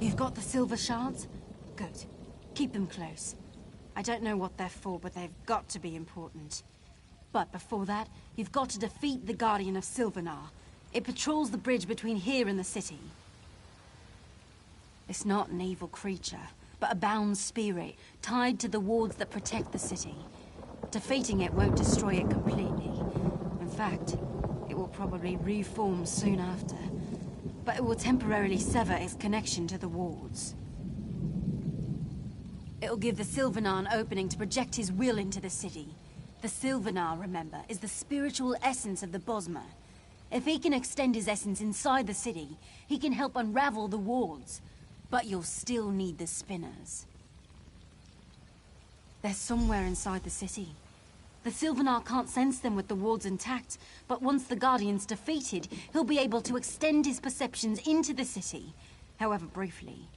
You've got the silver shards? Good. Keep them close. I don't know what they're for, but they've got to be important. But before that, you've got to defeat the Guardian of Sylvanar. It patrols the bridge between here and the city. It's not an evil creature, but a bound spirit, tied to the wards that protect the city. Defeating it won't destroy it completely. In fact, it will probably reform soon after. But it will temporarily sever its connection to the wards. It'll give the Sylvanar an opening to project his will into the city. The Sylvanar, remember, is the spiritual essence of the Bosmer. If he can extend his essence inside the city, he can help unravel the wards. But you'll still need the spinners. They're somewhere inside the city. The Sylvanar can't sense them with the wards intact, but once the Guardian's defeated, he'll be able to extend his perceptions into the city, however briefly.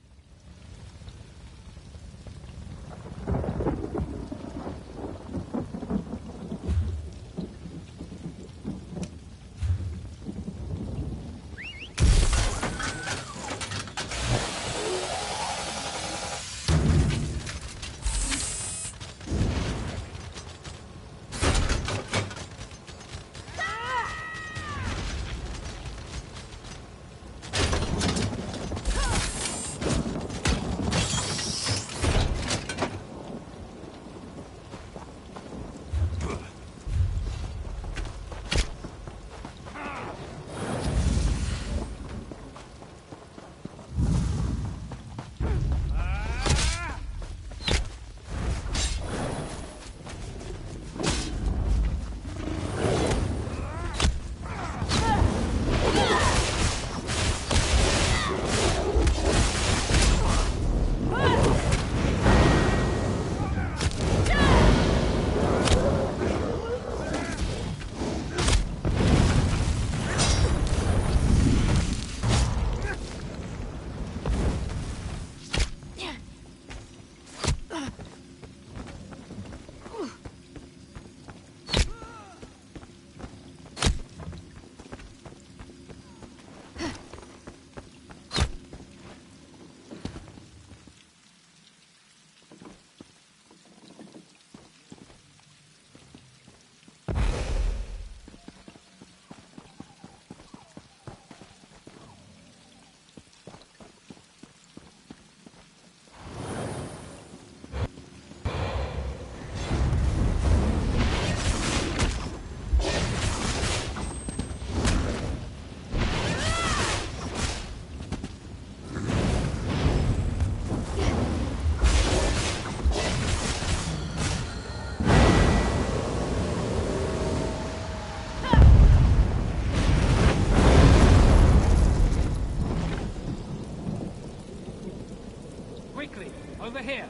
Over here.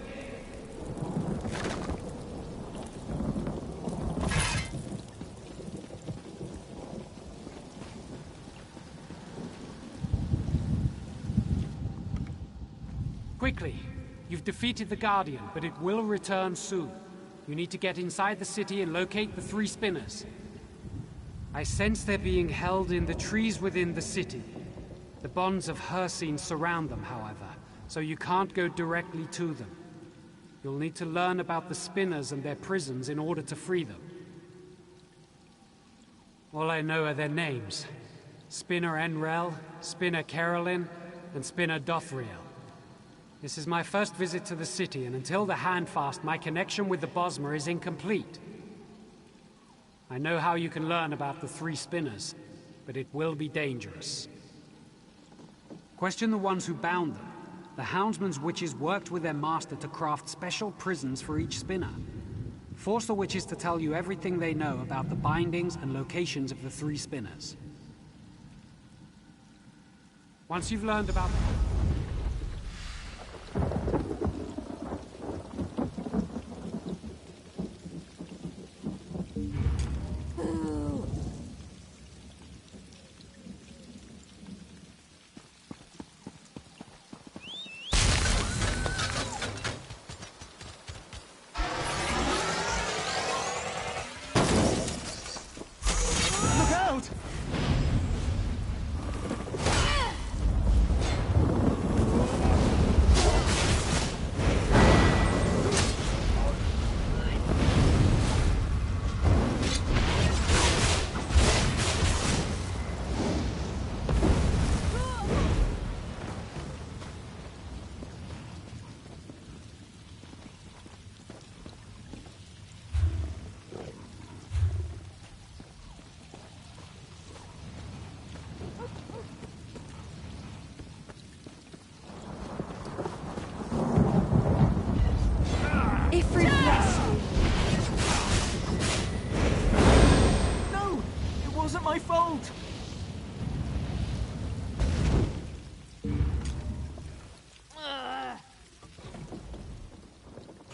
Quickly. You've defeated the Guardian, but it will return soon. You need to get inside the city and locate the 3 spinners. I sense they're being held in the trees within the city. The bonds of Hircine surround them, however, so you can't go directly to them. You'll need to learn about the spinners and their prisons in order to free them. All I know are their names. Spinner Enrel, Spinner Carolyn, and Spinner Dothriel. This is my first visit to the city, and until the Handfast, my connection with the Bosmer is incomplete. I know how you can learn about the 3 spinners, but it will be dangerous. Question the ones who bound them. The Houndsman's witches worked with their master to craft special prisons for each spinner. Force the witches to tell you everything they know about the bindings and locations of the 3 spinners. Once you've learned about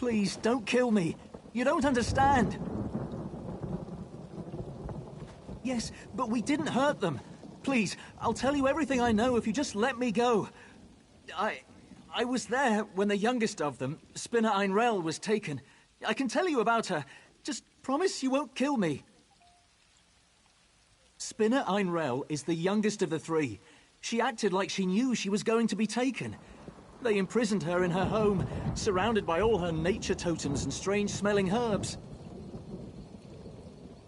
Please, don't kill me. You don't understand. Yes, but we didn't hurt them. Please, I'll tell you everything I know if you just let me go. I was there when the youngest of them, Spinner Einrel, was taken. I can tell you about her. Just promise you won't kill me. Spinner Einrel is the youngest of the three. She acted like she knew she was going to be taken. They imprisoned her in her home, surrounded by all her nature totems and strange-smelling herbs.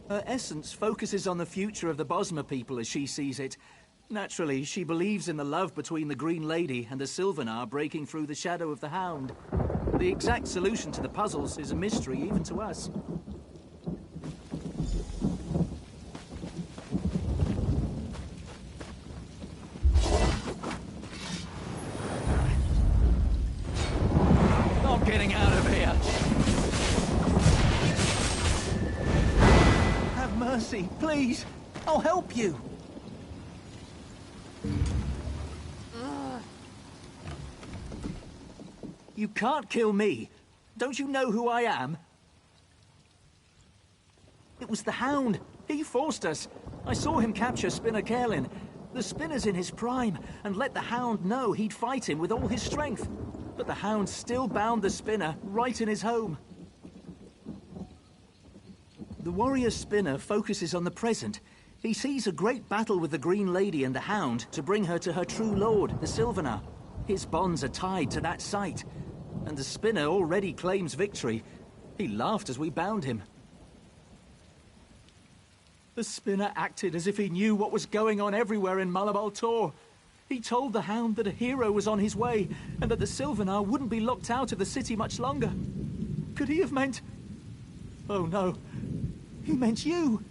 Her essence focuses on the future of the Bosmer people as she sees it. Naturally, she believes in the love between the Green Lady and the Sylvanar breaking through the shadow of the Hound. The exact solution to the puzzles is a mystery even to us. I'm getting out of here. Have mercy, please. I'll help you. You can't kill me. Don't you know who I am? It was the Hound. He forced us. I saw him capture Spinner Kerlin. The Spinner's in his prime, and let the Hound know he'd fight him with all his strength. But the Hound still bound the Spinner right in his home. The warrior Spinner focuses on the present. He sees a great battle with the Green Lady and the Hound to bring her to her true lord, the Sylvanar. His bonds are tied to that site. And the Spinner already claims victory. He laughed as we bound him. The Spinner acted as if he knew what was going on everywhere in Malabal Tor. He told the Hound that a hero was on his way, and that the Sylvanar wouldn't be locked out of the city much longer. Could he have meant... Oh no, he meant you!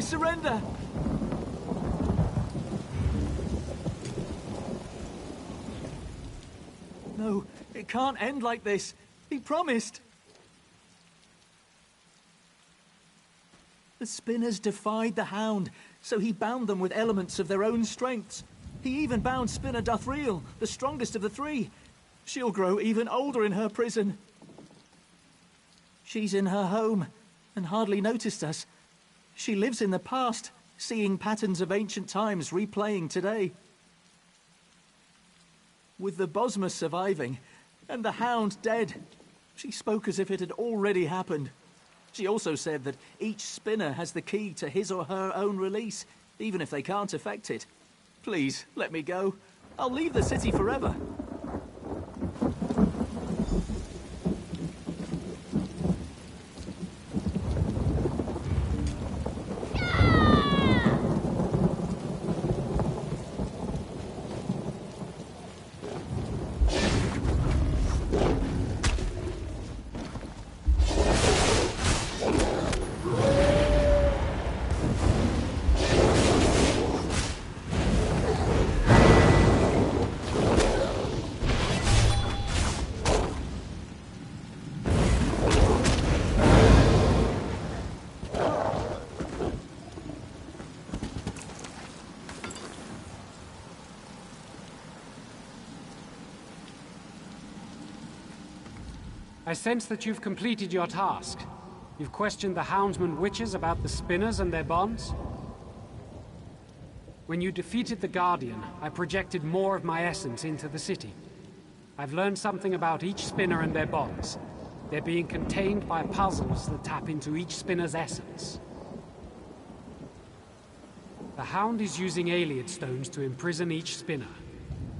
Surrender! No, it can't end like this. He promised. The Spinners defied the Hound, so he bound them with elements of their own strengths. He even bound Spinner Dothriel, the strongest of the three. She'll grow even older in her prison. She's in her home and hardly noticed us. She lives in the past, seeing patterns of ancient times replaying today. With the Bosmer surviving, and the Hound dead, she spoke as if it had already happened. She also said that each Spinner has the key to his or her own release, even if they can't affect it. Please, let me go. I'll leave the city forever. I sense that you've completed your task. You've questioned the Houndsman witches about the spinners and their bonds. When you defeated the Guardian, I projected more of my essence into the city. I've learned something about each spinner and their bonds. They're being contained by puzzles that tap into each spinner's essence. The Hound is using Ayleid stones to imprison each spinner.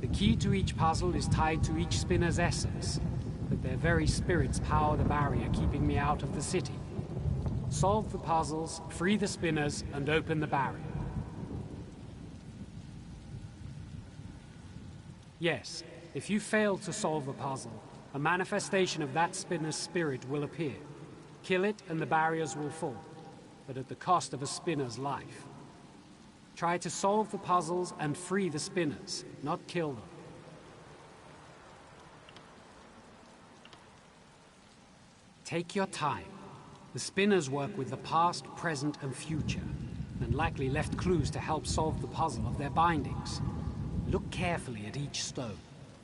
The key to each puzzle is tied to each spinner's essence, but their very spirits power the barrier keeping me out of the city. Solve the puzzles, free the spinners, and open the barrier. Yes, if you fail to solve a puzzle, a manifestation of that spinner's spirit will appear. Kill it and the barriers will fall, but at the cost of a spinner's life. Try to solve the puzzles and free the spinners, not kill them. Take your time. The spinners work with the past, present, and future, and likely left clues to help solve the puzzle of their bindings. Look carefully at each stone,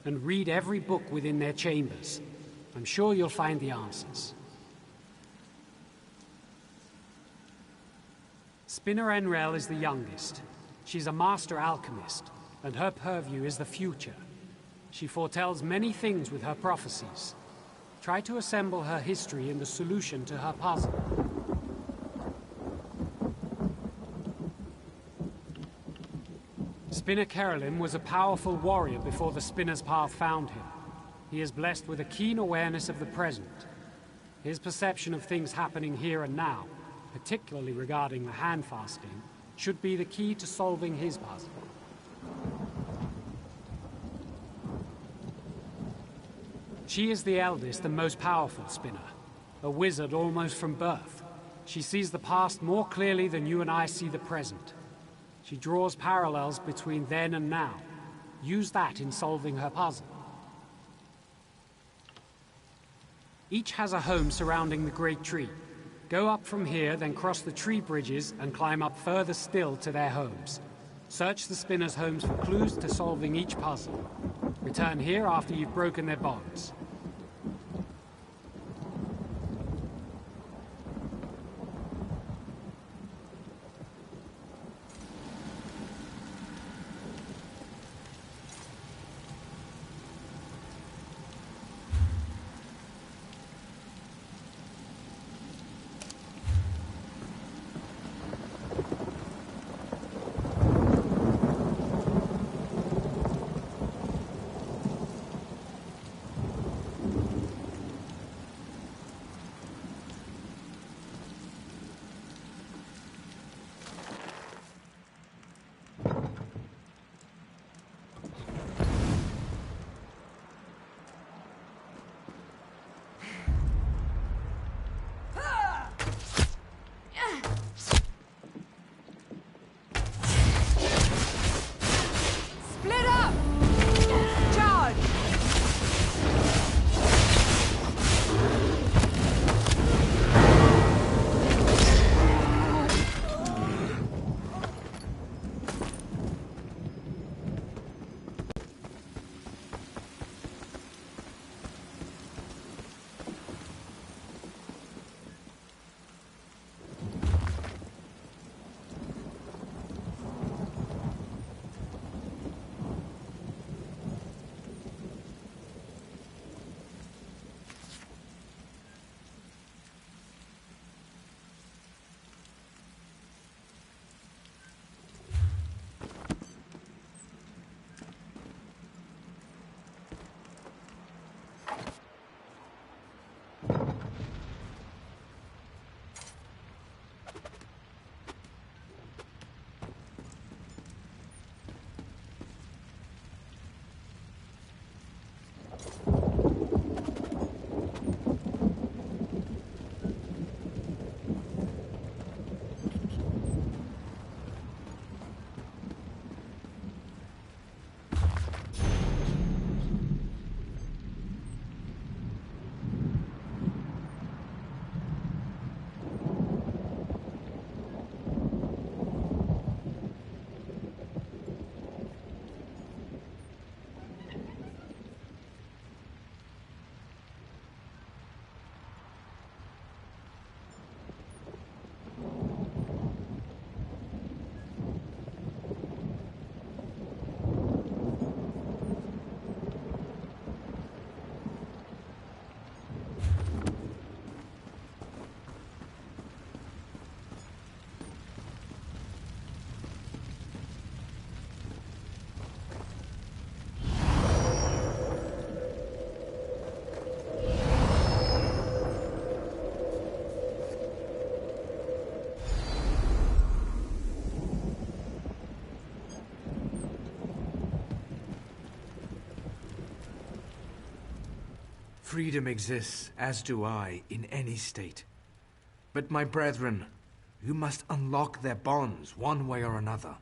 and read every book within their chambers. I'm sure you'll find the answers. Spinner Enrel is the youngest. She's a master alchemist, and her purview is the future. She foretells many things with her prophecies. Try to assemble her history in the solution to her puzzle. Spinner Carolyn was a powerful warrior before the Spinner's Path found him. He is blessed with a keen awareness of the present. His perception of things happening here and now, particularly regarding the hand fasting, should be the key to solving his puzzle. She is the eldest and most powerful spinner, a wizard almost from birth. She sees the past more clearly than you and I see the present. She draws parallels between then and now. Use that in solving her puzzle. Each has a home surrounding the Great Tree. Go up from here, then cross the tree bridges and climb up further still to their homes. Search the spinners' homes for clues to solving each puzzle. Return here after you've broken their bonds. Freedom exists, as do I, in any state. But my brethren, you must unlock their bonds one way or another.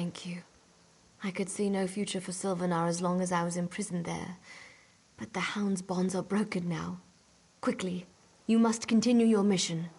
Thank you. I could see no future for Sylvanar as long as I was imprisoned there. But the Hound's bonds are broken now. Quickly, you must continue your mission.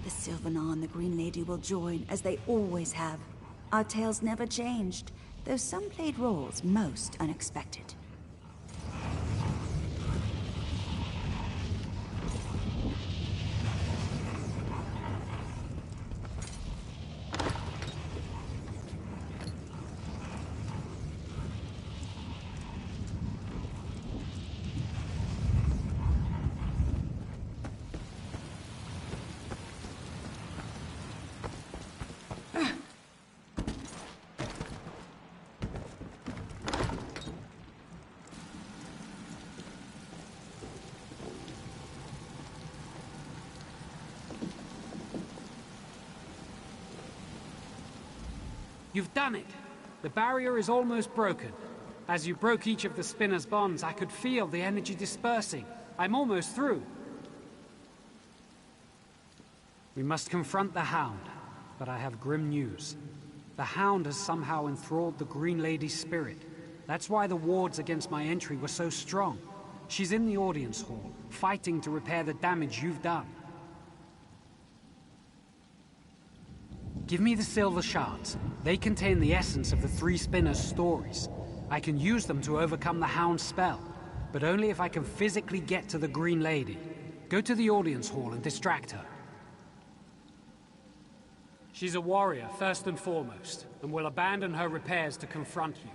The Sylvanar and the Green Lady will join, as they always have. Our tales never changed, though some played roles most unexpected. You've done it! The barrier is almost broken. As you broke each of the spinner's bonds, I could feel the energy dispersing. I'm almost through. We must confront the Hound, but I have grim news. The Hound has somehow enthralled the Green Lady's spirit. That's why the wards against my entry were so strong. She's in the audience hall, fighting to repair the damage you've done. Give me the silver shards. They contain the essence of the three spinners' stories. I can use them to overcome the Hound's spell, but only if I can physically get to the Green Lady. Go to the audience hall and distract her. She's a warrior, first and foremost, and will abandon her repairs to confront you.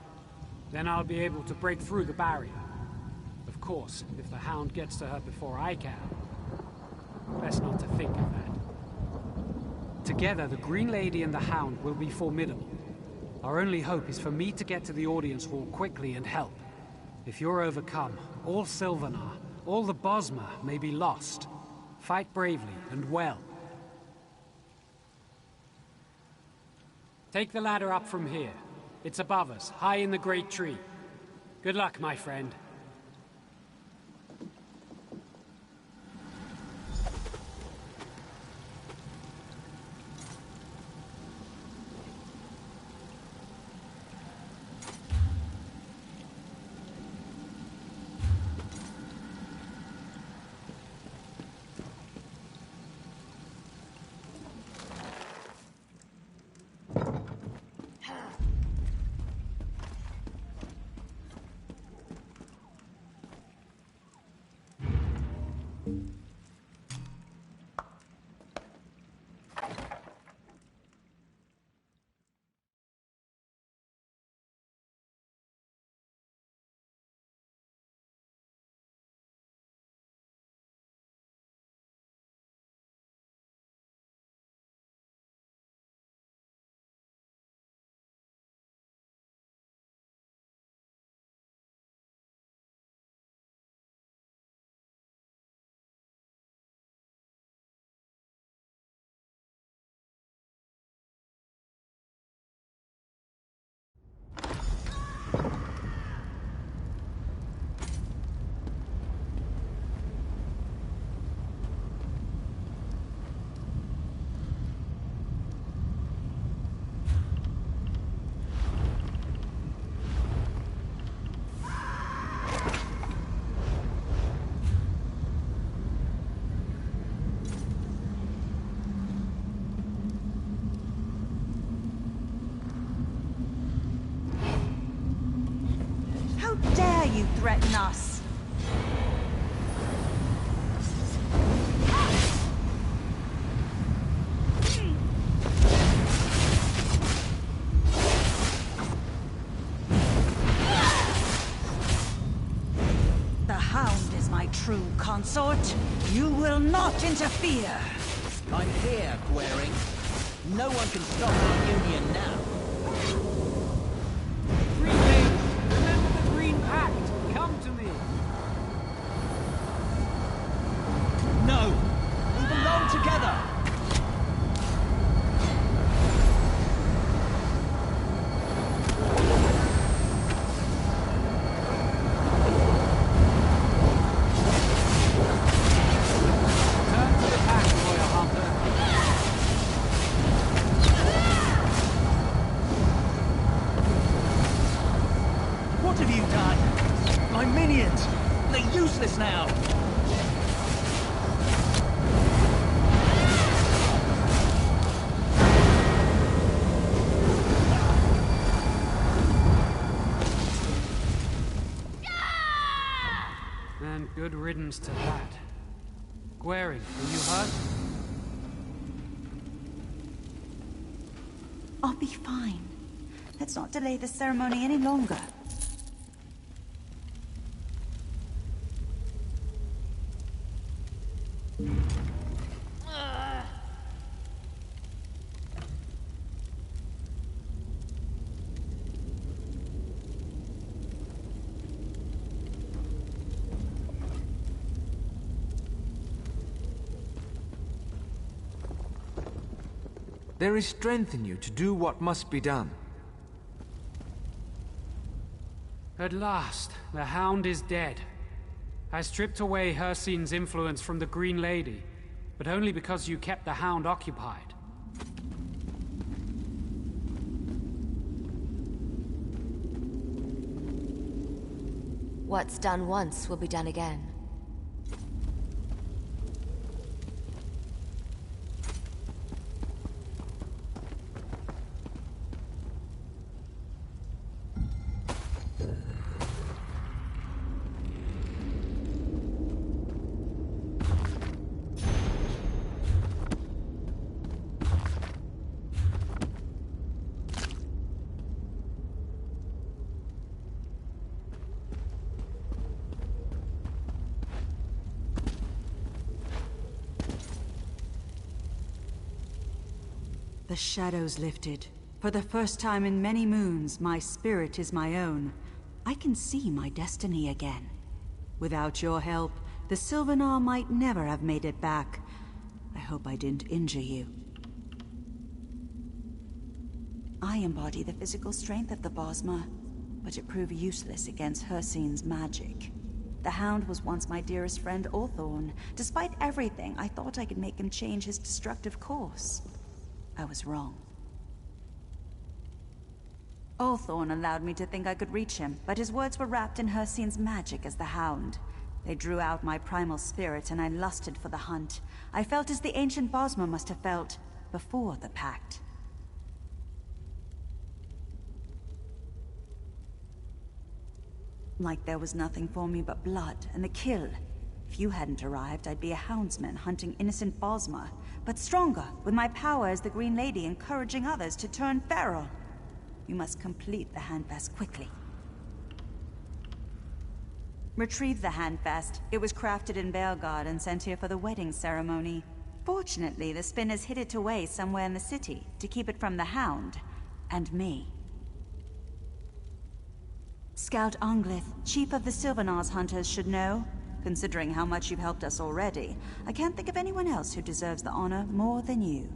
Then I'll be able to break through the barrier. Of course, if the Hound gets to her before I can. Best not to think of that. Together, the Green Lady and the Hound will be formidable. Our only hope is for me to get to the audience hall quickly and help. If you're overcome, all Sylvanar, all the Bosmer may be lost. Fight bravely and well. Take the ladder up from here. It's above us, high in the great tree. Good luck, my friend. You threaten us. The Hound is my true consort. You will not interfere. I'm here, Quering. No one can stop our union now. Green Lady, remember the Green Pact. Come to me. No! We belong together! Turn to the pack, Royal Hunter. useless now. And good riddance to that. Gwerin, are you hurt? I'll be fine. Let's not delay the ceremony any longer. There is strength in you to do what must be done. At last, the Hound is dead. I stripped away Hircine's influence from the Green Lady, but only because you kept the Hound occupied. What's done once will be done again. The shadows lifted. For the first time in many moons, my spirit is my own. I can see my destiny again. Without your help, the Sylvanar might never have made it back. I hope I didn't injure you. I embody the physical strength of the Bosmer, but it proved useless against Hircine's magic. The Hound was once my dearest friend, Ulthorn. Despite everything, I thought I could make him change his destructive course. I was wrong. Ulthorn allowed me to think I could reach him, but his words were wrapped in Hircine's magic as the Hound. They drew out my primal spirit, and I lusted for the hunt. I felt as the ancient Bosmer must have felt before the pact. Like there was nothing for me but blood and the kill. If you hadn't arrived, I'd be a houndsman hunting innocent Bosmer, but stronger, with my power as the Green Lady encouraging others to turn feral. You must complete the handfast quickly. Retrieve the handfast. It was crafted in Belgard and sent here for the wedding ceremony. Fortunately, the spinners hid it away somewhere in the city to keep it from the Hound and me. Scout Anglith, chief of the Sylvanar's hunters, should know. Considering how much you've helped us already, I can't think of anyone else who deserves the honor more than you.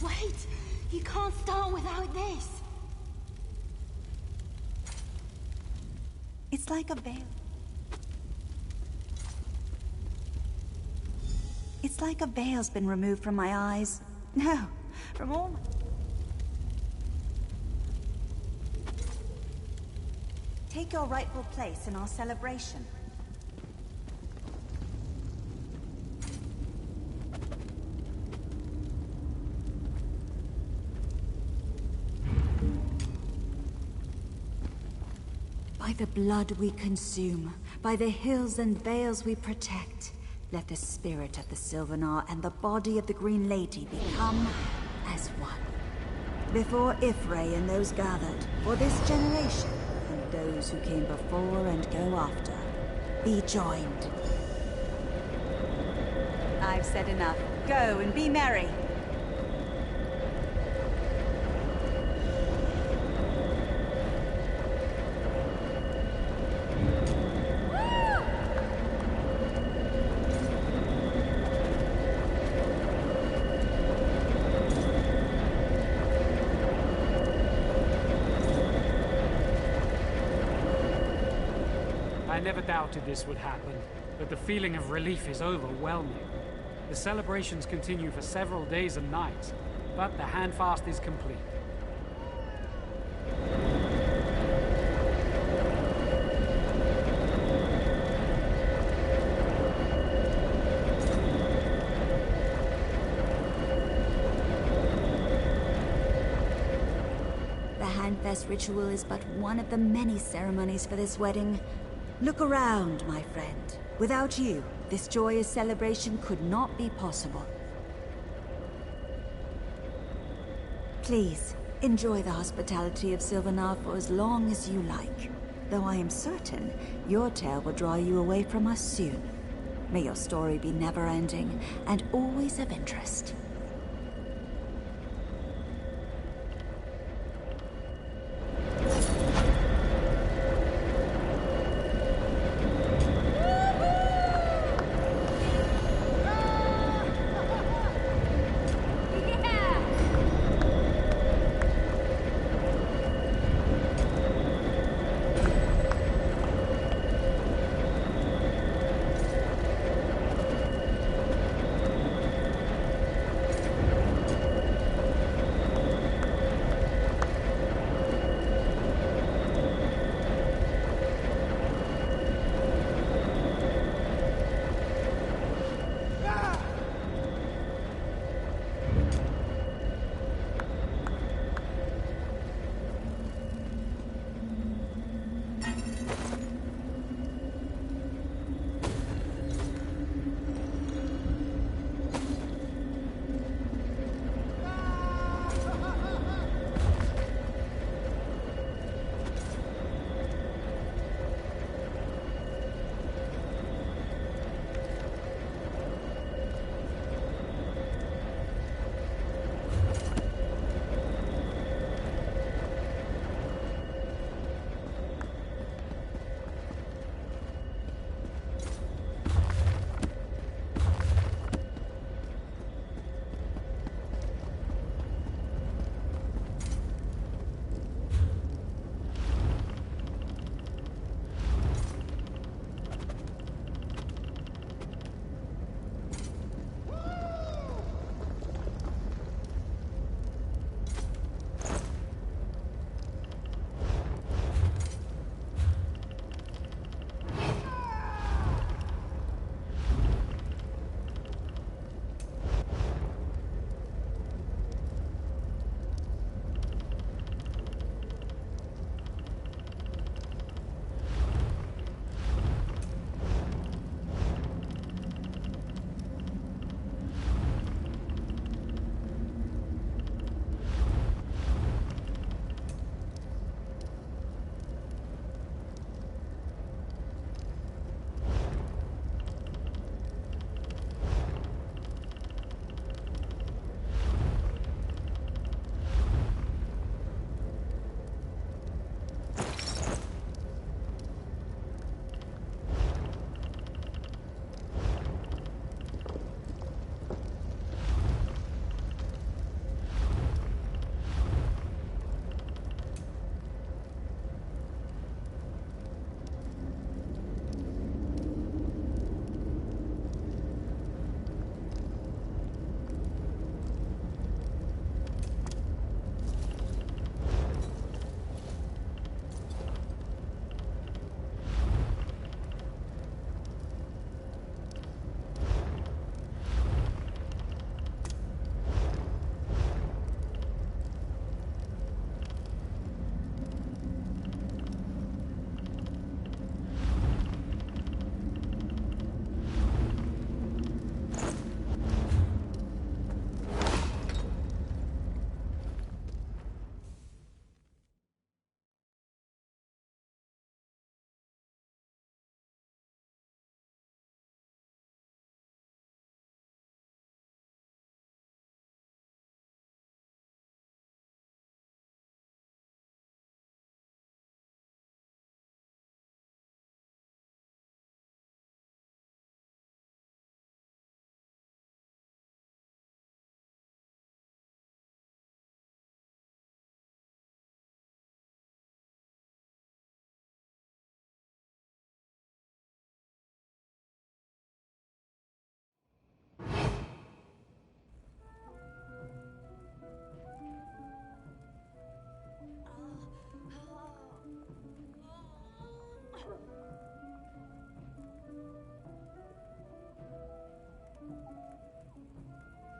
Wait! You can't start without this! It's like a veil. It's like a veil's been removed from my eyes. No, from all my... Take your rightful place in our celebration. By the blood we consume, by the hills and vales we protect, let the spirit of the Sylvanar and the body of the Green Lady become as one. Before Ifray and those gathered, for this generation, and those who came before and go after, be joined. I've said enough. Go and be merry. I never doubted this would happen, but the feeling of relief is overwhelming. The celebrations continue for several days and nights, but the handfast is complete. Handfest ritual is but one of the many ceremonies for this wedding. Look around, my friend. Without you, this joyous celebration could not be possible. Please, enjoy the hospitality of Sylvanar for as long as you like. Though I am certain your tale will draw you away from us soon. May your story be never-ending and always of interest.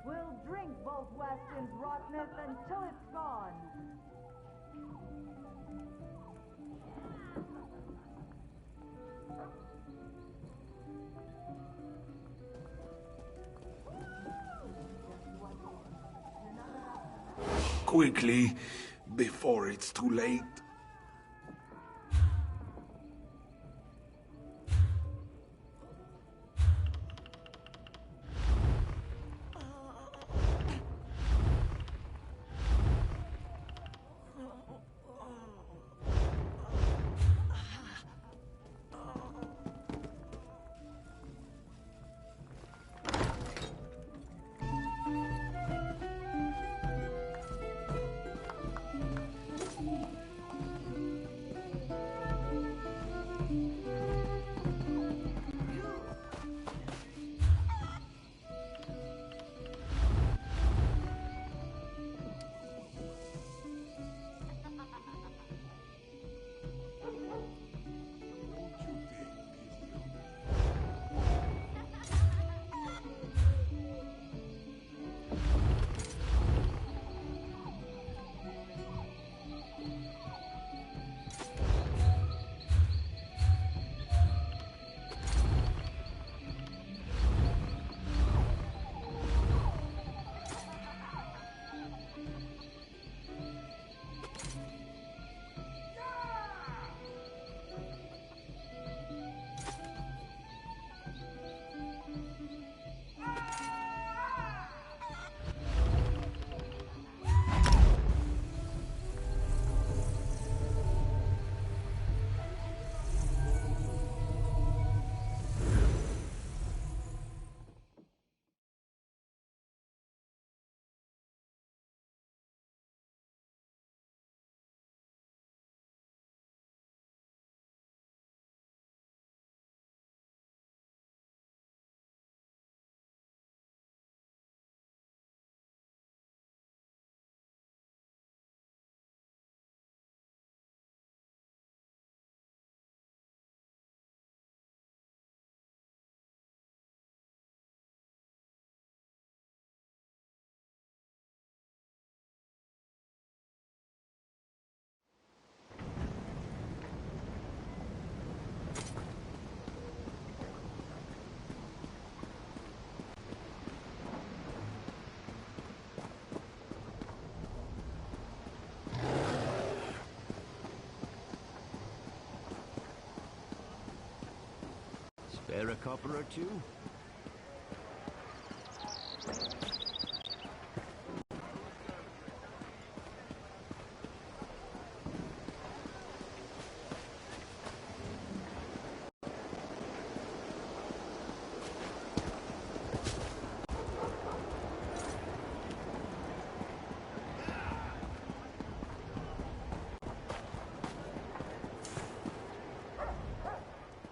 We'll drink Vault Weston's rottenness until it's gone. quickly before it's too late. Spare a copper or two?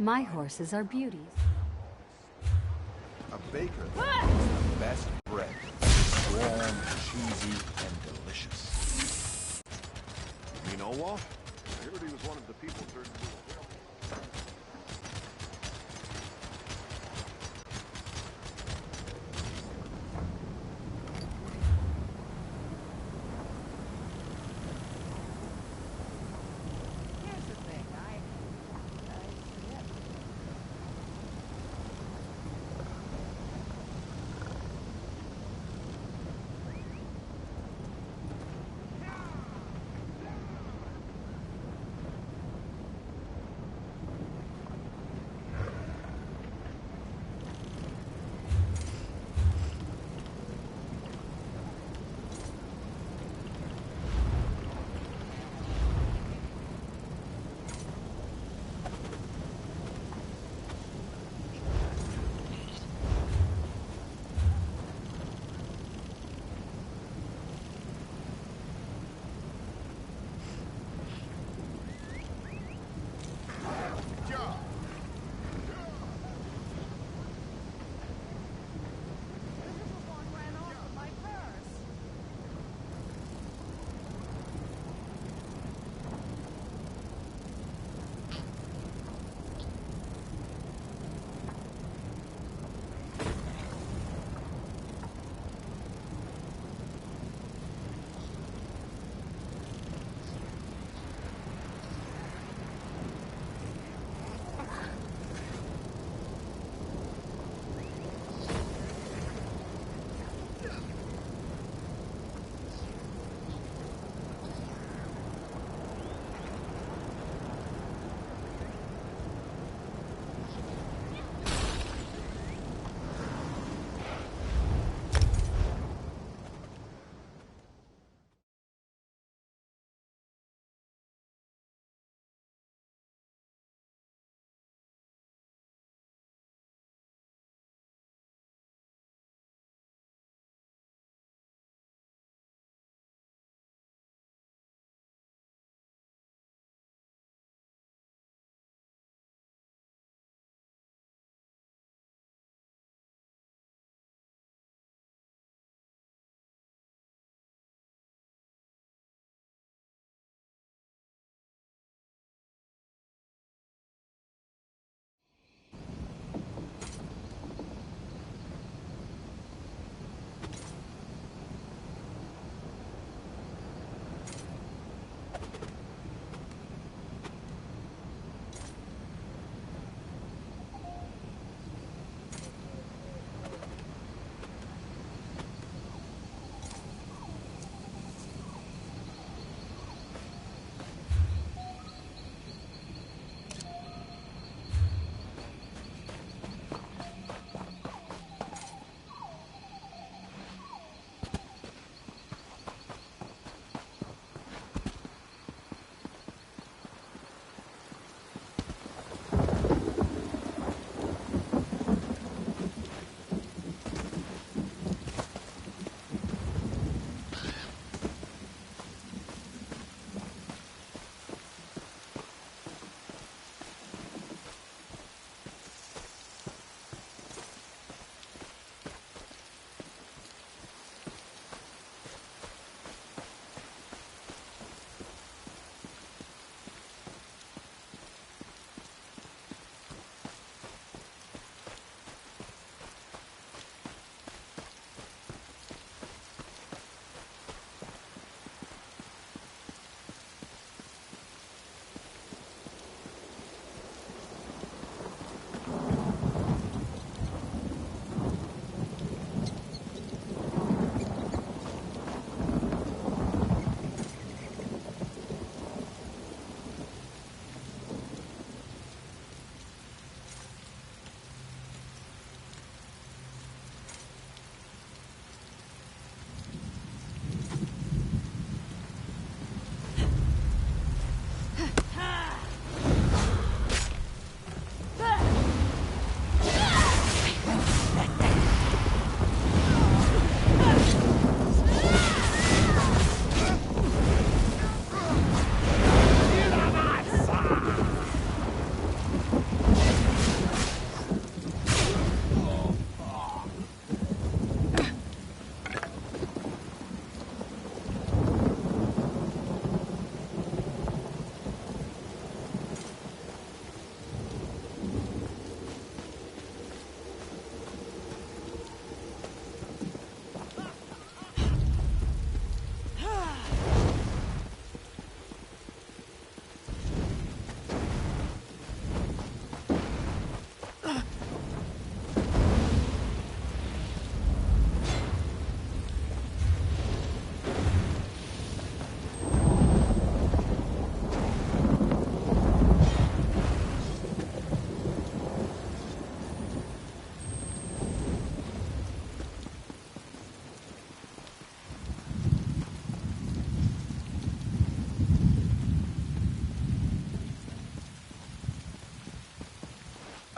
My horses are beauties. A baker is the best bread. Warm, cheesy, and delicious. You know, Walt? I heard he was one of the people turned into a whale.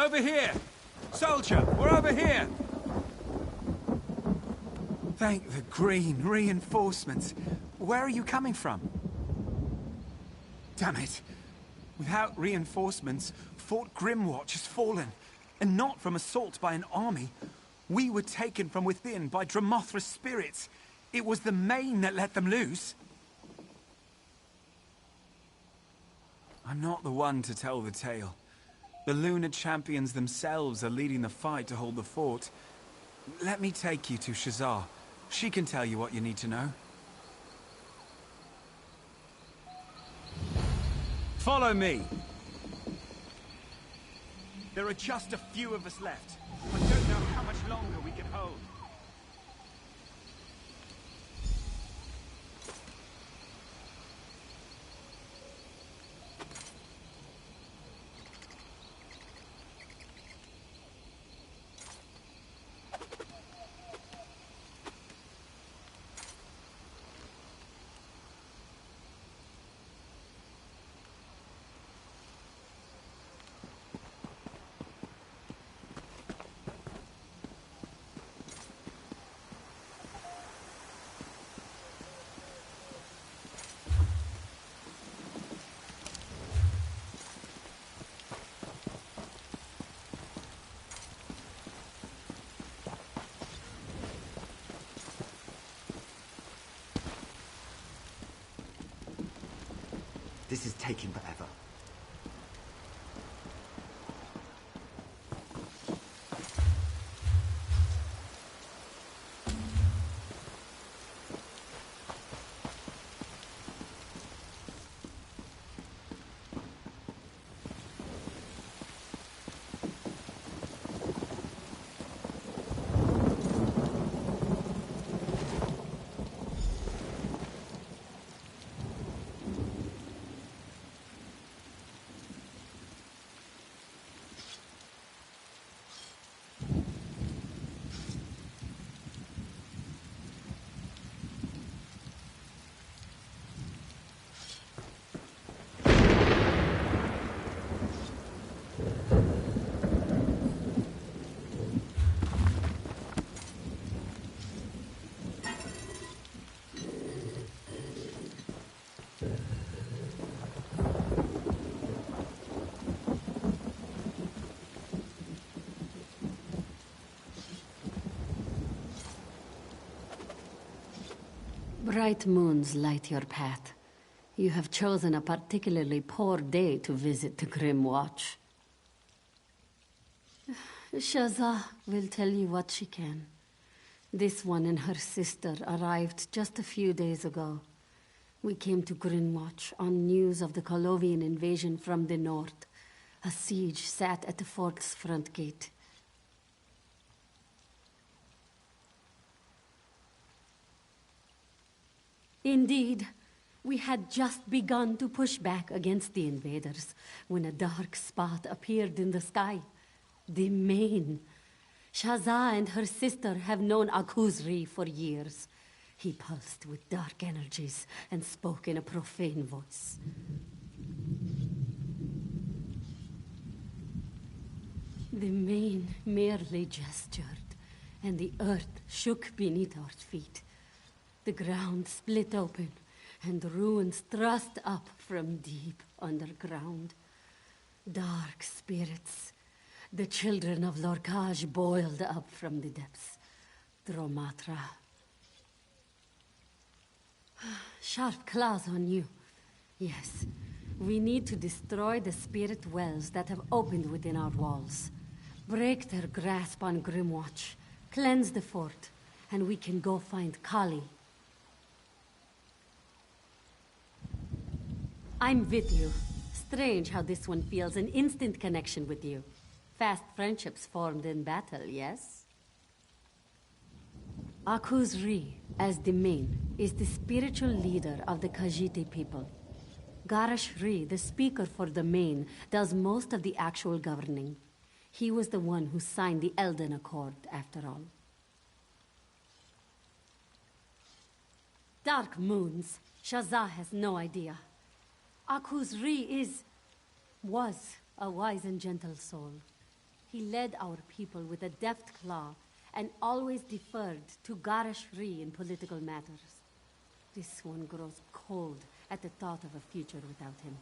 Over here! Soldier, we're over here! Thank the green reinforcements. Where are you coming from? Damn it. Without reinforcements, Fort Grimwatch has fallen. And not from assault by an army. We were taken from within by Dramothra's spirits. It was the Main that let them loose. I'm not the one to tell the tale. The Lunar Champions themselves are leading the fight to hold the fort. Let me take you to Shazar. She can tell you what you need to know. Follow me! There are just a few of us left. I don't know how much longer we can hold. This is taking forever. Bright moons light your path. You have chosen a particularly poor day to visit the Grimwatch. Shazah will tell you what she can. This one and her sister arrived just a few days ago. We came to Grimwatch on news of the Colovian invasion from the north. A siege sat at the fort's front gate. Indeed, we had just begun to push back against the invaders when a dark spot appeared in the sky. The Main. Shazah and her sister have known Akuzri for years. He pulsed with dark energies and spoke in a profane voice. The Main merely gestured, and the earth shook beneath our feet. The ground split open, and ruins thrust up from deep underground. Dark spirits, the children of Lorkaj, boiled up from the depths. Dromatra. Sharp claws on you. Yes, we need to destroy the spirit wells that have opened within our walls. Break their grasp on Grimwatch. Cleanse the fort, and we can go find Kali. I'm with you. Strange how this one feels an instant connection with you. Fast friendships formed in battle, yes? Akuzri, as the Main, is the spiritual leader of the Khajiit people. Garashri, the speaker for the Main, does most of the actual governing. He was the one who signed the Elden Accord, after all. Dark moons. Shazah has no idea. Akuzri was a wise and gentle soul. He led our people with a deft claw, and always deferred to Garash Rhi in political matters. This one grows cold at the thought of a future without him.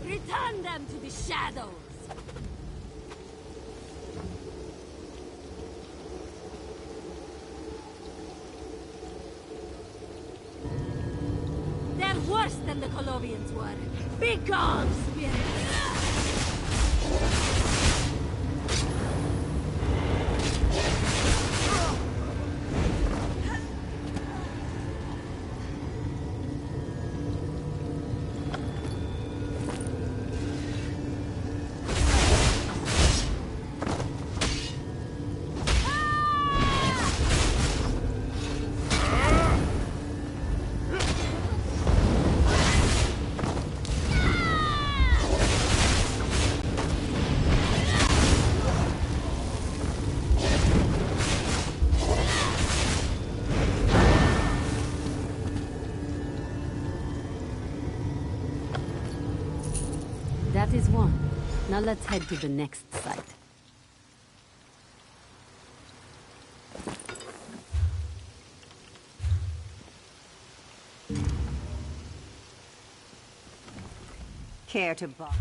Return them to the shadows! They're worse than the Colovians were. Be gone, spirit! That is one. Now let's head to the next site. Care to buy?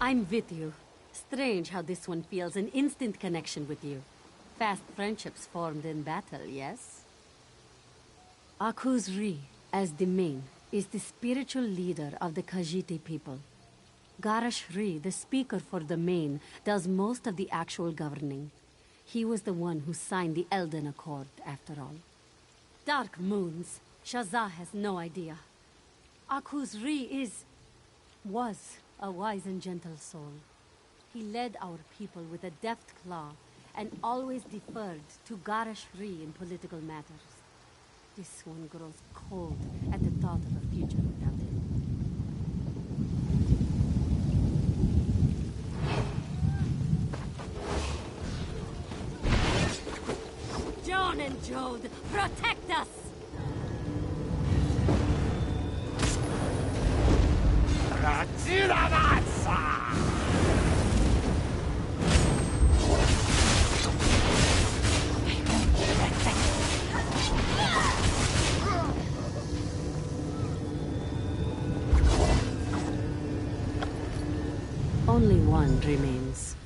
I'm with you. Strange how this one feels an instant connection with you. Fast friendships formed in battle, yes? Akuz Rhi, as the main, is the spiritual leader of the Khajiit people. Garash Rhi, the speaker for the main, does most of the actual governing. He was the one who signed the Elden Accord, after all. Dark moons. Shazah has no idea. Akuz Rhi was a wise and gentle soul. He led our people with a deft claw and always deferred to Garash in political matters. This one grows cold at the thought of a future without him. John and Jode, protect us! Only one remains.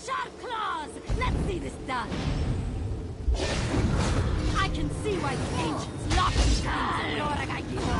Sharp claws! Let's see this done! I can see why the ancients locked these things in Loragagiro!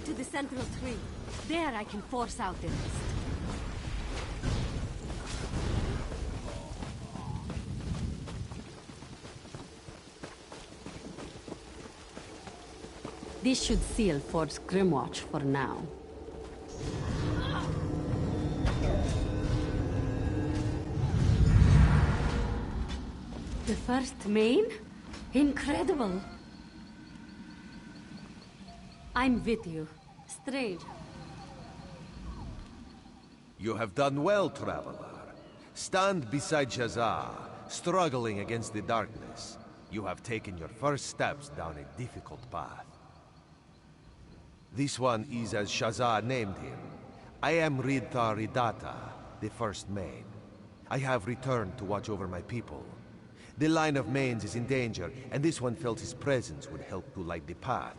To the central tree. There I can force out the rest. This should seal Fort's Grimwatch for now. The first main? Incredible! I'm with you. Strange. You have done well, traveler. Stand beside Shazar, struggling against the darkness. You have taken your first steps down a difficult path. This one is as Shazar named him. I am Ridthar Ridata, the first main. I have returned to watch over my people. The line of mains is in danger, and this one felt his presence would help to light the path.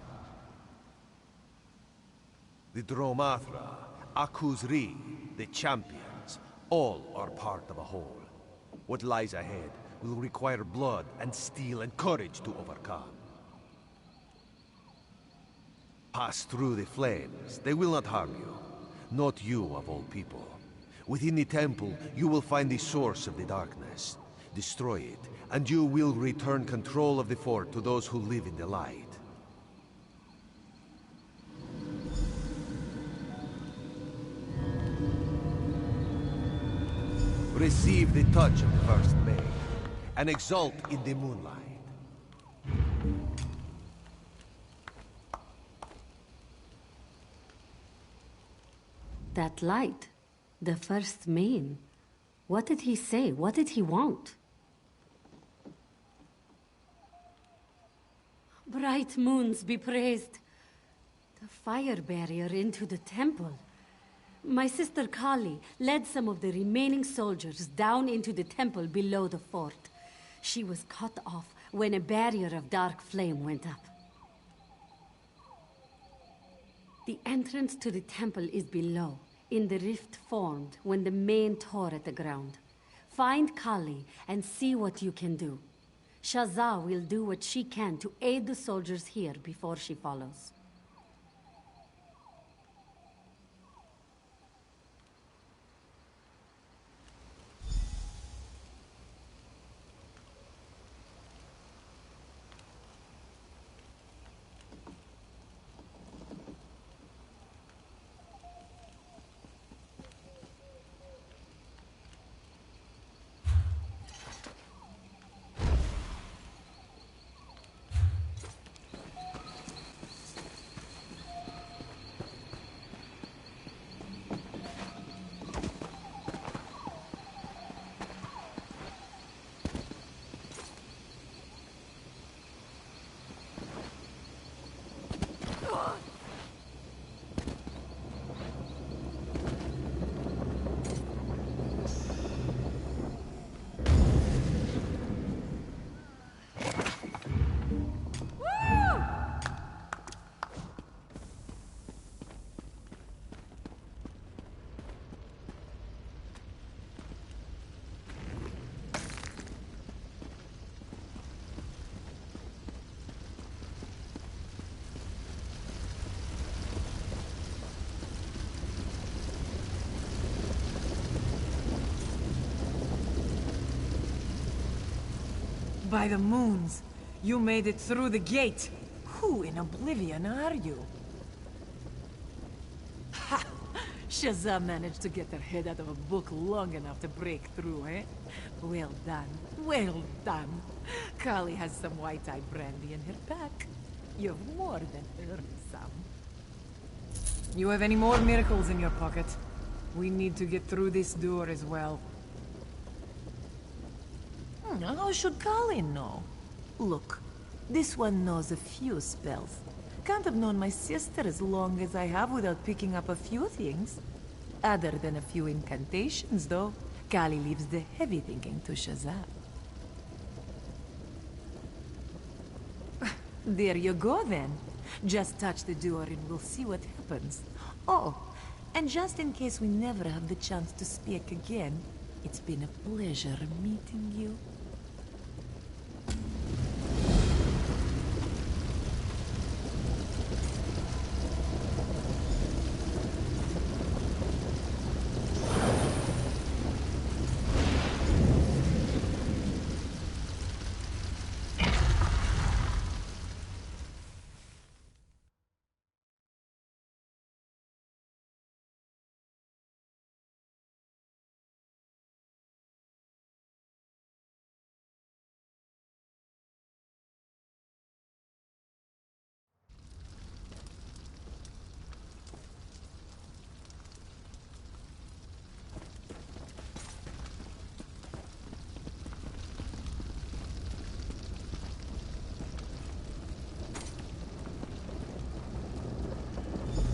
The Dromathra, Akuzri, the champions, all are part of a whole. What lies ahead will require blood and steel and courage to overcome. Pass through the flames. They will not harm you. Not you, of all people. Within the temple, you will find the source of the darkness. Destroy it, and you will return control of the fort to those who live in the light. Receive the touch of the first maid, and exult in the moonlight. That light, the first main. What did he say? What did he want? Bright moons be praised. The fire barrier into the temple. My sister Kali led some of the remaining soldiers down into the temple below the fort. She was cut off when a barrier of dark flame went up. The entrance to the temple is below, in the rift formed when the main tore at the ground. Find Kali and see what you can do. Shazah will do what she can to aid the soldiers here before she follows. By the moons, you made it through the gate. Who in oblivion are you? Ha! Shazam managed to get her head out of a book long enough to break through, eh? Well done. Well done. Kali has some white-eye brandy in her pack. You've more than earned some. You have any more miracles in your pocket? We need to get through this door as well. How should Kali know? Look, this one knows a few spells. Can't have known my sister as long as I have without picking up a few things. Other than a few incantations, though, Kali leaves the heavy thinking to Shazam. There you go, then. Just touch the door and we'll see what happens. Oh, and just in case we never have the chance to speak again, it's been a pleasure meeting you.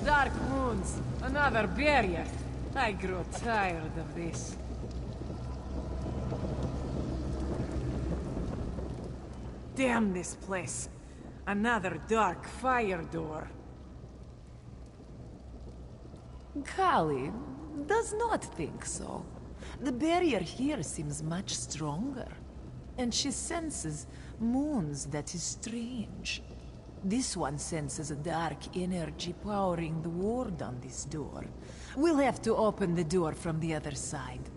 Dark moons, another barrier. I grow tired of this. Damn this place. Another dark fire door. Kali does not think so. The barrier here seems much stronger. And she senses moons that is strange. This one senses a dark energy powering the ward on this door. We'll have to open the door from the other side.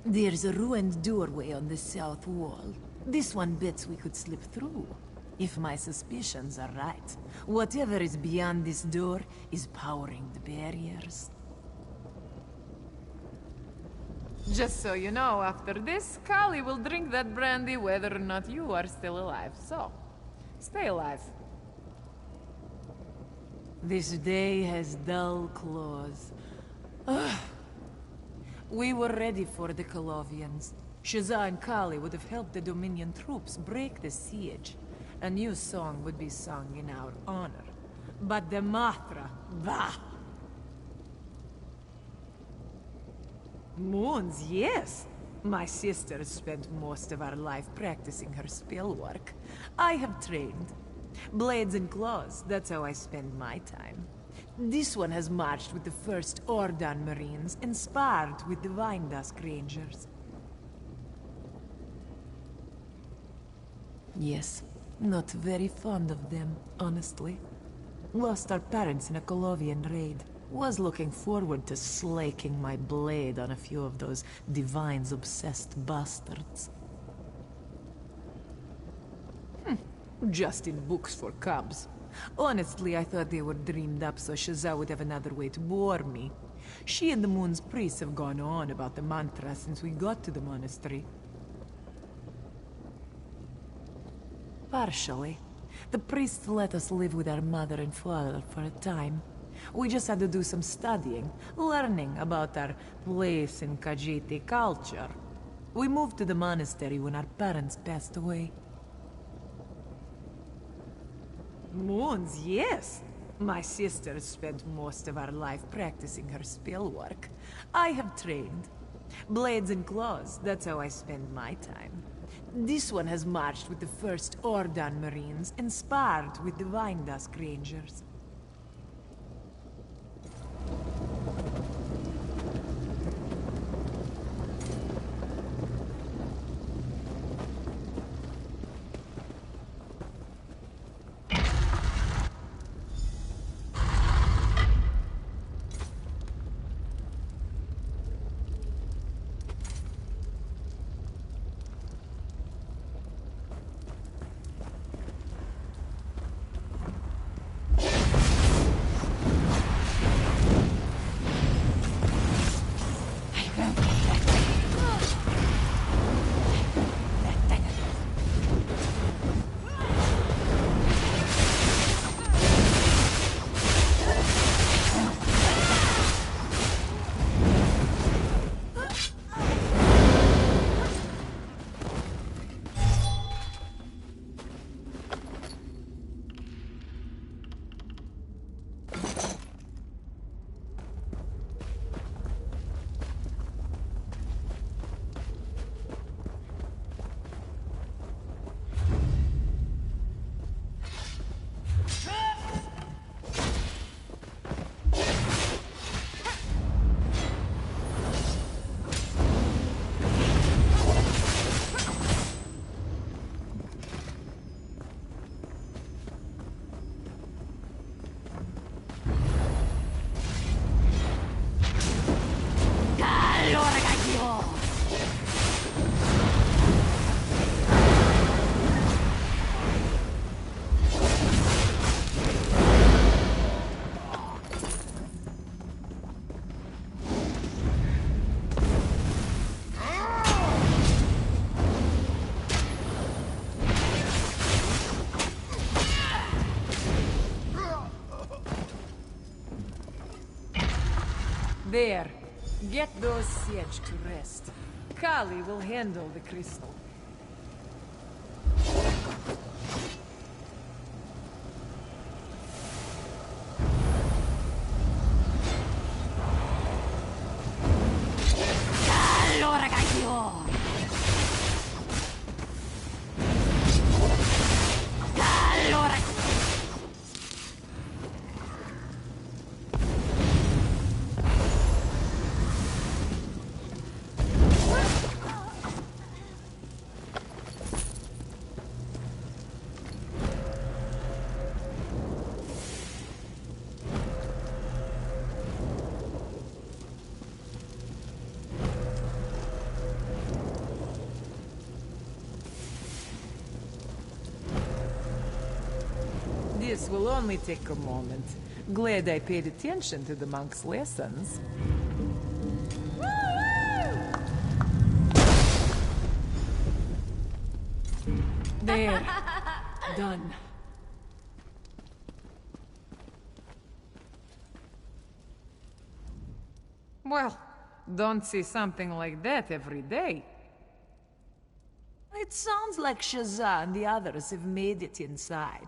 There's a ruined doorway on the south wall. This one bets we could slip through. If my suspicions are right, whatever is beyond this door is powering the barriers. Just so you know, after this, Kali will drink that brandy whether or not you are still alive. So, stay alive. This day has dull claws. Ugh. We were ready for the Colovians. Shazza and Kali would have helped the Dominion troops break the siege. A new song would be sung in our honor. But the Matra, bah! Moons, yes. My sister has spent most of our life practicing her spell work. I have trained. Blades and claws, that's how I spend my time. This one has marched with the first Ordan Marines and sparred with the Vine Dusk Rangers. Yes, not very fond of them, honestly. Lost our parents in a Colovian raid. Was looking forward to slaking my blade on a few of those Divines-obsessed bastards. Just in books for cubs. Honestly, I thought they were dreamed up so Shazza would have another way to bore me. She and the Moon's priests have gone on about the mantra since we got to the monastery. Partially. The priests let us live with our mother and father for a time. We just had to do some studying, learning about our place in Khajiit culture. We moved to the monastery when our parents passed away. Moons, yes. My sister spent most of our life practicing her spell work. I have trained. Blades and claws, that's how I spend my time. This one has marched with the first Ordan Marines and sparred with the Vine Dusk Rangers. There. Get those siege to rest. Kali will handle the crystal. Allora, cacchio! Allora! This will only take a moment. Glad I paid attention to the monk's lessons. There. Done. Well, don't see something like that every day. It sounds like Shazza and the others have made it inside.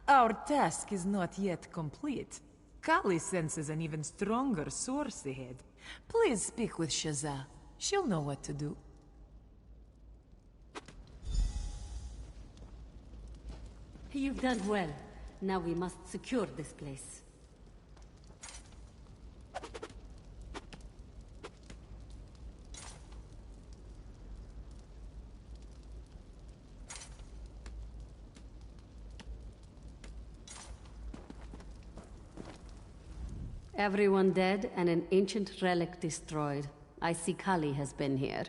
Our task is not yet complete. Kali senses an even stronger source ahead. Please speak with Shazza. She'll know what to do. You've done well. Now we must secure this place. Everyone dead and an ancient relic destroyed. I see Kali has been here.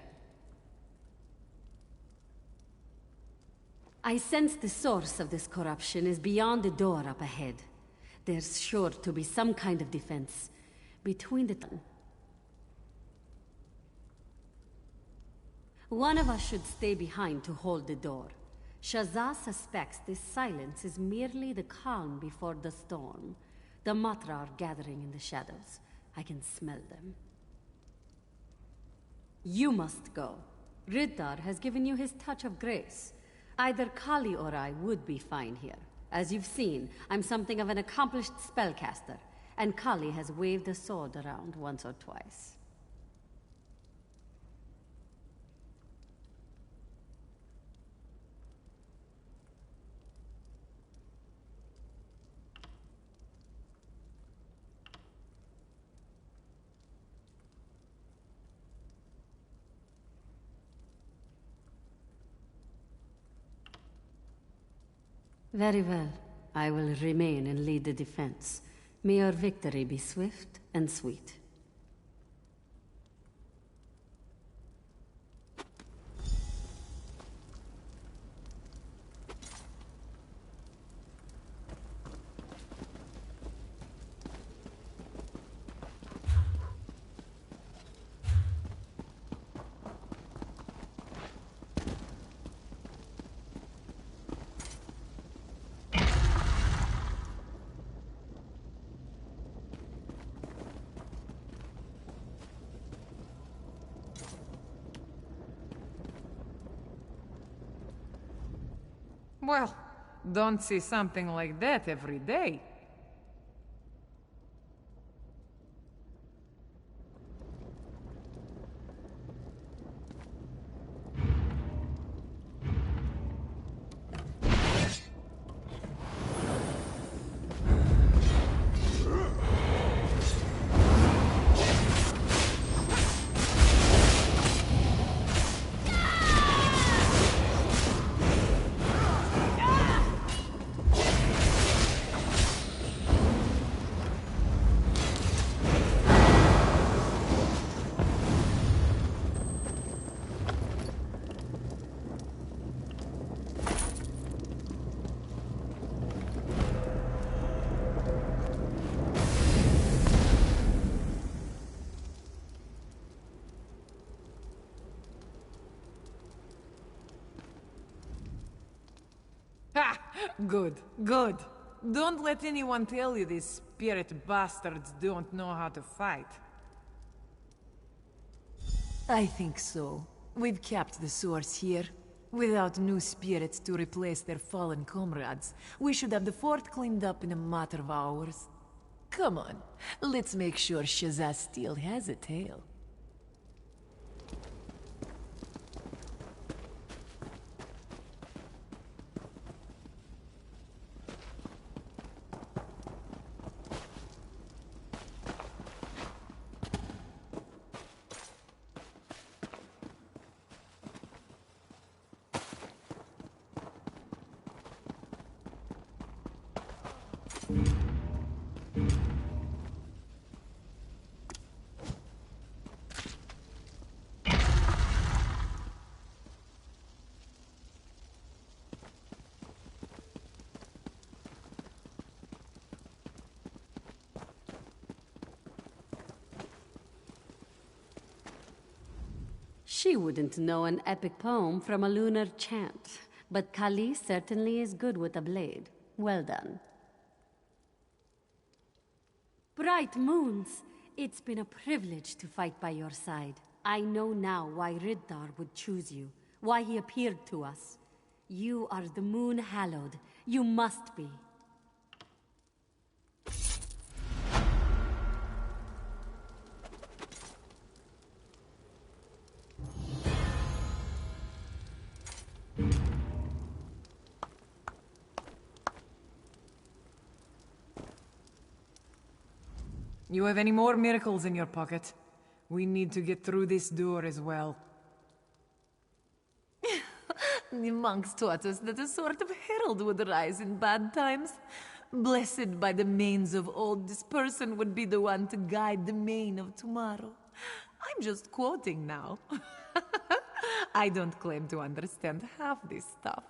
I sense the source of this corruption is beyond the door up ahead. There's sure to be some kind of defense between the two. One of us should stay behind to hold the door. Shazza suspects this silence is merely the calm before the storm. The Matra are gathering in the shadows. I can smell them. You must go. Riddar has given you his touch of grace. Either Kali or I would be fine here. As you've seen, I'm something of an accomplished spellcaster, and Kali has waved a sword around once or twice. Very well. I will remain and lead the defense. May your victory be swift and sweet. Well, don't see something like that every day. Ha! Good, good. Don't let anyone tell you these spirit bastards don't know how to fight. I think so. We've kept the source here. Without new spirits to replace their fallen comrades, we should have the fort cleaned up in a matter of hours. Come on, let's make sure Shazaz still has a tail. She wouldn't know an epic poem from a lunar chant, but Kali certainly is good with a blade. Well done. Bright moons! It's been a privilege to fight by your side. I know now why Riddar would choose you, why he appeared to us. You are the moon hallowed. You must be. You have any more miracles in your pocket? We need to get through this door as well. The monks taught us that a sort of herald would rise in bad times. Blessed by the manes of old, this person would be the one to guide the mane of tomorrow. I'm just quoting now. I don't claim to understand half this stuff.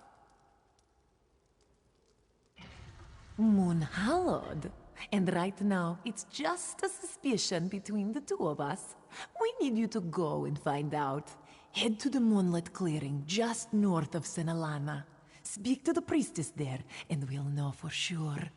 Moon hallowed. And right now, it's just a suspicion between the two of us. We need you to go and find out. Head to the Moonlit Clearing just north of Senalana. Speak to the priestess there, and we'll know for sure.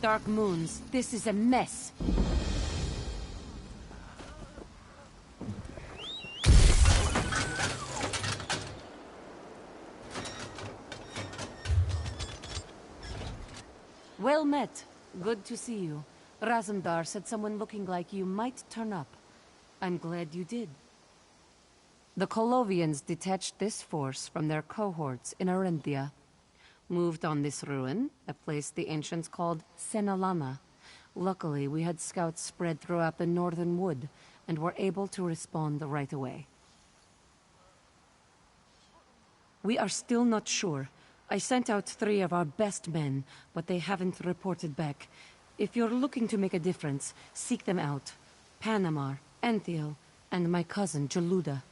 Dark Moons, this is a mess. Well met. Good to see you. Razumdar said someone looking like you might turn up. I'm glad you did. The Colovians detached this force from their cohorts in Arenthia. Moved on this ruin, a place the ancients called Senalana. Luckily, we had scouts spread throughout the northern wood, and were able to respond right away. We are still not sure. I sent out 3 of our best men, but they haven't reported back. If you're looking to make a difference, seek them out. Panamar, Anthiel, and my cousin, Jaluda.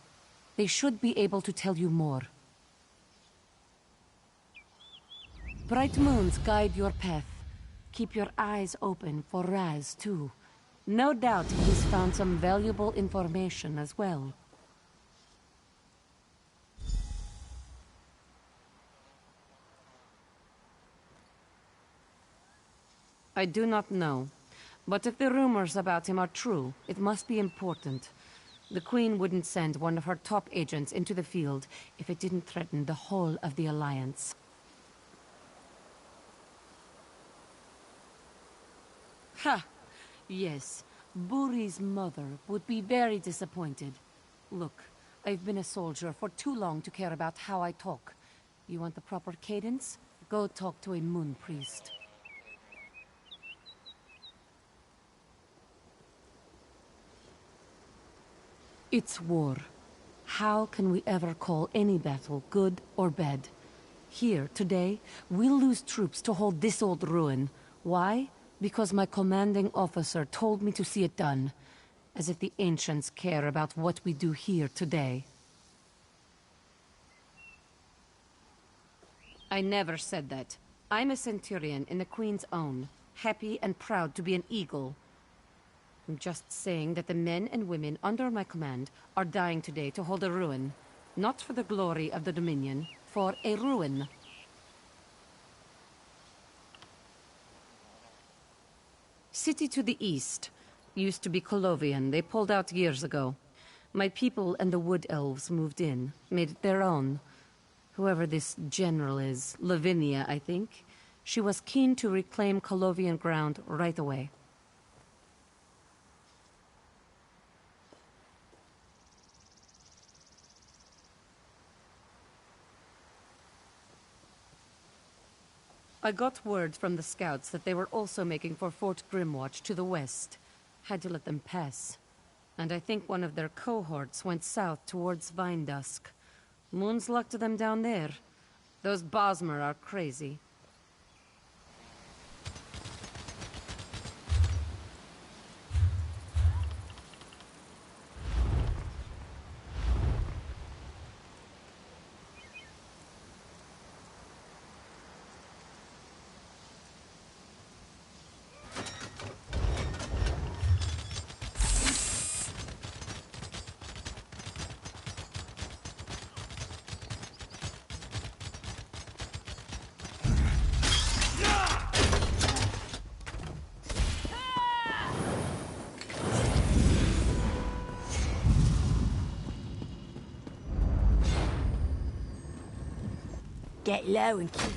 They should be able to tell you more. Bright moons guide your path. Keep your eyes open for Raz, too. No doubt he's found some valuable information as well. I do not know. But if the rumors about him are true, it must be important. The Queen wouldn't send one of her top agents into the field if it didn't threaten the whole of the Alliance. Ha! Yes, Buri's mother would be very disappointed. Look, I've been a soldier for too long to care about how I talk. You want the proper cadence? Go talk to a moon priest. It's war. How can we ever call any battle good or bad? Here, today, we'll lose troops to hold this old ruin. Why? Because my commanding officer told me to see it done. As if the ancients care about what we do here today. I never said that. I'm a centurion in the Queen's own, happy and proud to be an eagle. I'm just saying that the men and women under my command are dying today to hold a ruin. Not for the glory of the Dominion, for a ruin. City to the east. Used to be Colovian. They pulled out years ago. My people and the Wood Elves moved in, made it their own. Whoever this general is, Lavinia, I think, she was keen to reclaim Colovian ground right away. I got word from the scouts that they were also making for Fort Grimwatch to the west. Had to let them pass. And I think one of their cohorts went south towards Vinedusk. Moon's luck to them down there. Those Bosmer are crazy. Get low and keep...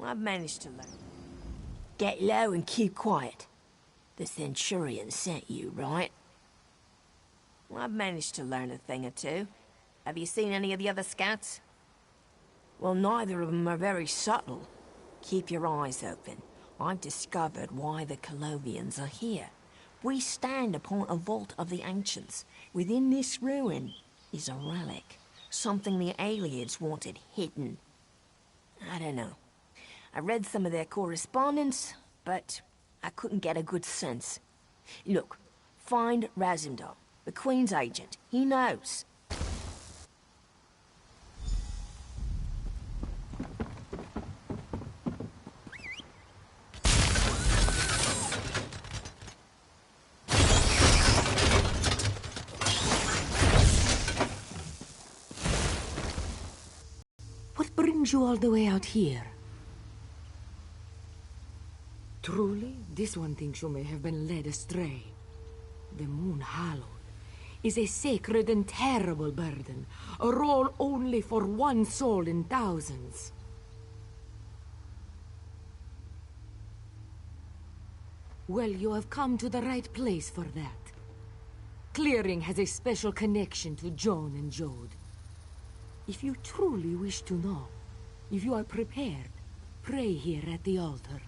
I've managed to learn. Get low and keep quiet. The Centurion sent you, right? I've managed to learn a thing or two. Have you seen any of the other scouts? Well, neither of them are very subtle. Keep your eyes open. I've discovered why the Colovians are here. We stand upon a vault of the ancients. Within this ruin is a relic. Something the aliens wanted hidden. I don't know. I read some of their correspondence, but I couldn't get a good sense. Look, find Razumdar, the Queen's agent. He knows. brings you all the way out here? Truly, this one thinks you may have been led astray. The Moon Hallowed is a sacred and terrible burden, a role only for one soul in thousands. Well, you have come to the right place for that. Clearing has a special connection to Joan and Jode. If you truly wish to know, if you are prepared, pray here at the altar.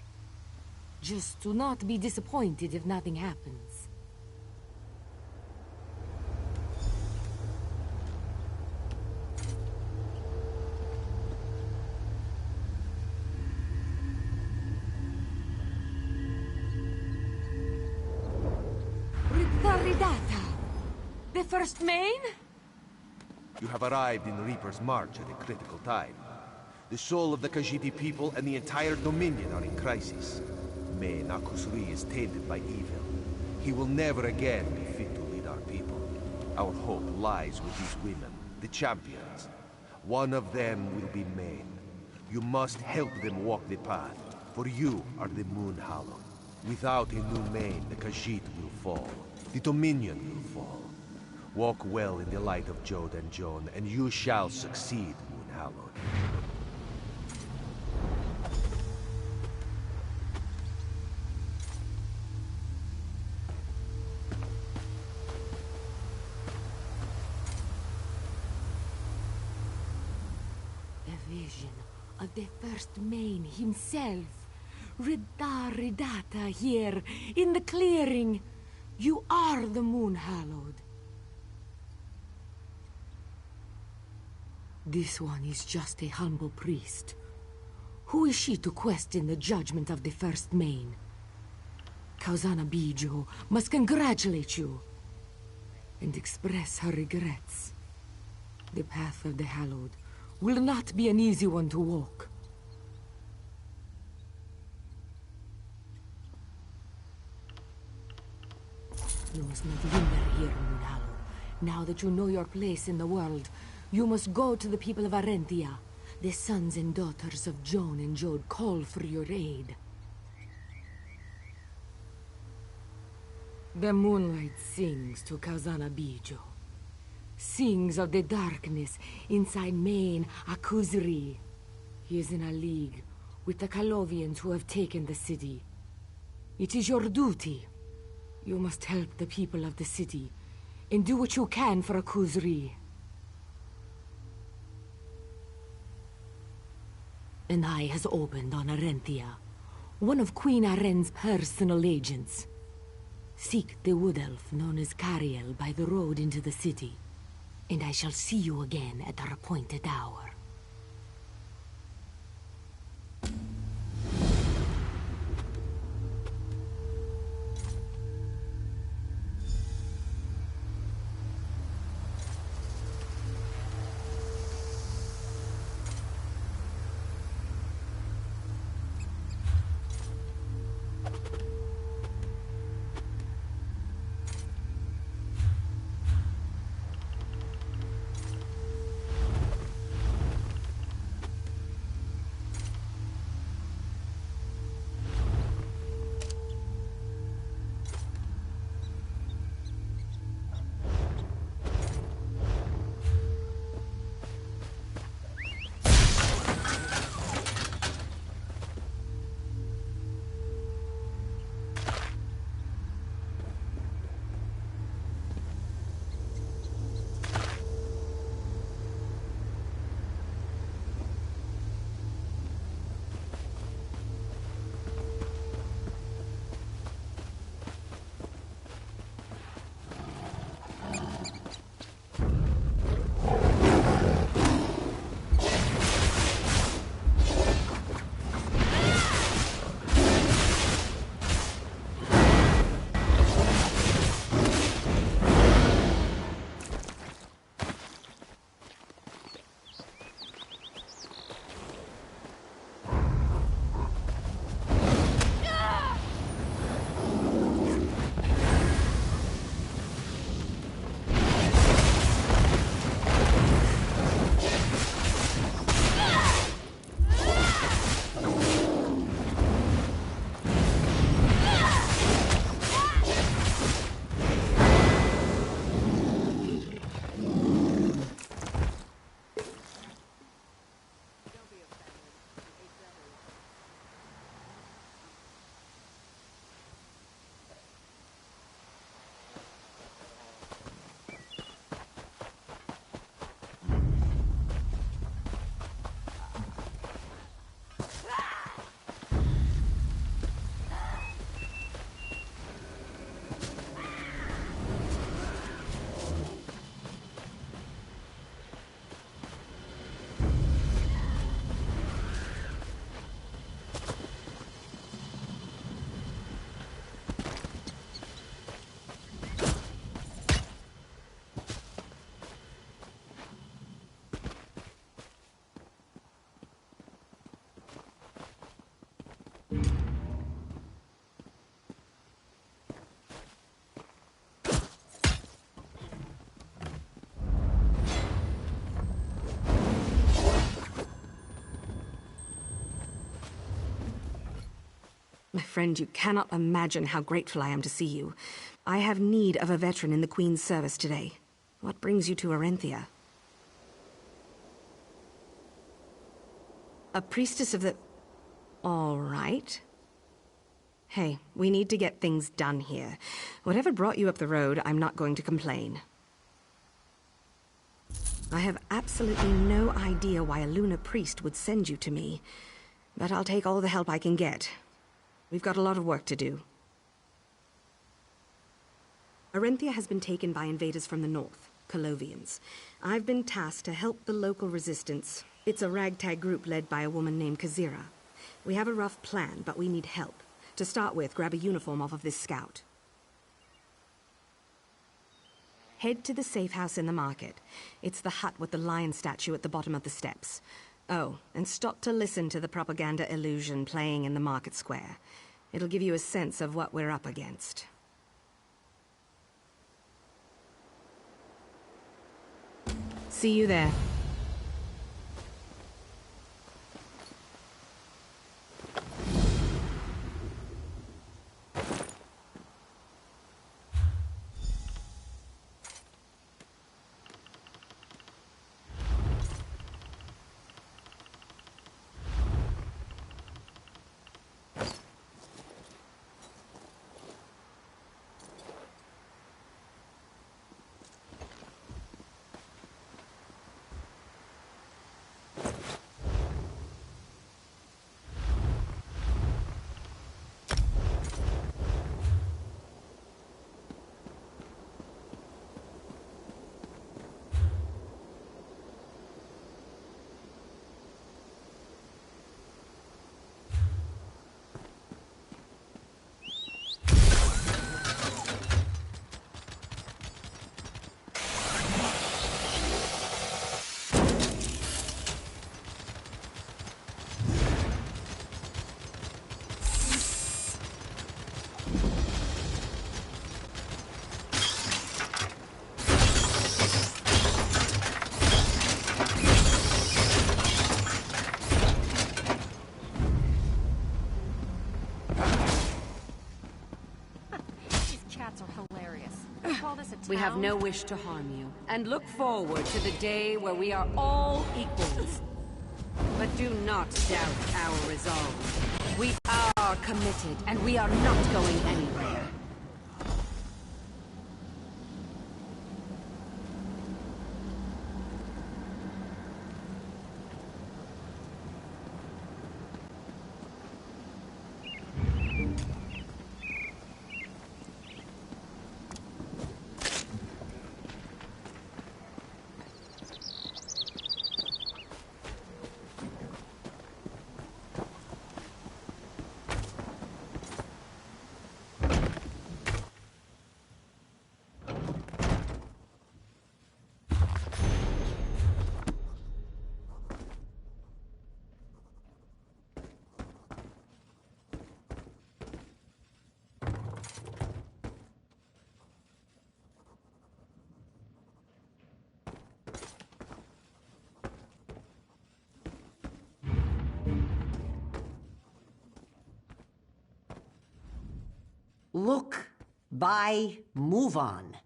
Just do not be disappointed if nothing happens. Ridata! The first main? You have arrived in Reaper's March at a critical time. The soul of the Khajiit people and the entire Dominion are in crisis. Main Akusri is tainted by evil. He will never again be fit to lead our people. Our hope lies with these women, the champions. One of them will be Main. You must help them walk the path, for you are the Moon Hallowed. Without a new Main, the Khajiit will fall. The Dominion will fall. Walk well in the light of Jode and Joan, and you shall succeed, Moon Hallowed. Of the first Main himself. Ridata here, in the clearing. You are the Moon Hallowed. This one is just a humble priest. Who is she to question the judgment of the first Main? Kauzana Bijo must congratulate you and express her regrets. The path of the Hallowed will not be an easy one to walk. You must not linger here, Moon Hallowed. Now that you know your place in the world, you must go to the people of Arentia. The sons and daughters of Joan and Jode call for your aid. The moonlight sings to Kauzana Bijo. Sings of the darkness inside Main Akuzri. He is in a league with the Calovians who have taken the city. It is your duty. You must help the people of the city and do what you can for Akuzri. An eye has opened on Arentia, one of Queen Aren's personal agents. Seek the wood elf known as Cariel by the road into the city. And I shall see you again at our appointed hour. My friend, you cannot imagine how grateful I am to see you. I have need of a veteran in the Queen's service today. What brings you to Arenthia? A priestess of the... All right. Hey, we need to get things done here. Whatever brought you up the road, I'm not going to complain. I have absolutely no idea why a Luna priest would send you to me, but I'll take all the help I can get. We've got a lot of work to do. Arenthia has been taken by invaders from the north, Colovians. I've been tasked to help the local resistance. It's a ragtag group led by a woman named Kazira. We have a rough plan, but we need help. To start with, grab a uniform off of this scout. Head to the safe house in the market. It's the hut with the lion statue at the bottom of the steps. Oh, and stop to listen to the propaganda illusion playing in the market square. It'll give you a sense of what we're up against. See you there. We have no wish to harm you, and look forward to the day where we are all equals. But do not doubt our resolve. We are committed, and we are not going anywhere. Look, buy, move on.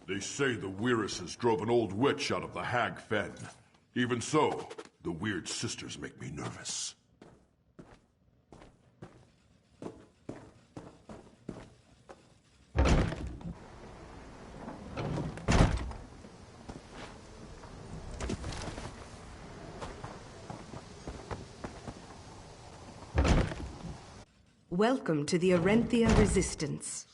They say the Weiruses drove an old witch out of the Hag Fen. Even so, the weird sisters make me nervous. Welcome to the Orenthia Resistance.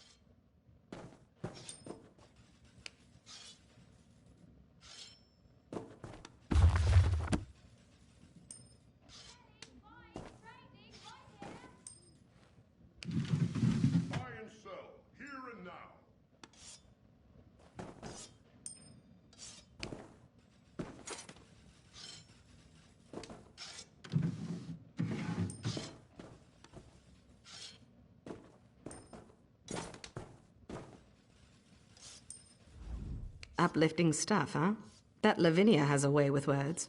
Uplifting stuff, huh? That Lavinia has a way with words.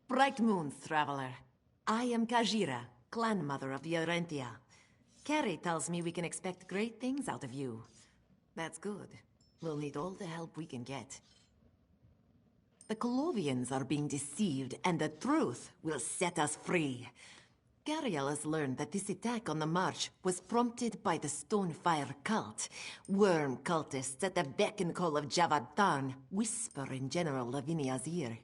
Bright moons, traveler. I am Kajira, clan mother of the Orenthia. Carrie tells me we can expect great things out of you. That's good. We'll need all the help we can get. The Colovians are being deceived, and the truth will set us free. Gariel has learned that this attack on the march was prompted by the Stonefire cult. Worm cultists at the beck and call of Javad Tarn whisper in General Lavinia's ear.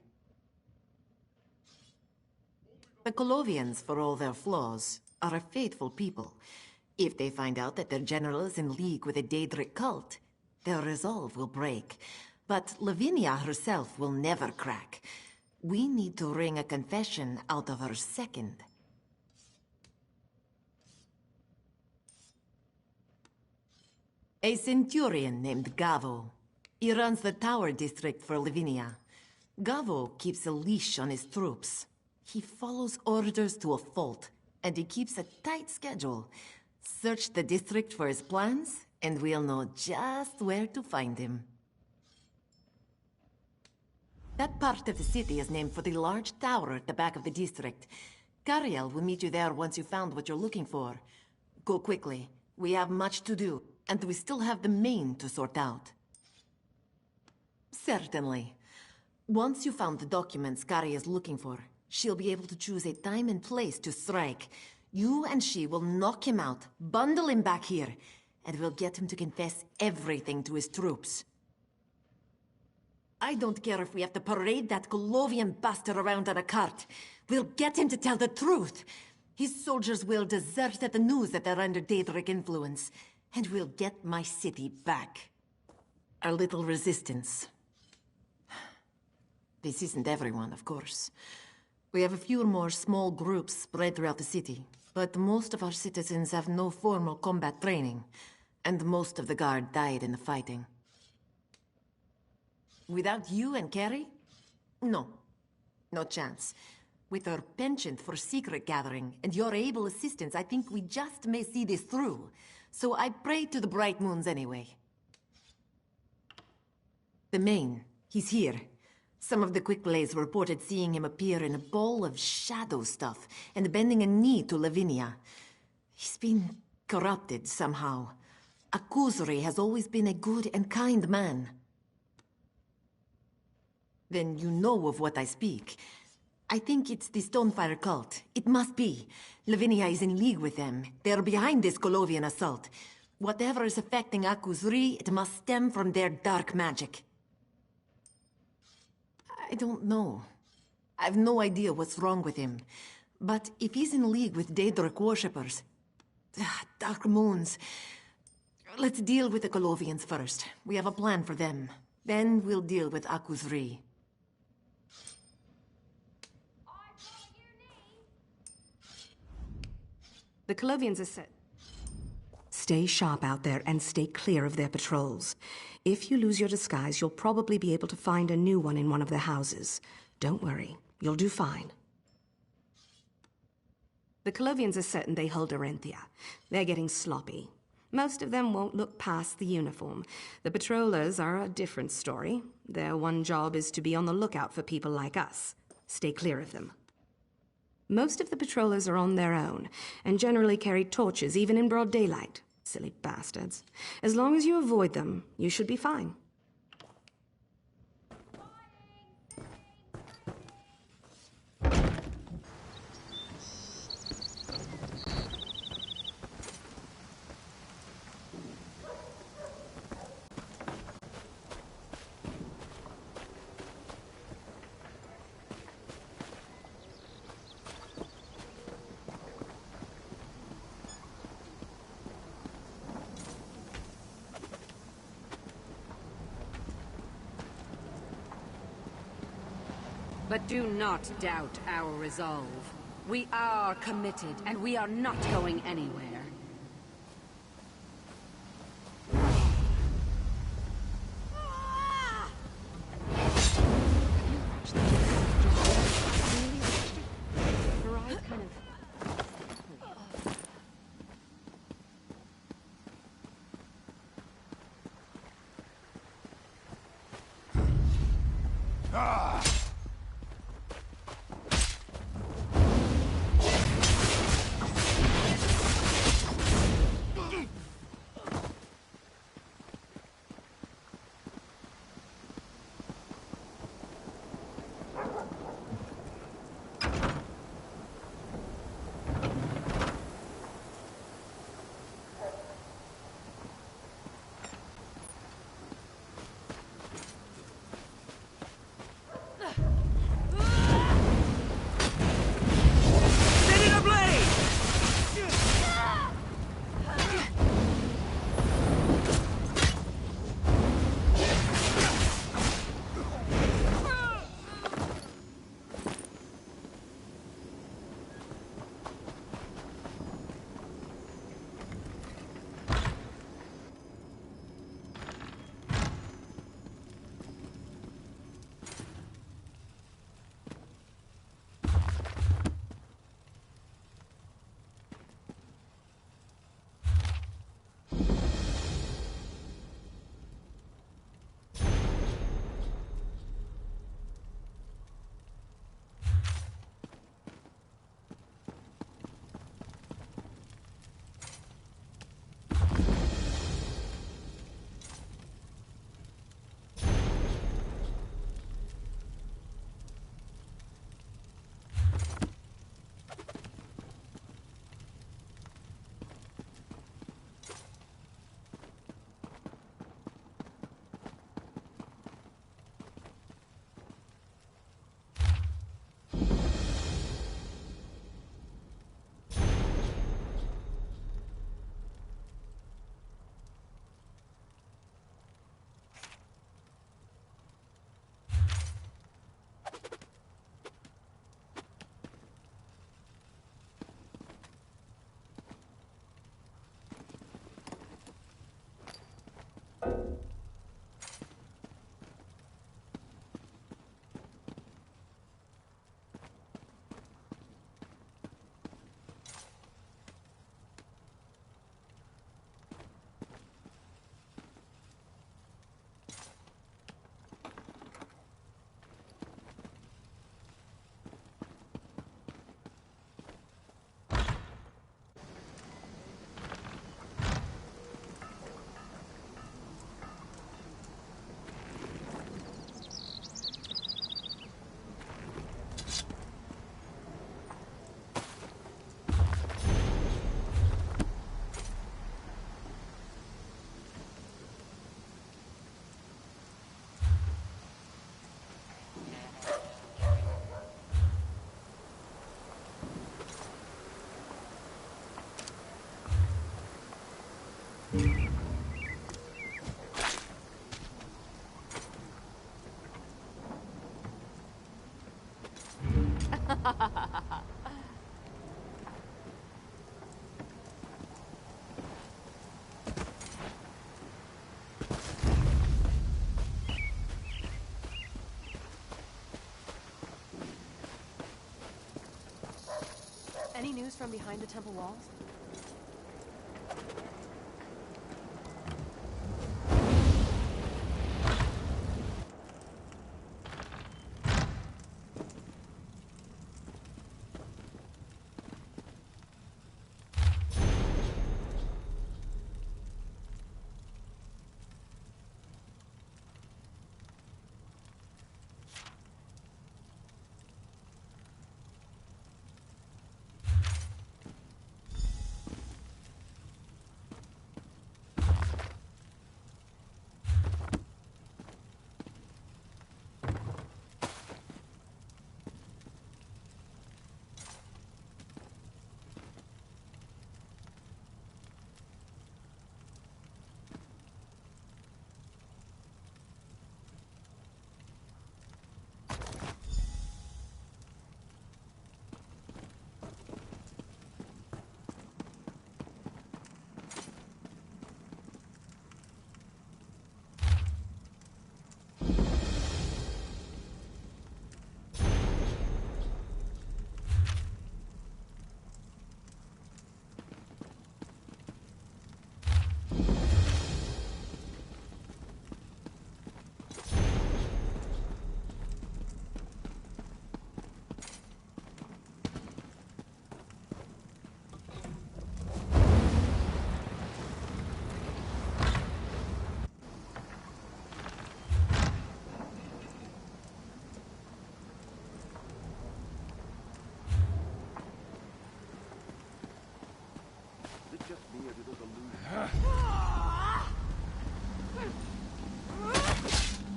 The Colovians, for all their flaws, are a faithful people. If they find out that their general is in league with a Daedric cult, their resolve will break. But Lavinia herself will never crack. We need to wring a confession out of her second. A centurion named Gavo. He runs the tower district for Lavinia. Gavo keeps a leash on his troops. He follows orders to a fault, and he keeps a tight schedule. Search the district for his plans, and we'll know just where to find him. That part of the city is named for the large tower at the back of the district. Cariel will meet you there once you've found what you're looking for. Go quickly. We have much to do, and we still have the main to sort out. Certainly. Once you found the documents Kari is looking for, she'll be able to choose a time and place to strike. You and she will knock him out, bundle him back here, and we'll get him to confess everything to his troops. I don't care if we have to parade that Colovian bastard around on a cart. We'll get him to tell the truth. His soldiers will desert at the news that they're under Daedric influence, and we'll get my city back. Our little resistance. This isn't everyone, of course. We have a few more small groups spread throughout the city, but most of our citizens have no formal combat training, and most of the guard died in the fighting. Without you and Carrie? No. No chance. With our penchant for secret gathering and your able assistance, I think we just may see this through. So I pray to the bright moons anyway. The Main, he's here. Some of the Quickblaze reported seeing him appear in a ball of shadow stuff and bending a knee to Lavinia. He's been corrupted somehow. Akuzuri has always been a good and kind man. Then you know of what I speak. I think it's the Stonefire cult. It must be. Lavinia is in league with them. They're behind this Colovian assault. Whatever is affecting Akuzuri, it must stem from their dark magic. I don't know. I've no idea what's wrong with him. But if he's in league with Daedric worshippers... Dark moons... Let's deal with the Colovians first. We have a plan for them. Then we'll deal with Akuzuri. The Colovians are set. Stay sharp out there and stay clear of their patrols. If you lose your disguise, you'll probably be able to find a new one in one of their houses. Don't worry, you'll do fine. The Colovians are certain they hold Orenthia. They're getting sloppy. Most of them won't look past the uniform. The patrollers are a different story. Their one job is to be on the lookout for people like us. Stay clear of them. Most of the patrollers are on their own, and generally carry torches even in broad daylight. Silly bastards. As long as you avoid them, you should be fine. But do not doubt our resolve. We are committed, and we are not going anywhere. Any news from behind the temple walls?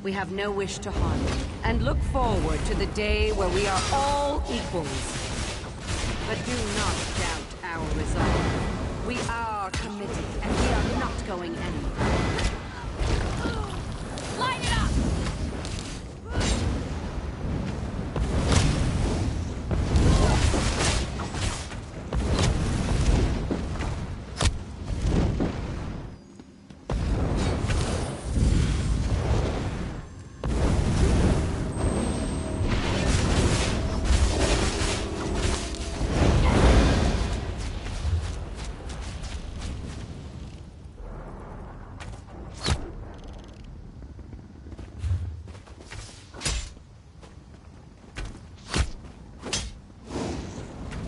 We have no wish to harm you, and look forward to the day where we are all equals. But do not doubt our resolve. We are committed, and we are not going anywhere. Light it up!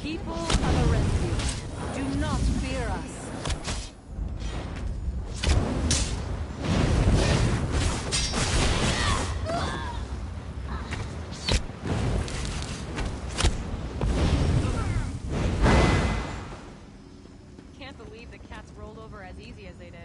People of Arenthia, do not fear us. Can't believe the cats rolled over as easy as they did.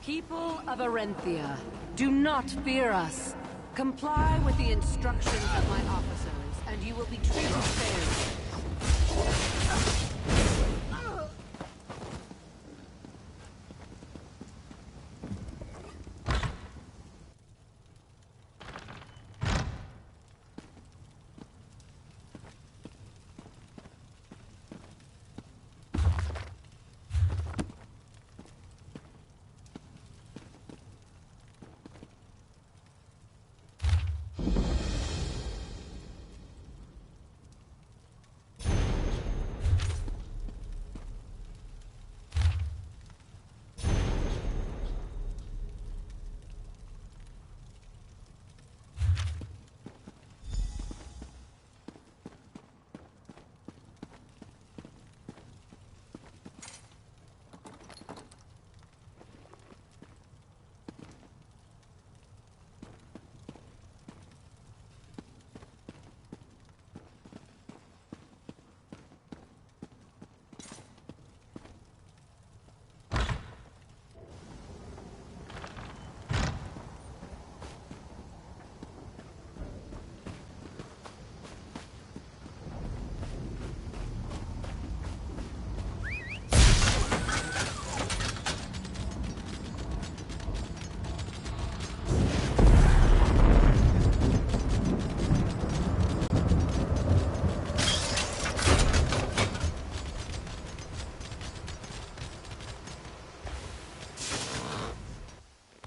People of Arenthia, do not fear us. Comply with the instructions of my officers, and you will be treated fairly.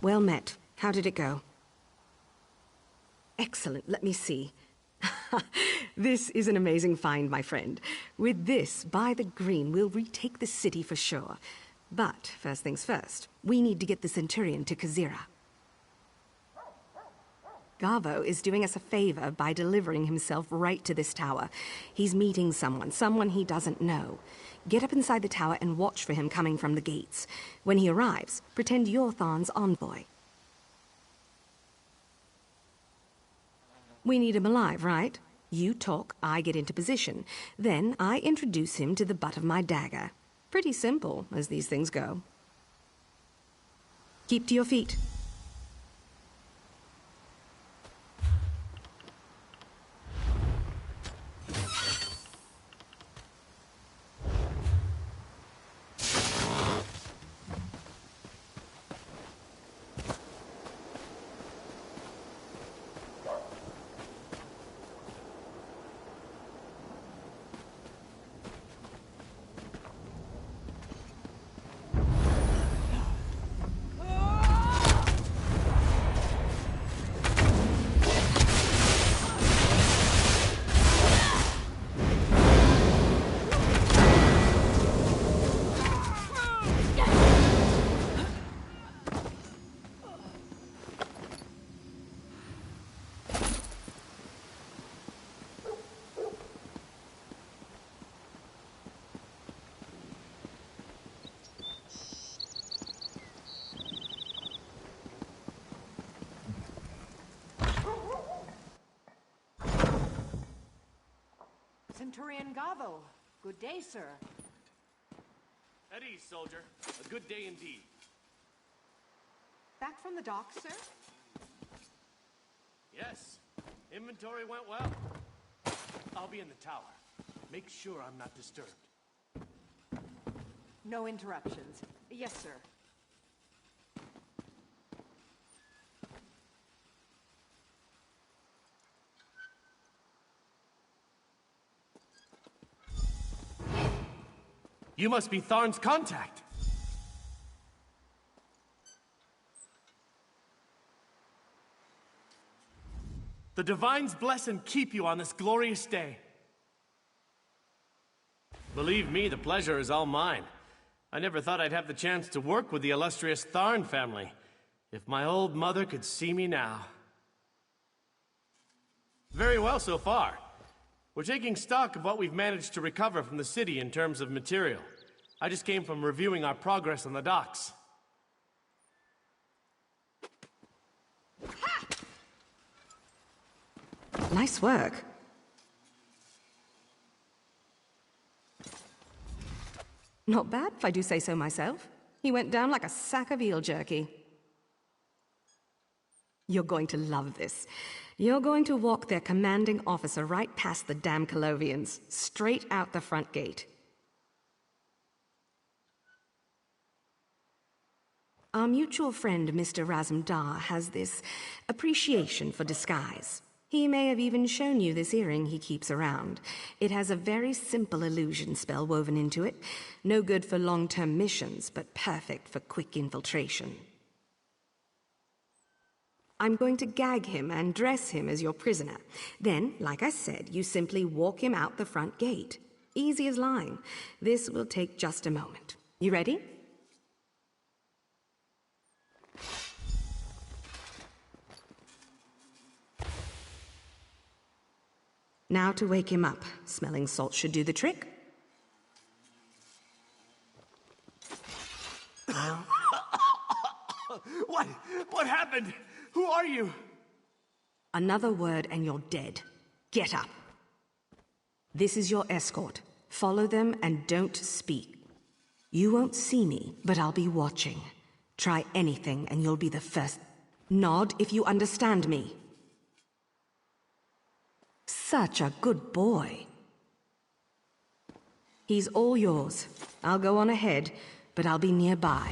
Well met. How did it go? Excellent. Let me see. This is an amazing find, my friend. With this, by the green, we'll retake the city for sure. But, first things first, we need to get the Centurion to Kazira. Garvo is doing us a favor by delivering himself right to this tower. He's meeting someone he doesn't know. Get up inside the tower and watch for him coming from the gates. When he arrives, pretend you're Tharn's envoy. We need him alive, right? You talk, I get into position. Then I introduce him to the butt of my dagger. Pretty simple, as these things go. Keep to your feet. Centurion Gavo. Good day, sir. At ease, soldier. A good day indeed. Back from the dock, sir? Yes. Inventory went well. I'll be in the tower. Make sure I'm not disturbed. No interruptions. Yes, sir. You must be Tharn's contact. The Divines bless and keep you on this glorious day. Believe me, the pleasure is all mine. I never thought I'd have the chance to work with the illustrious Tharn family. If my old mother could see me now. Very well so far. We're taking stock of what we've managed to recover from the city in terms of material. I just came from reviewing our progress on the docks. Nice work. Not bad, if I do say so myself. He went down like a sack of eel jerky. You're going to love this. You're going to walk their commanding officer right past the damn Colovians, straight out the front gate. Our mutual friend, Mr. Razumdar, has this appreciation for disguise. He may have even shown you this earring he keeps around. It has a very simple illusion spell woven into it. No good for long-term missions, but perfect for quick infiltration. I'm going to gag him and dress him as your prisoner. Then, like I said, you simply walk him out the front gate. Easy as lying. This will take just a moment. You ready? Now to wake him up. Smelling salt should do the trick. What happened? Who are you? Another word and you're dead. Get up. This is your escort. Follow them and don't speak. You won't see me, but I'll be watching. Try anything and you'll be the first. Nod if you understand me. Such a good boy. He's all yours. I'll go on ahead, but I'll be nearby.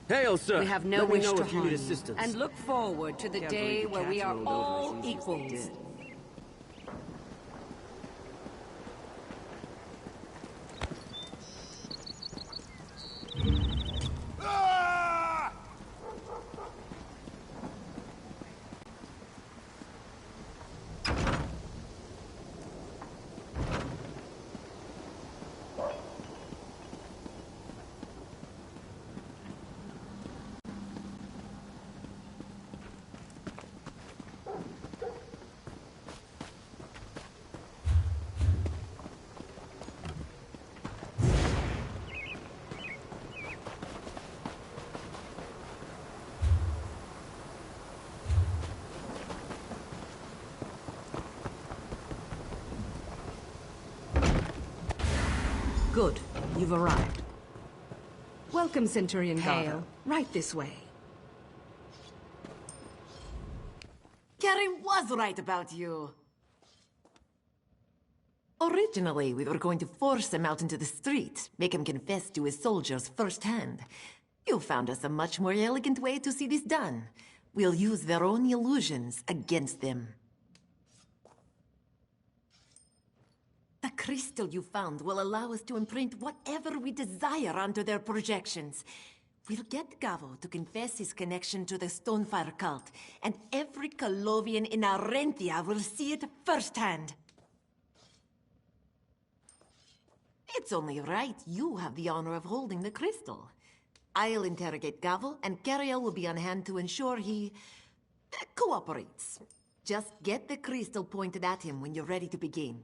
Hail, sir! We have no Let me wish know to if you harm need you, assistance. and look forward to the Can't day believe the where we cats are rolled over all as easy as they equals. did. Good. You've arrived. Welcome, Centurion Hail. Gardo. Right this way. Carrie was right about you. Originally, we were going to force him out into the street, make him confess to his soldiers firsthand. You found us a much more elegant way to see this done. We'll use their own illusions against them. The crystal you found will allow us to imprint whatever we desire onto their projections. We'll get Gavo to confess his connection to the Stonefire cult, and every Colovian in Arentia will see it firsthand. It's only right you have the honor of holding the crystal. I'll interrogate Gavo, and Cariel will be on hand to ensure he cooperates. Just get the crystal pointed at him when you're ready to begin.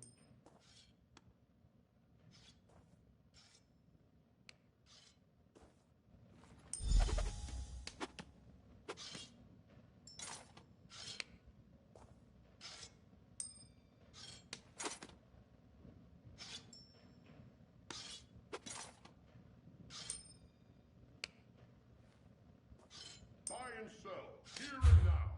Buy and sell, here and now.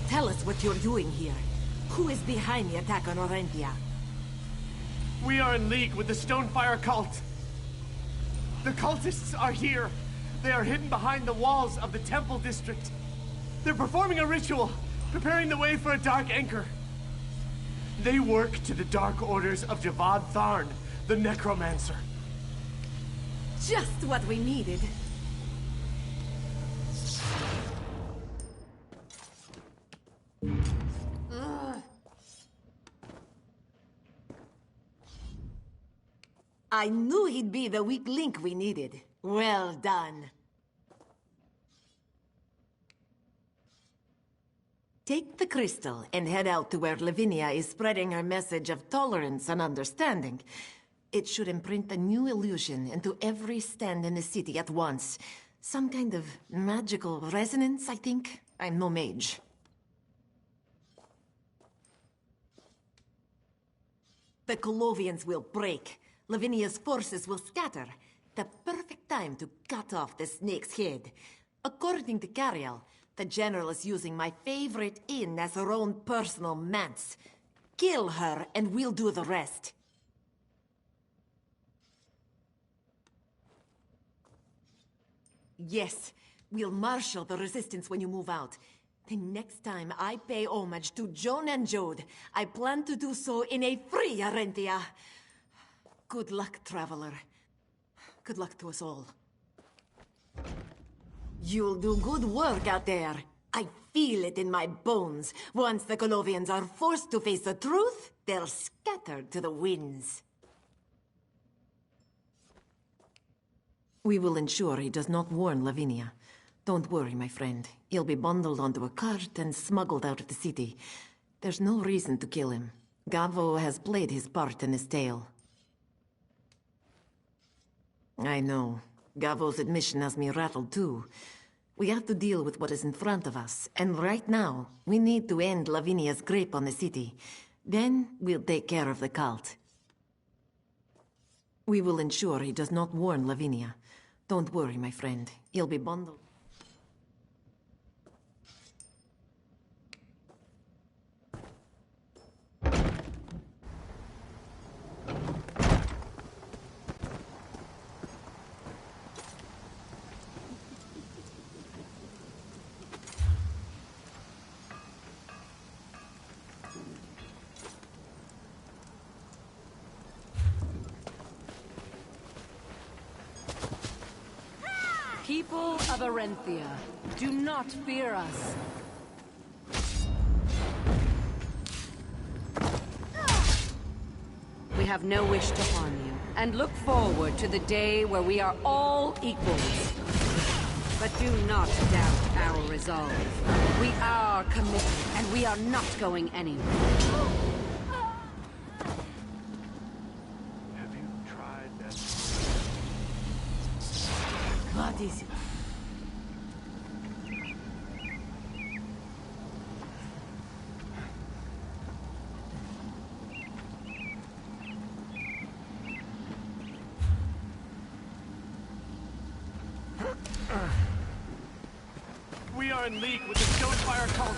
Tell us what you're doing here. Who is behind the attack on Orentia? We are in league with the Stonefire cult. The cultists are here. They are hidden behind the walls of the temple district. They're performing a ritual, preparing the way for a dark anchor. They work to the dark orders of Javad Tharn, the necromancer. Just what we needed. Ugh. I knew he'd be the weak link we needed. Well done. Take the crystal and head out to where Lavinia is spreading her message of tolerance and understanding. It should imprint a new illusion into every stand in the city at once. Some kind of magical resonance, I think. I'm no mage. The Colovians will break. Lavinia's forces will scatter. The perfect time to cut off the snake's head. According to Cariel, the general is using my favorite inn as her own personal manse. Kill her and we'll do the rest. Yes, we'll marshal the resistance when you move out. The next time I pay homage to Joan and Jode, I plan to do so in a free Arentia. Good luck, traveler. Good luck to us all. You'll do good work out there. I feel it in my bones. Once the Colovians are forced to face the truth, they'll scatter to the winds. We will ensure he does not warn Lavinia. Don't worry, my friend. He'll be bundled onto a cart and smuggled out of the city. There's no reason to kill him. Gavo has played his part in his tale. I know. Gavo's admission has me rattled too. We have to deal with what is in front of us, and right now, we need to end Lavinia's grip on the city. Then, we'll take care of the cult. We will ensure he does not warn Lavinia. Don't worry, my friend. He'll be bundled. People of Arenthia, do not fear us. We have no wish to harm you, and look forward to the day where we are all equals. But do not doubt our resolve. We are committed, and we are not going anywhere. What is it? We are in league with the Stonefire cult.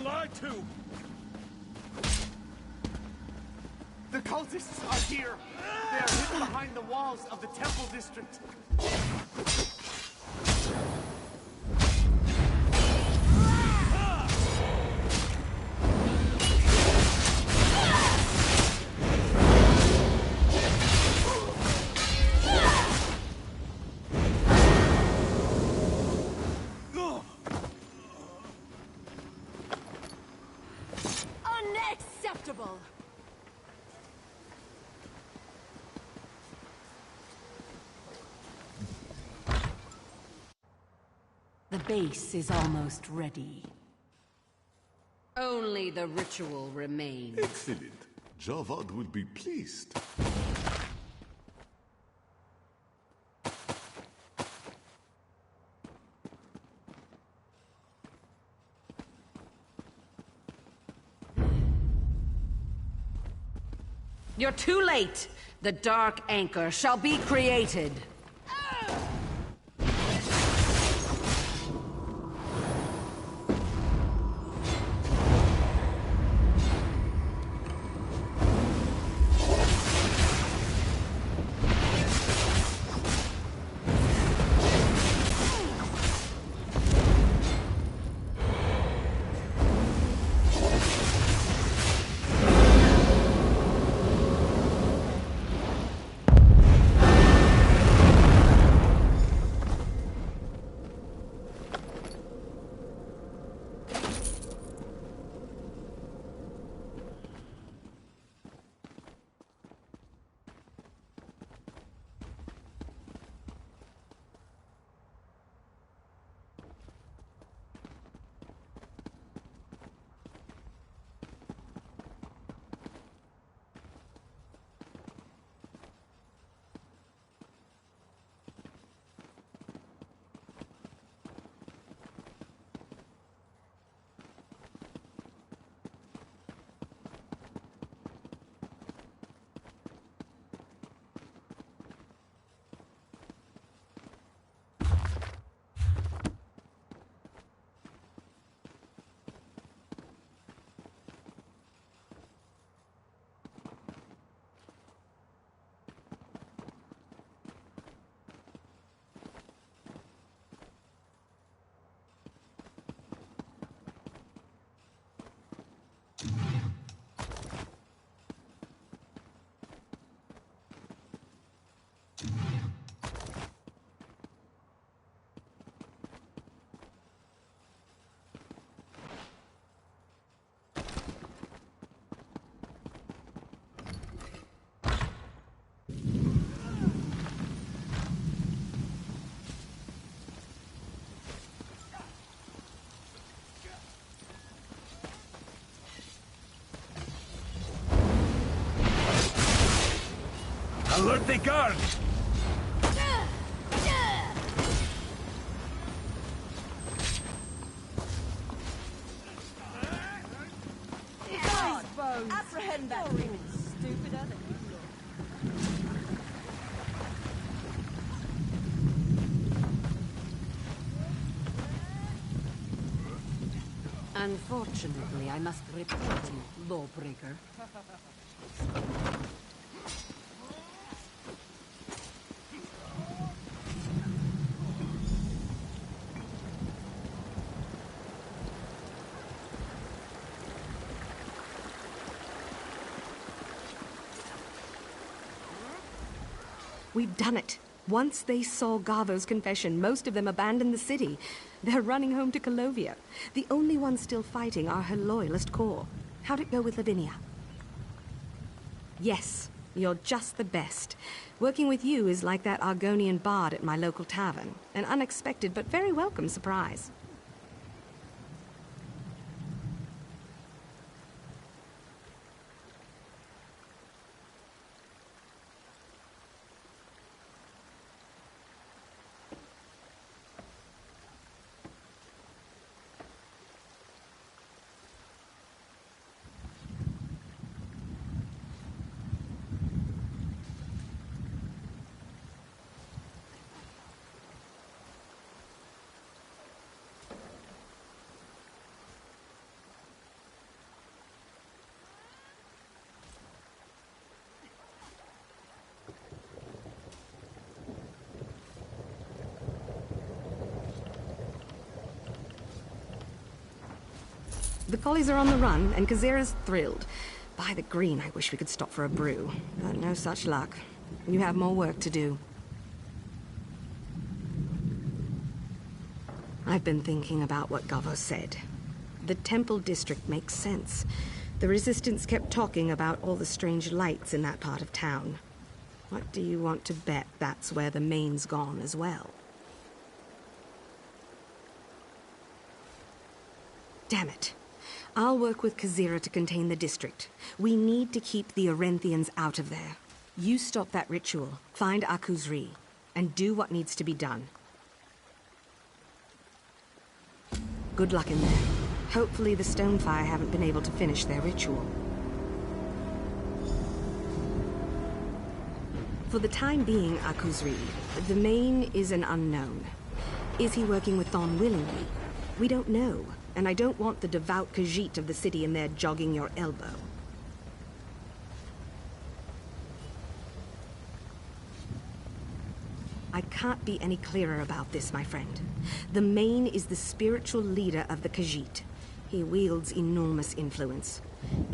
Lied to! The cultists are here! They are hidden behind the walls of the temple district. Unacceptable! The base is almost ready. Only the ritual remains. Excellent. Javad will be pleased. You're too late! The Dark Anchor shall be created! Alert the guard! Apprehend that woman, stupider than you look. Unfortunately, I must report you, lawbreaker. We've done it. Once they saw Garvo's confession, most of them abandoned the city. They're running home to Colovia. The only ones still fighting are her loyalist corps. How'd it go with Lavinia? Yes, you're just the best. Working with you is like that Argonian bard at my local tavern. An unexpected but very welcome surprise. The collies are on the run, and Kazira's thrilled. By the green, I wish we could stop for a brew, but no such luck. You have more work to do. I've been thinking about what Gavo said. The Temple District makes sense. The Resistance kept talking about all the strange lights in that part of town. What do you want to bet that's where the main's gone as well? Damn it. I'll work with Kazira to contain the district. We need to keep the Orenthians out of there. You stop that ritual, find Akuzri, and do what needs to be done. Good luck in there. Hopefully the Stonefire haven't been able to finish their ritual. For the time being, Akuzri, the main is an unknown. Is he working with Thon willingly? We don't know. And I don't want the devout Khajiit of the city in there jogging your elbow. I can't be any clearer about this, my friend. The Main is the spiritual leader of the Khajiit. He wields enormous influence.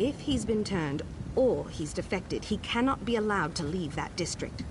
If he's been turned, or he's defected, he cannot be allowed to leave that district.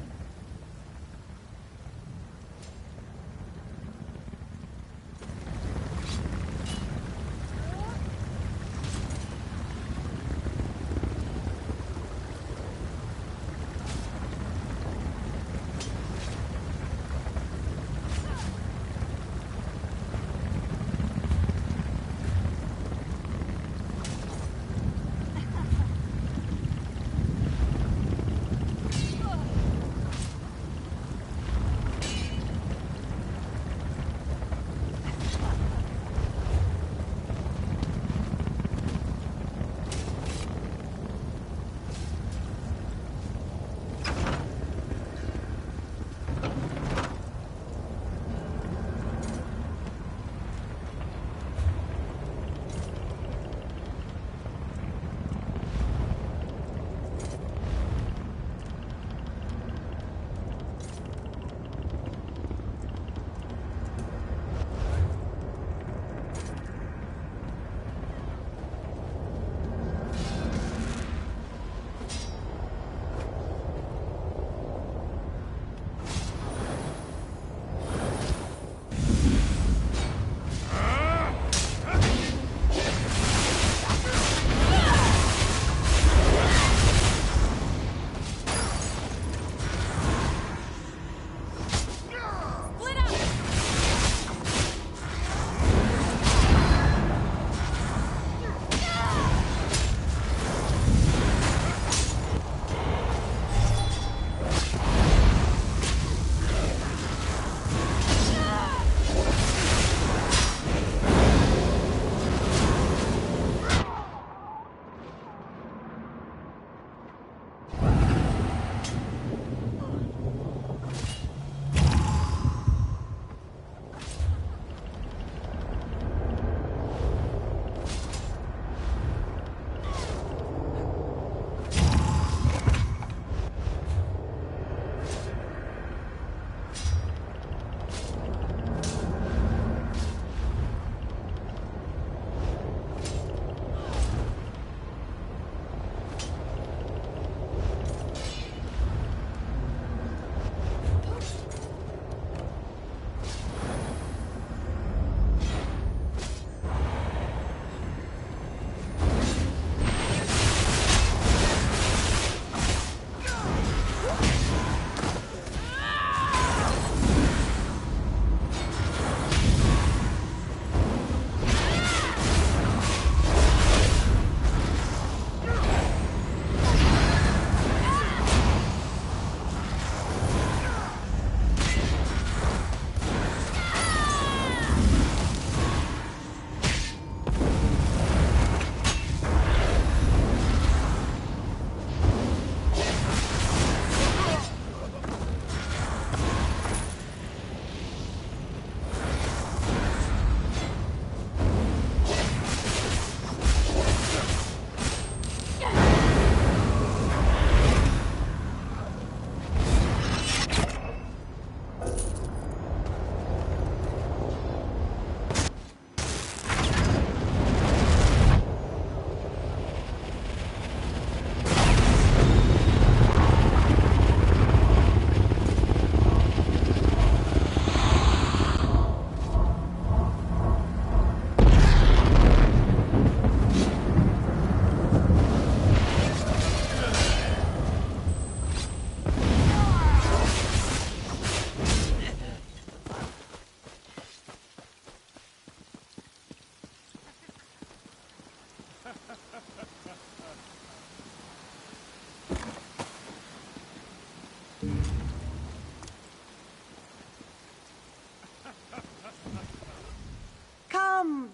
Come!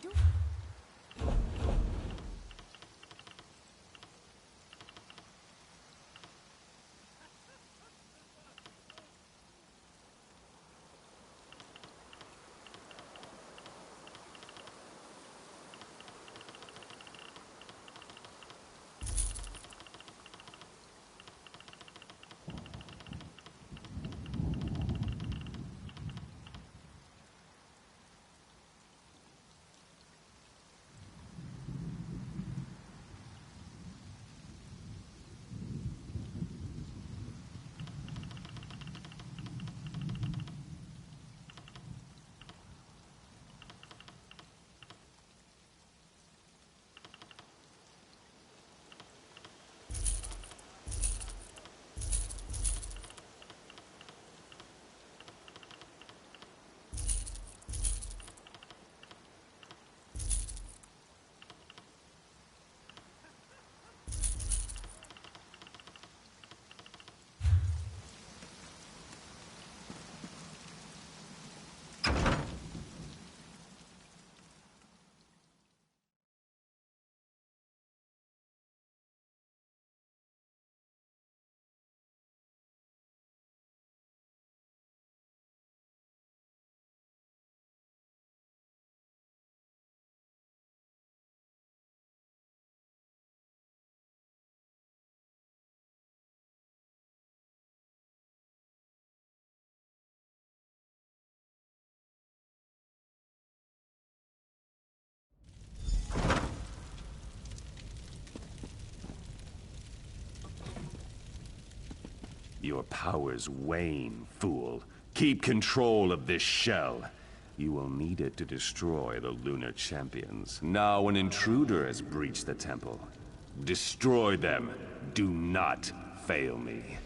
Your powers wane, fool. Keep control of this shell. You will need it to destroy the Lunar Champions. Now an intruder has breached the temple. Destroy them. Do not fail me.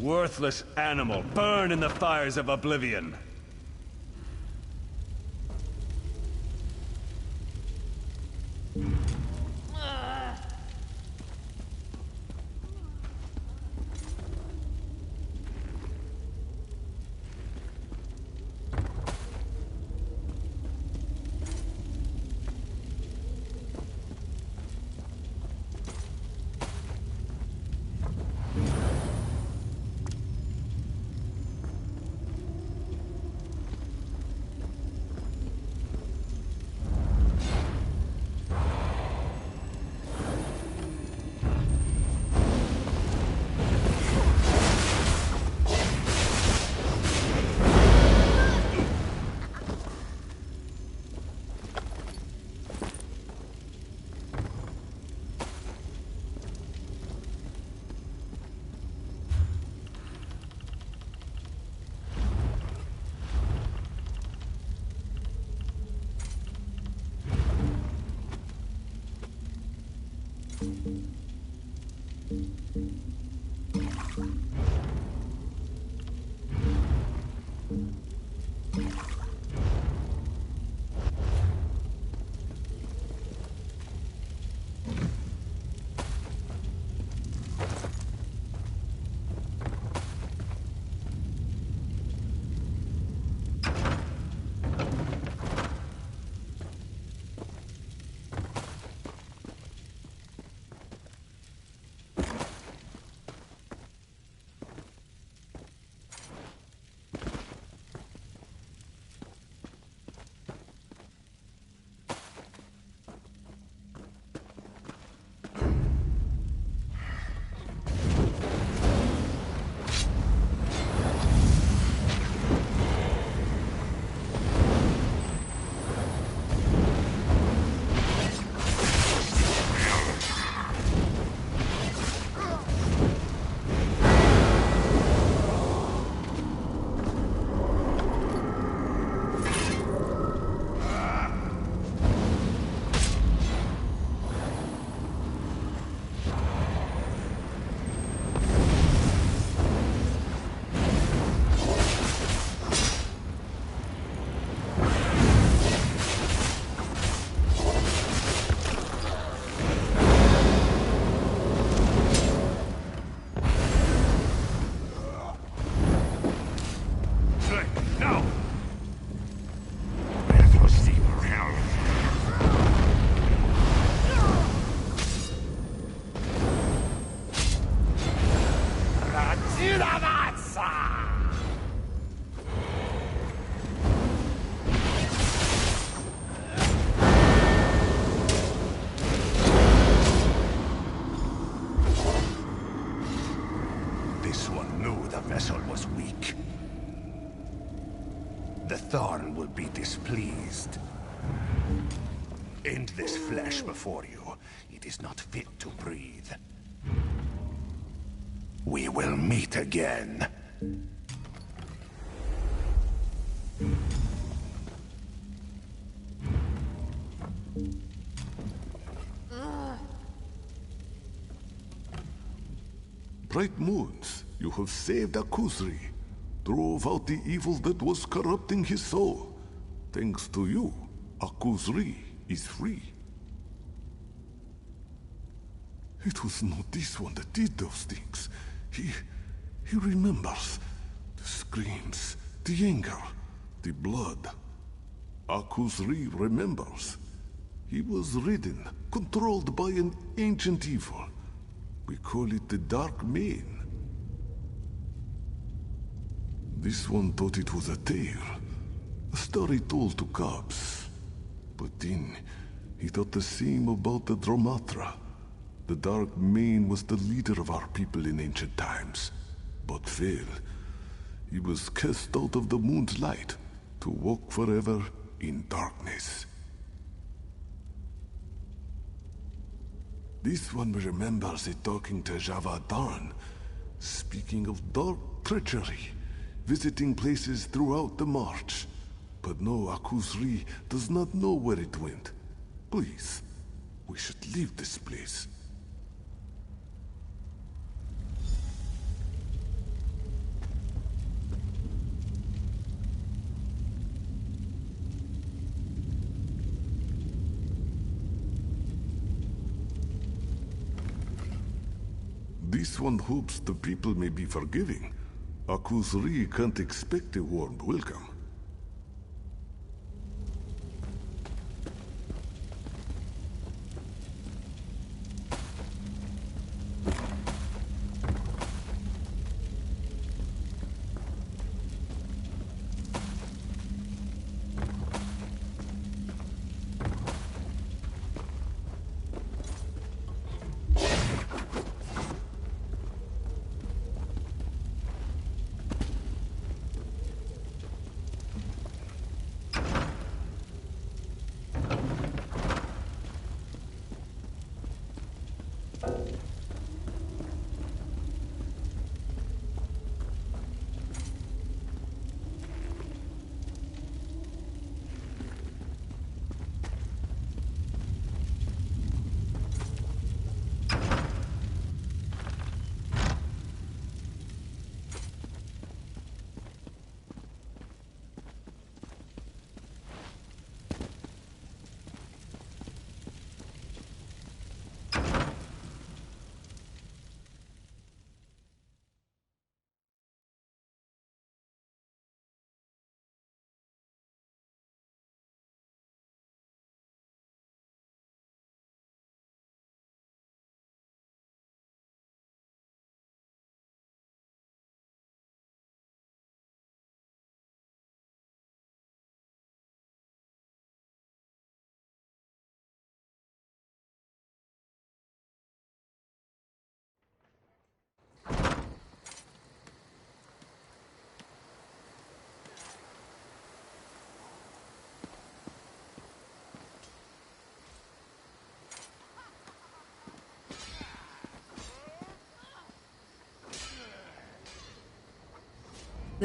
Worthless animal, burn in the fires of oblivion! Thorn will be displeased. End this flesh before you. It is not fit to breathe. We will meet again. Bright moons, you have saved Akuzri. Drove out the evil that was corrupting his soul. Thanks to you, Akuzri is free. It was not this one that did those things. He remembers. The screams, the anger, the blood. Akuzri remembers. He was ridden, controlled by an ancient evil. We call it the Dark Mane. This one thought it was a tale, a story told to cubs. But then, he thought the same about the Dromatra. The Dark Mane was the leader of our people in ancient times, but failed. He was cast out of the moon's light, to walk forever in darkness. This one remembers it talking to Javadan, speaking of dark treachery. Visiting places throughout the march. But no, Akuzri does not know where it went. Please, we should leave this place. This one hopes the people may be forgiving. Akuzri can't expect a warm welcome.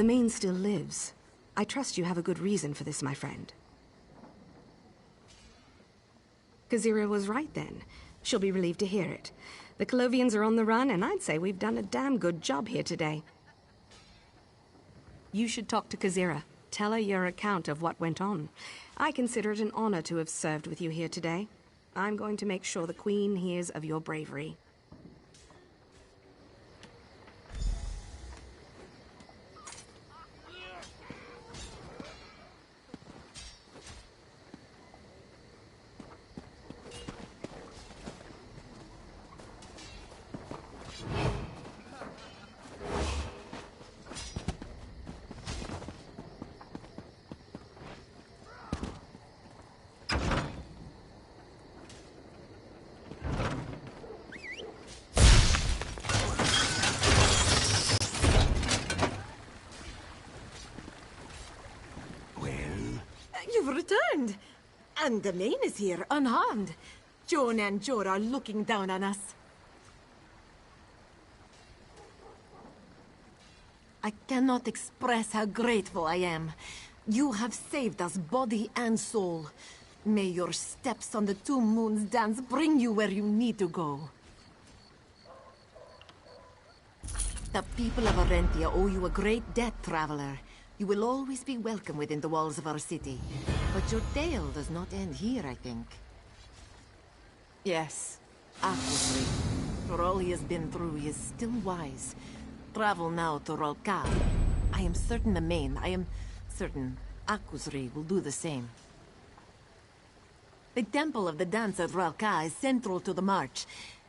The Main still lives. I trust you have a good reason for this, my friend. Kazira was right then. She'll be relieved to hear it. The Colovians are on the run, and I'd say we've done a damn good job here today. You should talk to Kazira. Tell her your account of what went on. I consider it an honor to have served with you here today. I'm going to make sure the Queen hears of your bravery. You've returned! And the Main is here, unharmed. Joan and Jor are looking down on us. I cannot express how grateful I am. You have saved us body and soul. May your steps on the Two Moons dance bring you where you need to go. The people of Arentia owe you a great debt, traveler. You will always be welcome within the walls of our city. But your tale does not end here, I think. Yes, Aquasri. For all he has been through, he is still wise. Travel now to Rolka. I am certain the Main, I am certain Aquasri will do the same. The Temple of the Dance at Rolka is central to the march.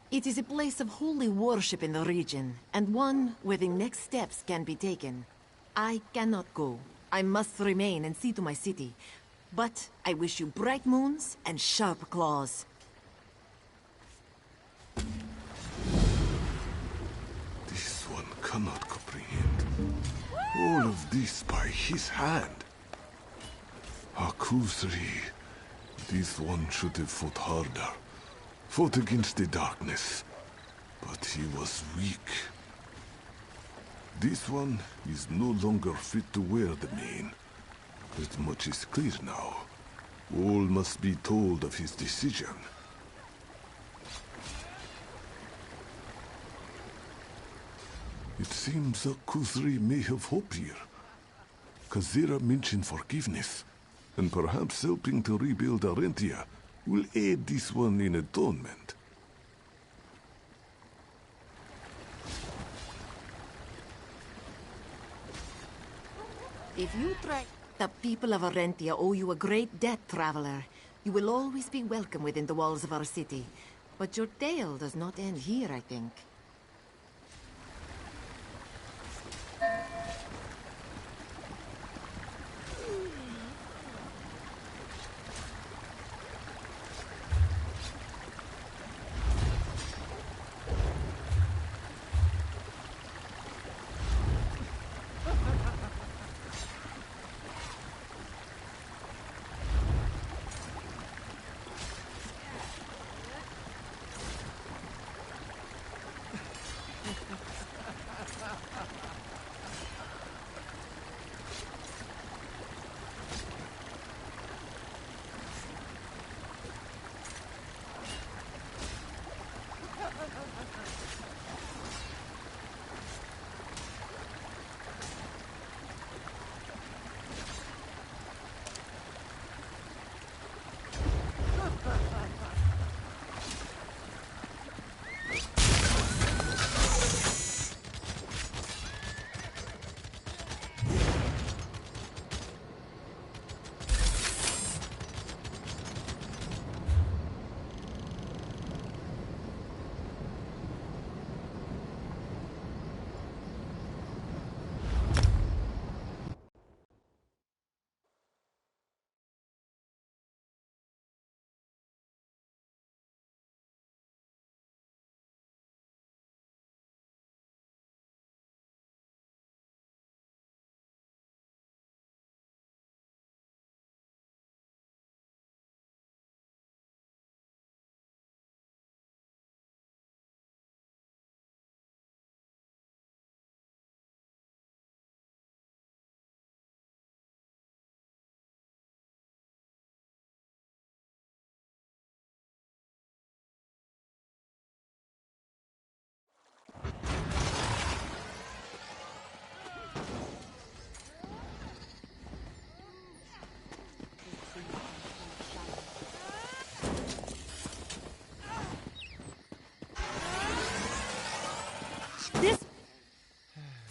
It is a place of holy worship in the region, and one where the next steps can be taken. I cannot go. I must remain and see to my city. But I wish you bright moons and sharp claws. This one cannot comprehend. All of this by his hand. Akusri. This one should have fought harder. Fought against the darkness. But he was weak. This one is no longer fit to wear the Main. But much is clear now. All must be told of his decision. It seems that Kuzri may have hope here. Kazira mentioned forgiveness, and perhaps helping to rebuild Arentia will aid this one in atonement. If you try... The people of Arentia owe you a great debt, traveler. You will always be welcome within the walls of our city. But your tale does not end here, I think.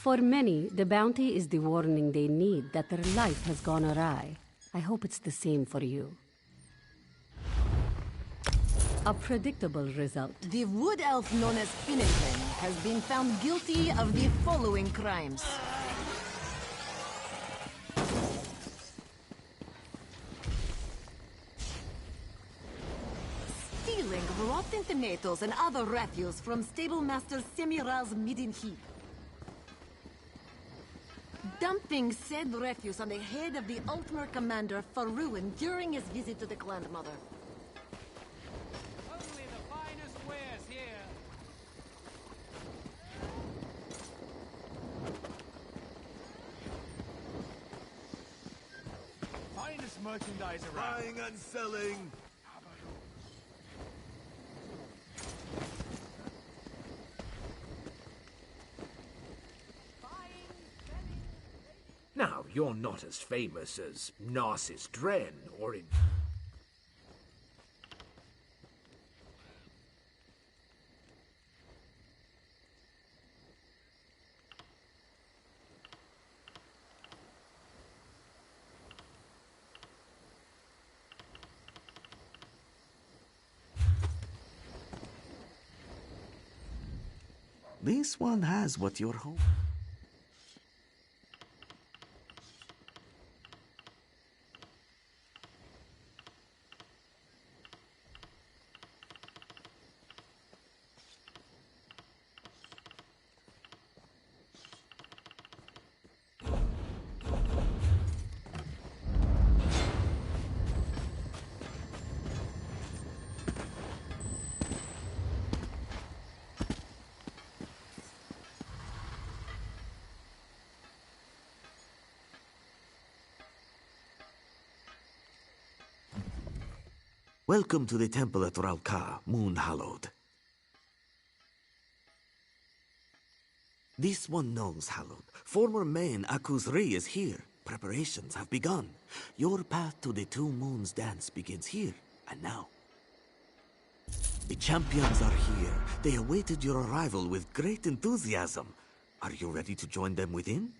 For many, the bounty is the warning they need that their life has gone awry. I hope it's the same for you. A predictable result. The wood elf known as Finnegan has been found guilty of the following crimes. Stealing rotten tomatoes and other refuse from stablemaster Semiral's midden heap. Dumping said refuse on the head of the Altmer commander Faruin during his visit to the Grandmother. Only the finest wares here. Finest merchandise around. Buying and selling. Now, you're not as famous as Narcissus Dren, or in... This one has what you're hoping. Welcome to the temple at Ralka, Moon Hallowed. This one knows Hallowed. Former main Akuzri is here. Preparations have begun. Your path to the Two Moons dance begins here and now. The champions are here. They awaited your arrival with great enthusiasm. Are you ready to join them within?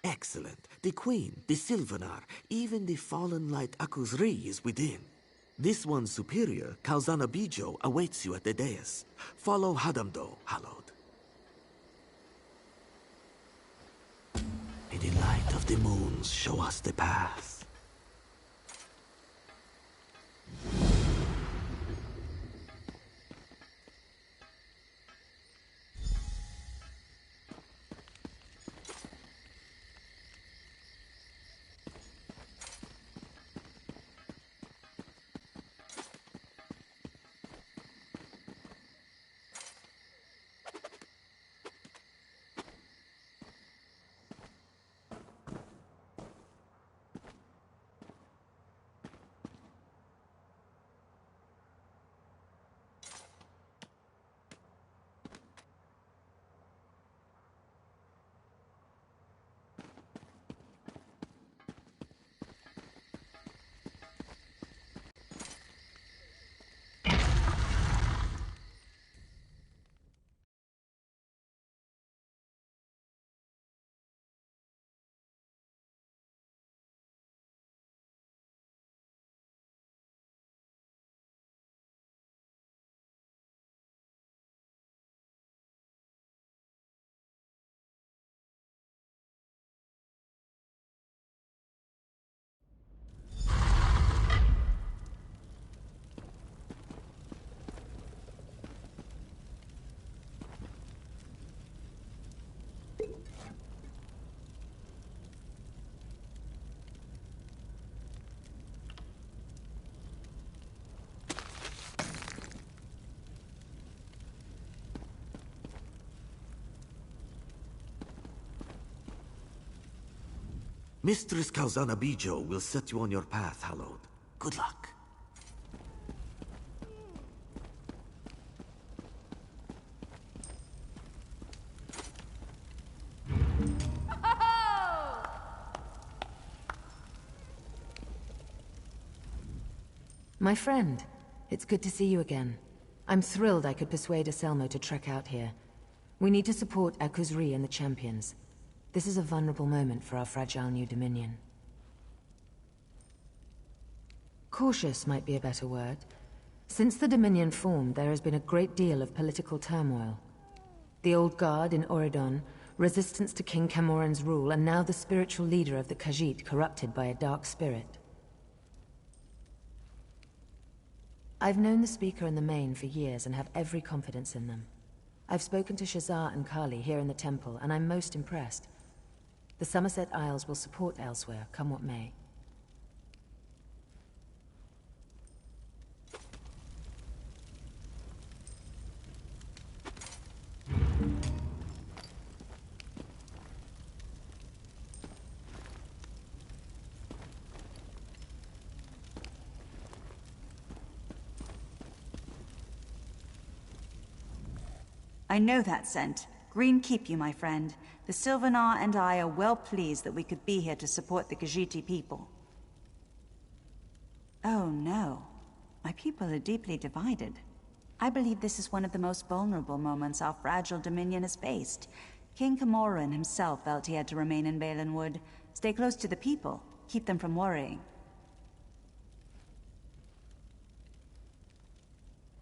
Excellent. The Queen, the Sylvanar, even the fallen light Akuzri is within. This one's superior, Kalzana Bijo, awaits you at the dais. Follow Hadamdo, Hallowed. May the light of the moons show us the path. Mistress Kalzana Bijo will set you on your path, Hallowed. Good luck. My friend, it's good to see you again. I'm thrilled I could persuade Aselmo to trek out here. We need to support xxhitomidesuxx and the champions. This is a vulnerable moment for our fragile new dominion. Cautious might be a better word. Since the Dominion formed, there has been a great deal of political turmoil. The Old Guard in Oridon, resistance to King Camoran's rule, and now the spiritual leader of the Khajiit corrupted by a dark spirit. I've known the Speaker and the Main for years and have every confidence in them. I've spoken to Shazar and Kali here in the temple, and I'm most impressed. The Somerset Isles will support elsewhere, come what may. I know that scent. Green keep you, my friend. The Sylvanar and I are well pleased that we could be here to support the Khajiit people. Oh no. My people are deeply divided. I believe this is one of the most vulnerable moments our fragile dominion has faced. King Camoran himself felt he had to remain in Valenwood, stay close to the people, keep them from worrying.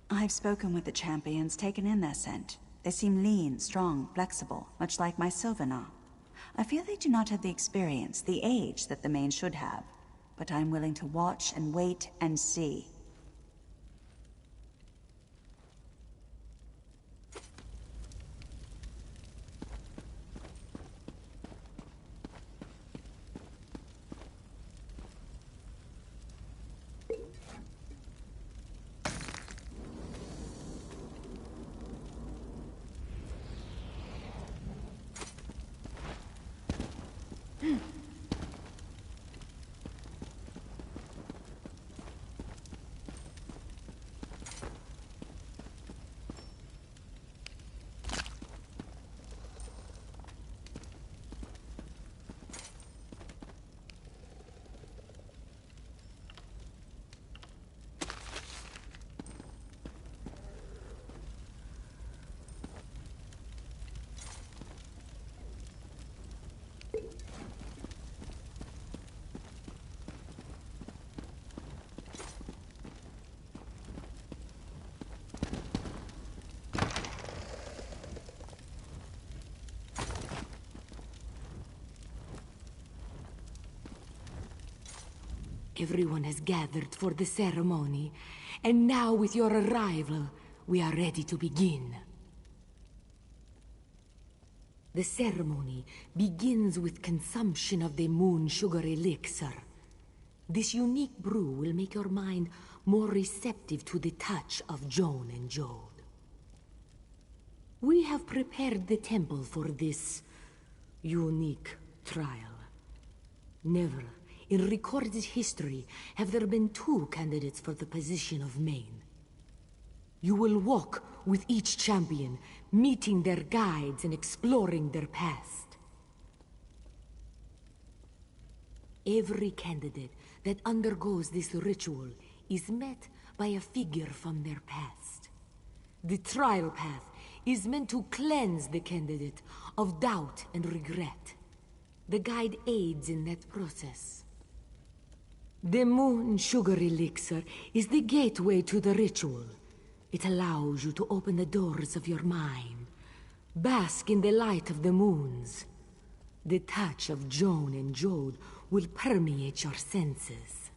I've spoken with the champions, taken in their scent. They seem lean, strong, flexible, much like my Sylvanar. I feel they do not have the experience, the age that the Main should have. But I'm willing to watch and wait and see. Everyone has gathered for the ceremony, and now with your arrival, we are ready to begin. The ceremony begins with consumption of the moon sugar elixir. This unique brew will make your mind more receptive to the touch of Joan and Jode. We have prepared the temple for this unique trial. Never in recorded history have there been two candidates for the position of Main. You will walk with each champion, meeting their guides and exploring their past. Every candidate that undergoes this ritual is met by a figure from their past. The trial path is meant to cleanse the candidate of doubt and regret. The guide aids in that process. The moon sugar elixir is the gateway to the ritual. It allows you to open the doors of your mind, bask in the light of the moons. The touch of Joan and Jode will permeate your senses.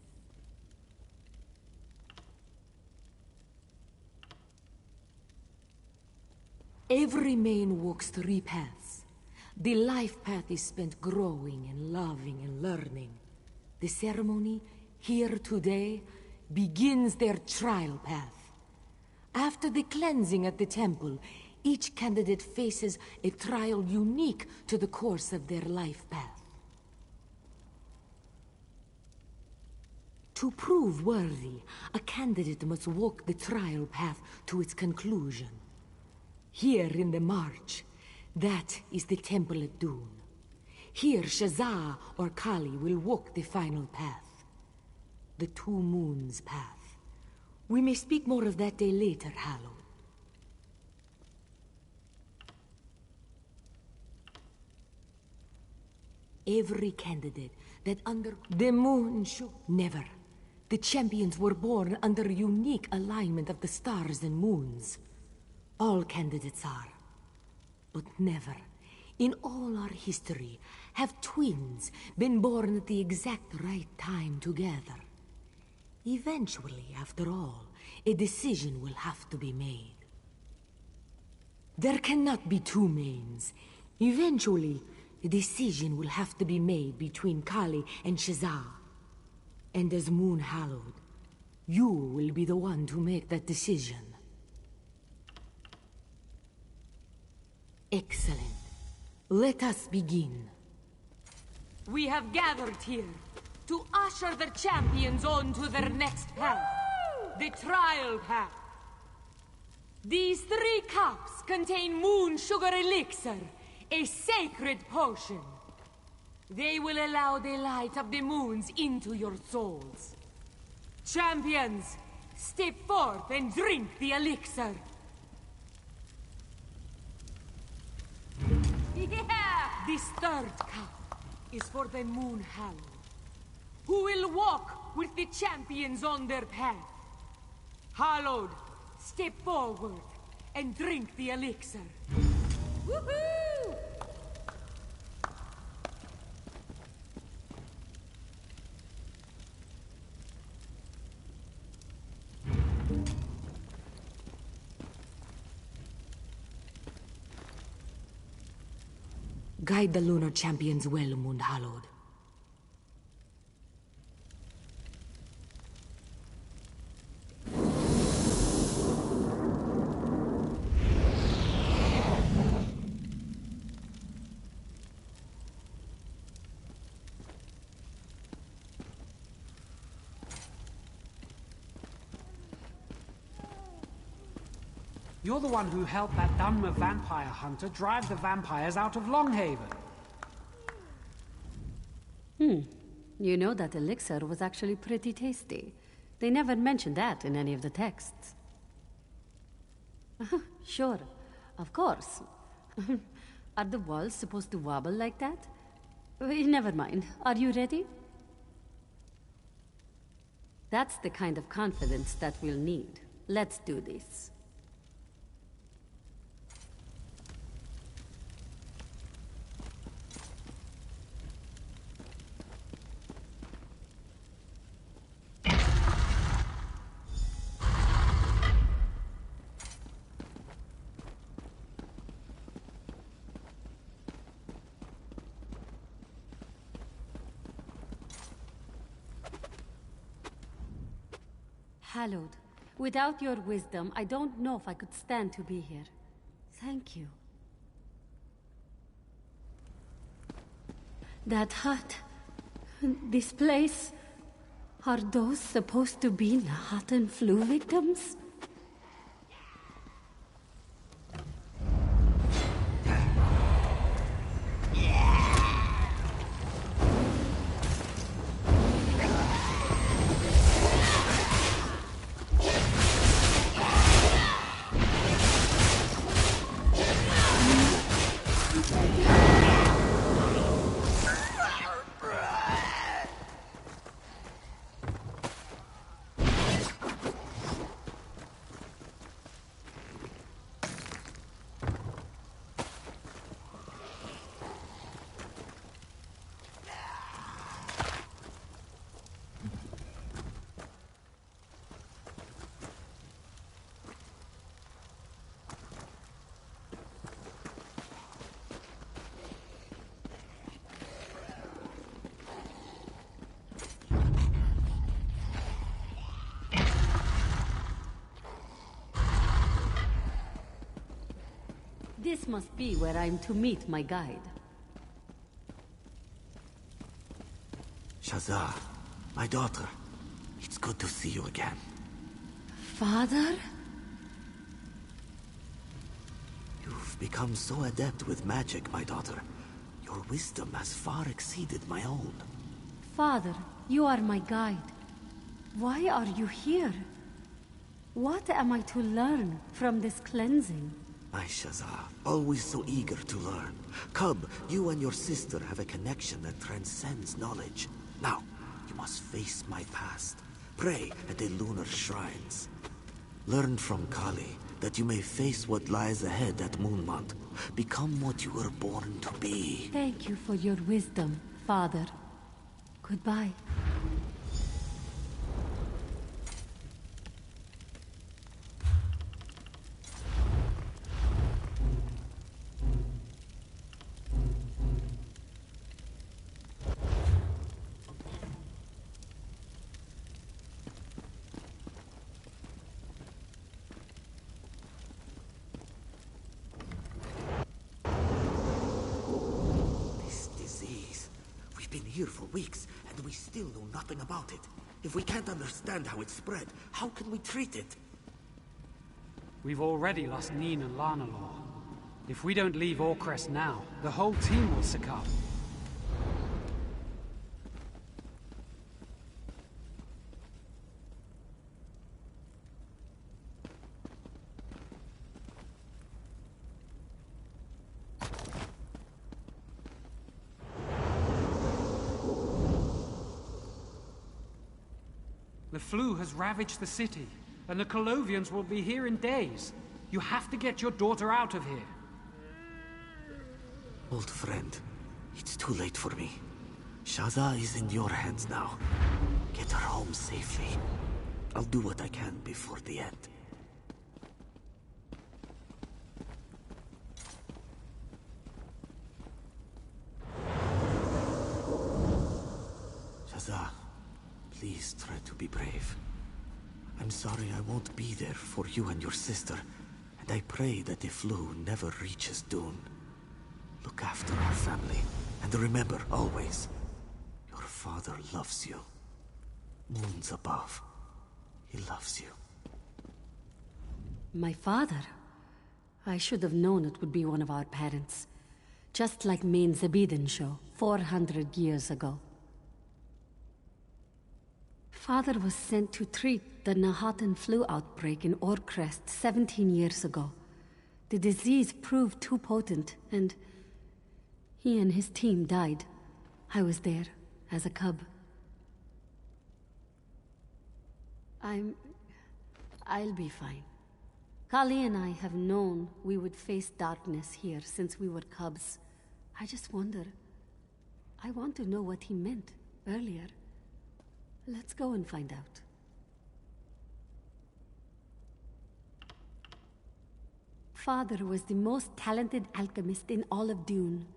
Every Main walks 3 paths. The life path is spent growing and loving and learning. The ceremony, here today, begins their trial path. After the cleansing at the temple, each candidate faces a trial unique to the course of their life path. To prove worthy, a candidate must walk the trial path to its conclusion. Here in the march, that is the temple at Dune. Here, Shazar or Kali will walk the final path. The Two Moons path. We may speak more of that day later, Hallow. Every candidate that under the moon should never. The champions were born under a unique alignment of the stars and moons. All candidates are. But never, in all our history, have twins been born at the exact right time together. Eventually, after all, a decision will have to be made. There cannot be two mains. Eventually, a decision will have to be made between Kali and Shazah. And as Moon Hallowed, you will be the one to make that decision. Excellent. Let us begin. We have gathered here to usher the champions on to their next path. The trial path. These 3 cups contain moon sugar elixir, a sacred potion. They will allow the light of the moons into your souls. Champions, step forth and drink the elixir. Yeah! This 3rd cup is for the Moon Hallowed, who will walk with the champions on their path. Hallowed, step forward and drink the elixir. Woohoo! Guide the lunar champions well, Moon Hallowed. You're the one who helped that Dunmer vampire hunter drive the vampires out of Longhaven. You know that elixir was actually pretty tasty. They never mentioned that in any of the texts. Sure, of course. Are the walls supposed to wobble like that? Never mind. Are you ready? That's the kind of confidence that we'll need. Let's do this. Hallowed, without your wisdom, I don't know if I could stand to be here. Thank you. That hut, this place, are those supposed to be Nahat and flu victims? This must be where I'm to meet my guide. Shazah, my daughter. It's good to see you again. Father? You've become so adept with magic, my daughter. Your wisdom has far exceeded my own. Father, you are my guide. Why are you here? What am I to learn from this cleansing? My Shazza, always so eager to learn. Cub, you and your sister have a connection that transcends knowledge. Now, you must face my past. Pray at the lunar shrines. Learn from Kali that you may face what lies ahead at Moonmont. Become what you were born to be. Thank you for your wisdom, Father. Goodbye. Here for weeks, and we still know nothing about it. If we can't understand how it spread, how can we treat it? We've already lost Neen and Lanalor. If we don't leave Orcrest now, the whole team will succumb. The flu has ravaged the city, and the Colovians will be here in days. You have to get your daughter out of here. Old friend, it's too late for me. Shazza is in your hands now. Get her home safely. I'll do what I can before the end. Shazza, please try to be brave. I'm sorry I won't be there for you and your sister, and I pray that the flu never reaches Dune. Look after our family, and remember always, your father loves you. Moons above, he loves you. My father? I should have known it would be one of our parents. Just like Main Zabeden show, 400 years ago. Father was sent to treat the Nahatan flu outbreak in Orcrest 17 years ago. The disease proved too potent, and he and his team died. I was there, as a cub. I'll be fine. Kali and I have known we would face darkness here since we were cubs. I just wonder... I want to know what he meant earlier. Let's go and find out. Father was the most talented alchemist in all of Dune.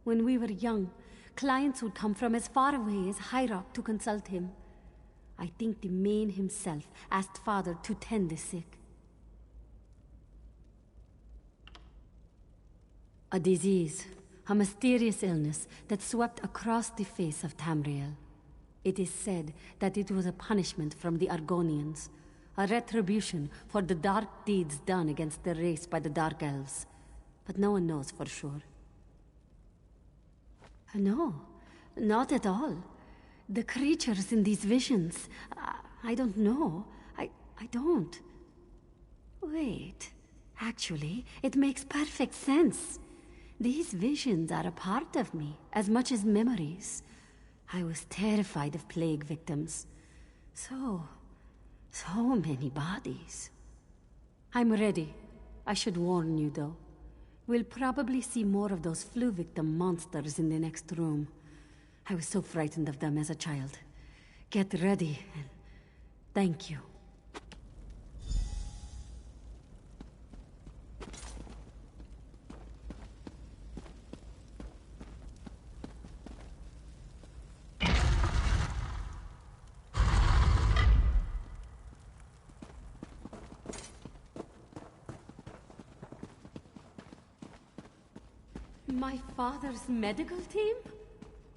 When we were young, clients would come from as far away as High Rock to consult him. I think the Main himself asked Father to tend the sick. A disease, a mysterious illness that swept across the face of Tamriel. It is said that it was a punishment from the Argonians, a retribution for the dark deeds done against the race by the Dark Elves. But no one knows for sure. No, not at all. The creatures in these visions, I don't know. I don't. Wait, actually, it makes perfect sense. These visions are a part of me, as much as memories. I was terrified of plague victims. So many bodies. I'm ready. I should warn you, though. We'll probably see more of those flu victim monsters in the next room. I was so frightened of them as a child. Get ready, and thank you. My father's medical team?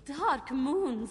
Dark Moons.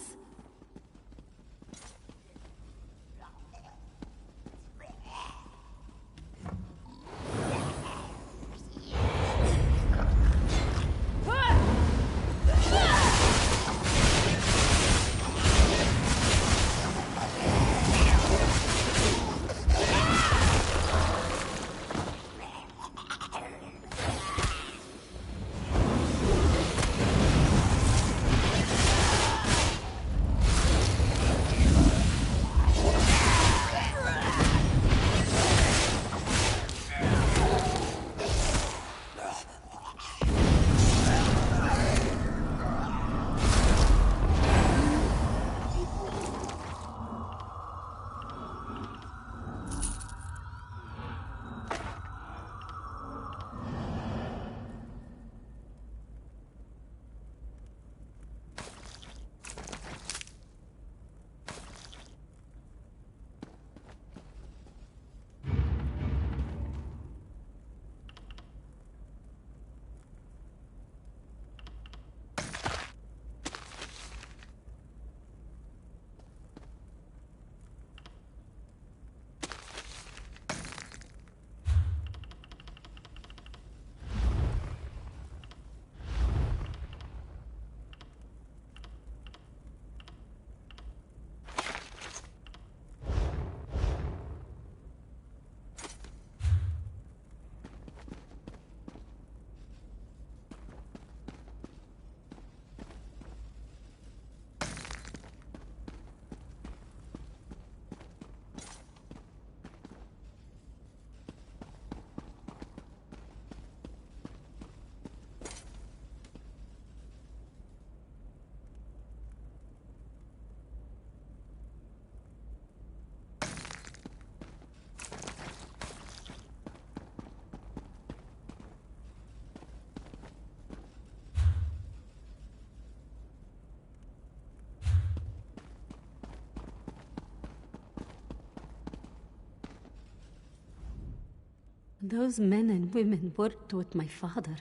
Those men and women worked with my father.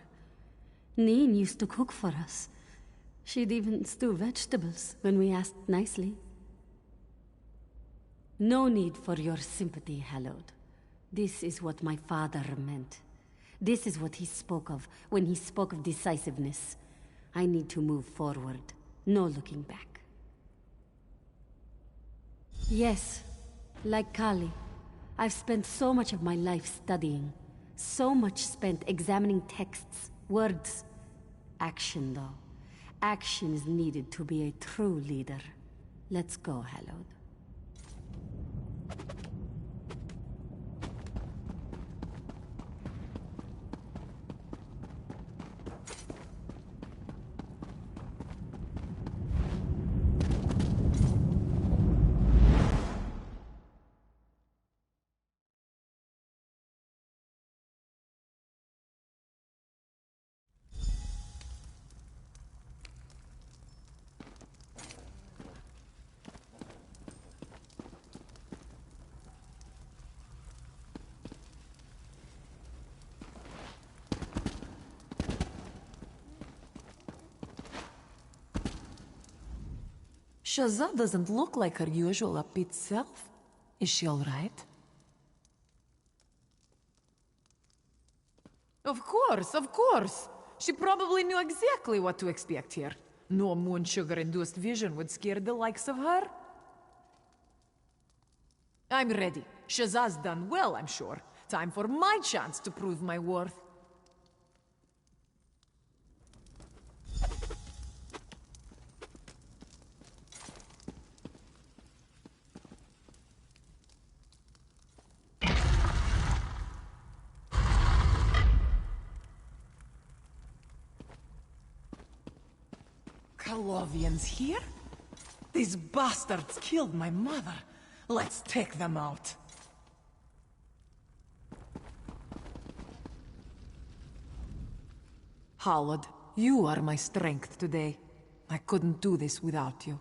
Neen used to cook for us. She'd even stew vegetables when we asked nicely. No need for your sympathy, Hallowed. This is what my father meant. This is what he spoke of when he spoke of decisiveness. I need to move forward. No looking back. Yes, like Kali, I've spent so much of my life studying. So much spent examining texts, words. Action, though. Action is needed to be a true leader. Let's go, Hallowed. Shazza doesn't look like her usual upbeat self. Is she all right? Of course, of course. She probably knew exactly what to expect here. No moon sugar-induced vision would scare the likes of her. I'm ready. Shazza's done well, I'm sure. Time for my chance to prove my worth. Colovians here? These bastards killed my mother. Let's take them out. Hallowed, you are my strength today. I couldn't do this without you.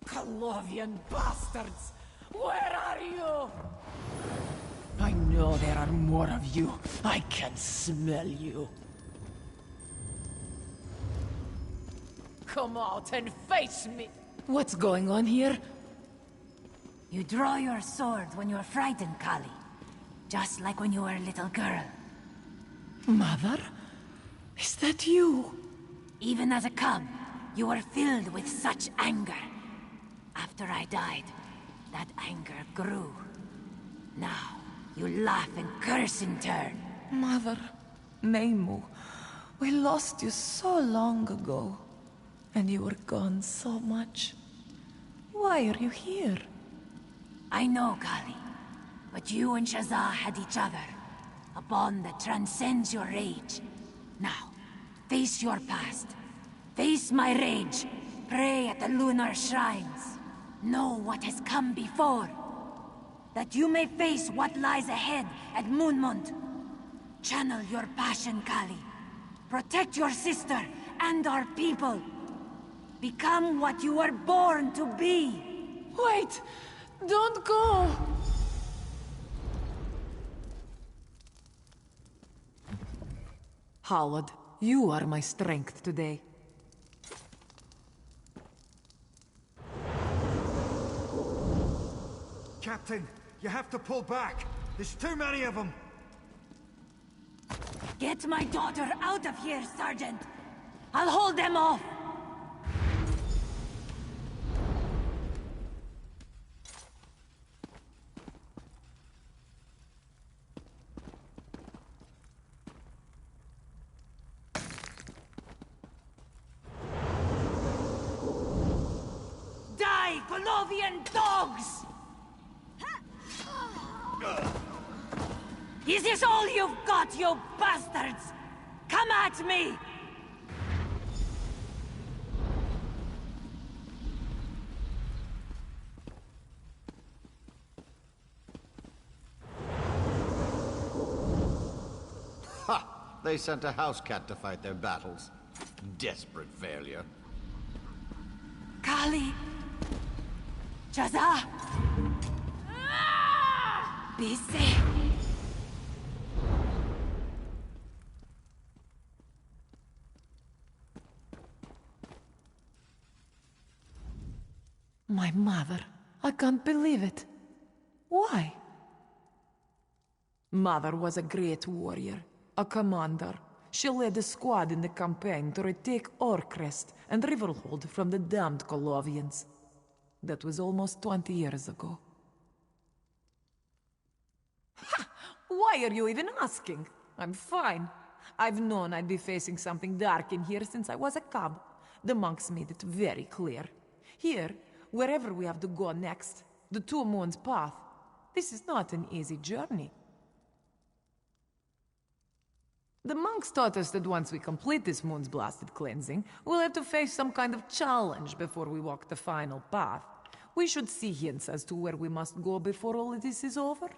Colovian bastards! Where are you? I know there are more of you. I can smell you. Come out and face me! What's going on here? You draw your sword when you're frightened, Kali. Just like when you were a little girl. Mother? Is that you? Even as a cub, you were filled with such anger. After I died, that anger grew. Now, you laugh and curse in turn. Mother, Meimu, we lost you so long ago. And you were gone so much. Why are you here? I know, Kali. But you and Shazza had each other. A bond that transcends your age. Now, face your past. Face my rage. Pray at the lunar shrines. Know what has come before. That you may face what lies ahead at Moonmont. Channel your passion, Kali. Protect your sister and our people. Become what you were born to be. Wait! Don't go! Howard, you are my strength today. Captain, you have to pull back. There's too many of them. Get my daughter out of here, Sergeant. I'll hold them off. Die, Colovian dogs! Is this all you've got, you bastards? Come at me! Ha! They sent a house cat to fight their battles. Desperate failure. Kali! Shazza! Be safe! My mother. I can't believe it. Why? Mother was a great warrior, a commander. She led a squad in the campaign to retake Orcrest and Riverhold from the damned Colovians. That was almost 20 years ago. Ha! Why are you even asking? I'm fine. I've known I'd be facing something dark in here since I was a cub. The monks made it very clear. Here, wherever we have to go next, the Two Moons path, this is not an easy journey. The monks taught us that once we complete this moon's blasted cleansing, we'll have to face some kind of challenge before we walk the final path. We should see hints as to where we must go before all of this is over.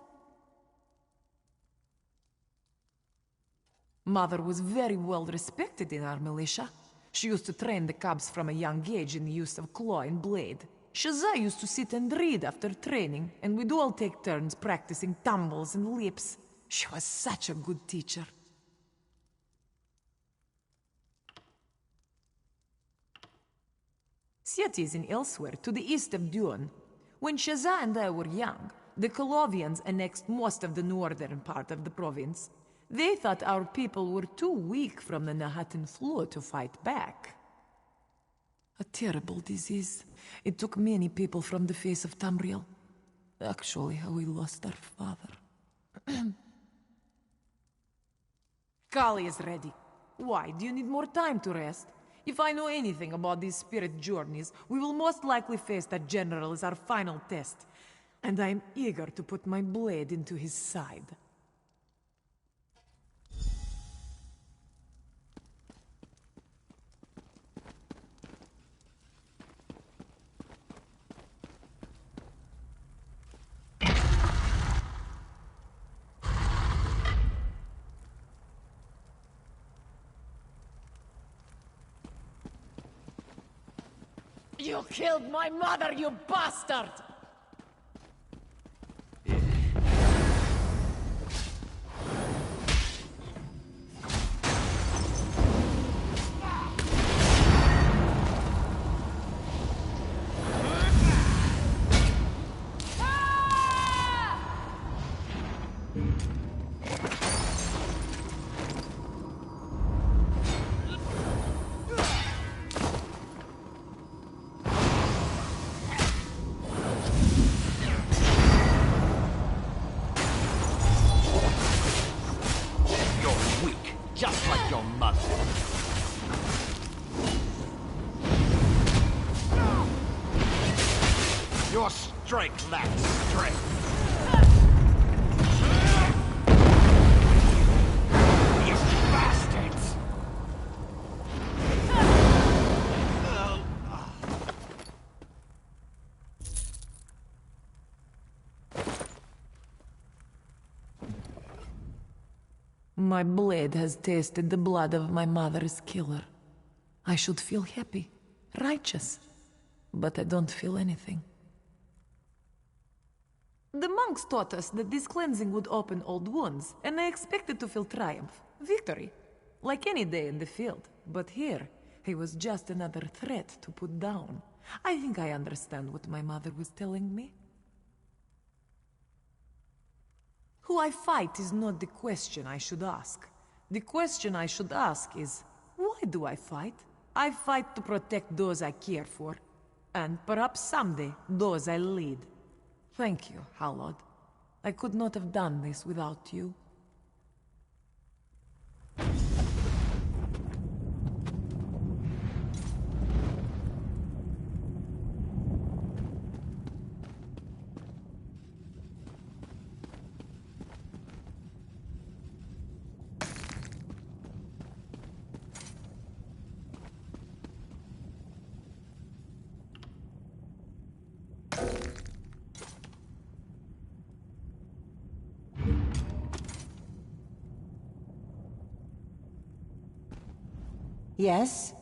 Mother was very well respected in our militia. She used to train the cubs from a young age in the use of claw and blade. Shazza used to sit and read after training, and we'd all take turns practicing tumbles and leaps. She was such a good teacher. Cities in elsewhere, to the east of Dune. When Shazza and I were young, the Colovians annexed most of the northern part of the province. They thought our people were too weak from the Nahatan flu to fight back. A terrible disease. It took many people from the face of Tamriel. Actually, we lost our father. Kali is ready. Why? Do you need more time to rest? If I know anything about these spirit journeys, we will most likely face that general as our final test. And I am eager to put my blade into his side. You killed my mother, you bastard! strike that strength. You bastards! My blade has tasted the blood of my mother's killer. I should feel happy, righteous, but I don't feel anything. The monks taught us that this cleansing would open old wounds, and I expected to feel triumph, victory, like any day in the field. But here, he was just another threat to put down. I think I understand what my mother was telling me. Who I fight is not the question I should ask. The question I should ask is, why do I fight? I fight to protect those I care for, and perhaps someday, those I lead. Thank you, Hallod. I could not have done this without you. Yes?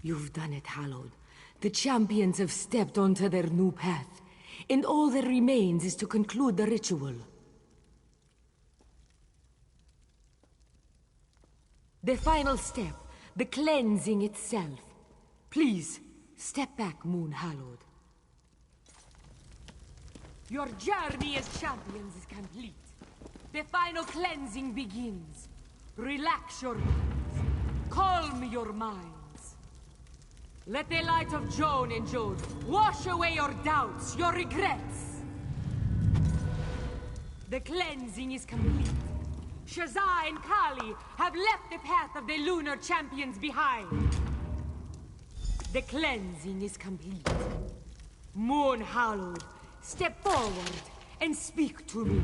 You've done it, Hallowed. The champions have stepped onto their new path, and all that remains is to conclude the ritual. The final step, the cleansing itself. Please, step back, Moon Hallowed. Your journey as champions is complete. The final cleansing begins. Relax your minds. Calm your minds. Let the light of Joan and Jode wash away your doubts, your regrets. The cleansing is complete. Shazza and Kali have left the path of the lunar champions behind. The cleansing is complete. Moon Hallowed, step forward and speak to me.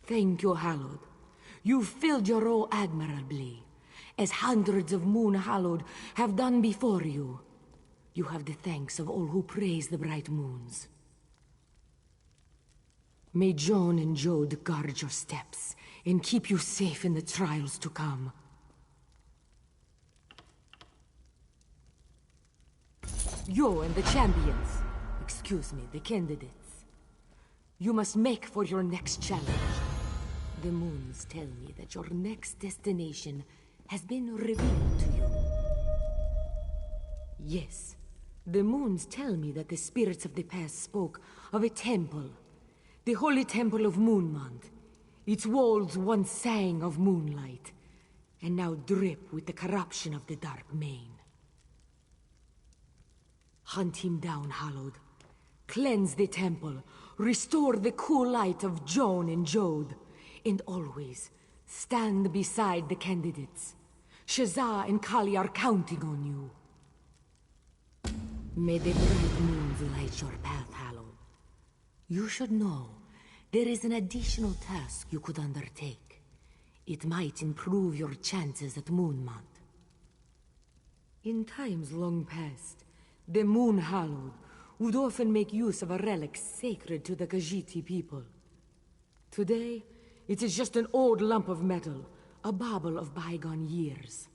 Thank you, Hallowed. You've filled your role admirably, as hundreds of Moon Hallowed have done before you. You have the thanks of all who praise the bright moons. May Joan and Jode guard your steps and keep you safe in the trials to come. You and the champions, excuse me, the candidates, you must make for your next challenge. The moons tell me that your next destination has been revealed to you. Yes, the moons tell me that the spirits of the past spoke of a temple, the holy temple of Moonmont. Its walls once sang of moonlight, and now drip with the corruption of the Dark Main. Hunt him down, Hallowed. Cleanse the temple, restore the cool light of Joan and Jode, and always stand beside the candidates. Shazza and Kali are counting on you. May the bright moons light your path, Hallowed. You should know there is an additional task you could undertake. It might improve your chances at Moonmont. In times long past, the Moon Hallowed would often make use of a relic sacred to the Khajiit people. Today, it is just an old lump of metal, a bauble of bygone years.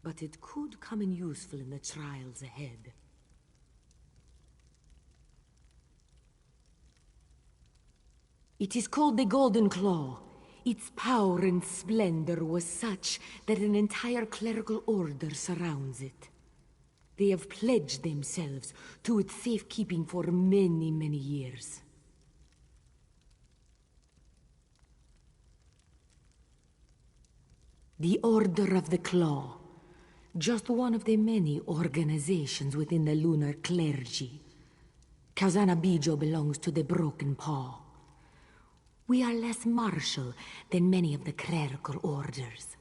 But it could come in useful in the trials ahead. It is called the Golden Claw. Its power and splendor was such that an entire clerical order surrounds it. They have pledged themselves to its safekeeping for many, many years. The Order of the Claw, just one of the many organizations within the lunar clergy. Kazana Bijo belongs to the Broken Paw. We are less martial than many of the clerical orders.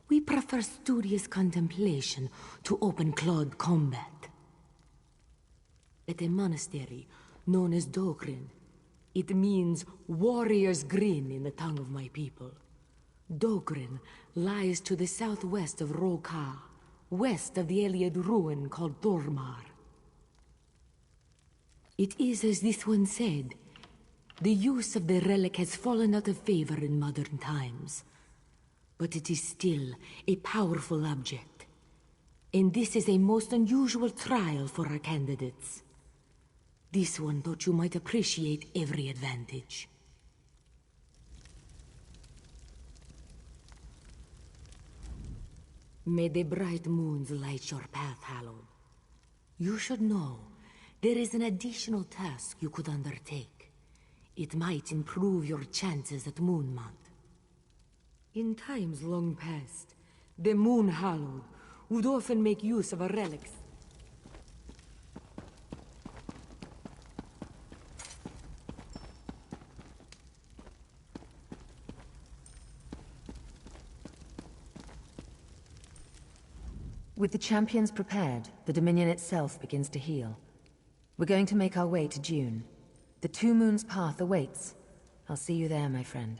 We prefer studious contemplation to open-clawed combat. At a monastery known as Dokrin, it means warrior's grin in the tongue of my people. Dokrin lies to the southwest of Roka, west of the Iliad ruin called Tormar. It is as this one said, the use of the relic has fallen out of favor in modern times. But it is still a powerful object. And this is a most unusual trial for our candidates. This one thought you might appreciate every advantage. May the bright moons light your path, Hallowed. You should know there is an additional task you could undertake. It might improve your chances at Moonmont. In times long past, the Moon Hallowed would often make use of a relic. With the champions prepared, the Dominion itself begins to heal. We're going to make our way to June. The Two Moons path awaits. I'll see you there, my friend.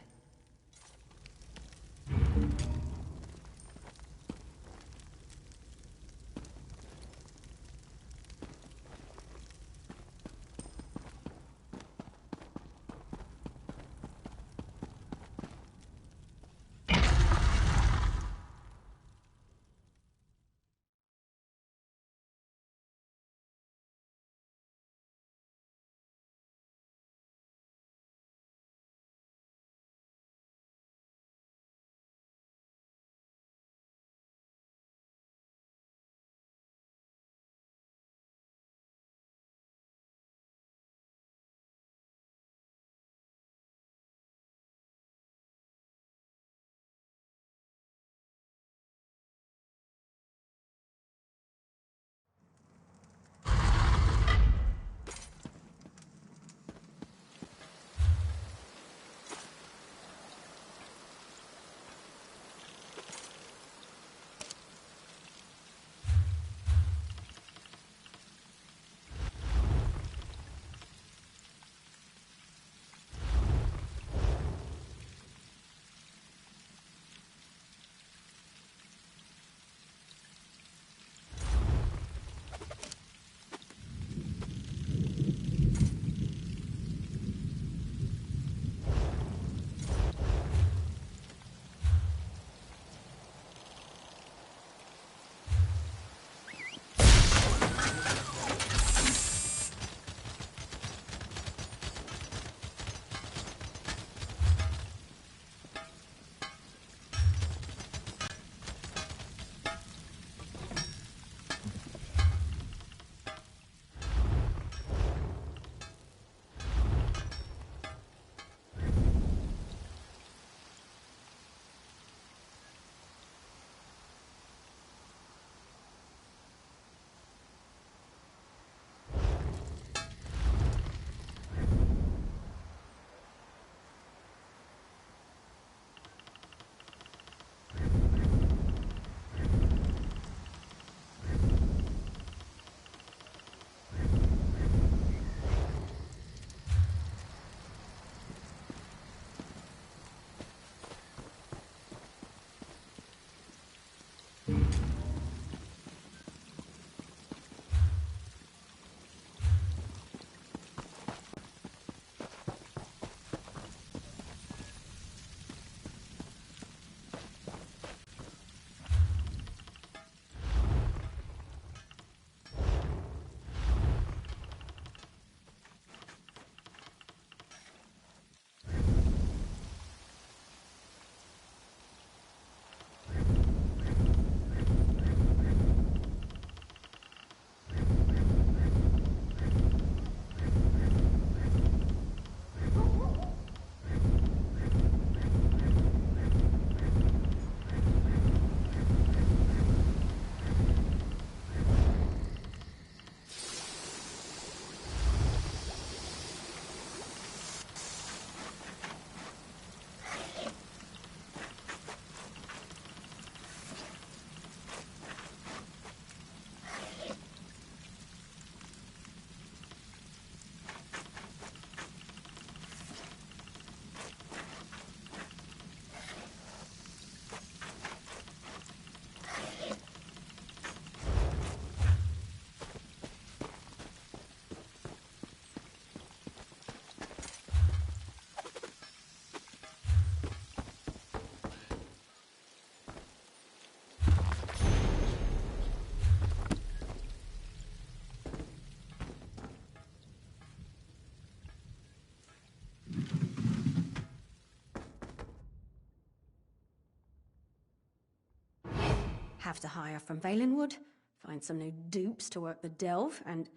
Have to hire from Valenwood, find some new dupes to work the delve, and...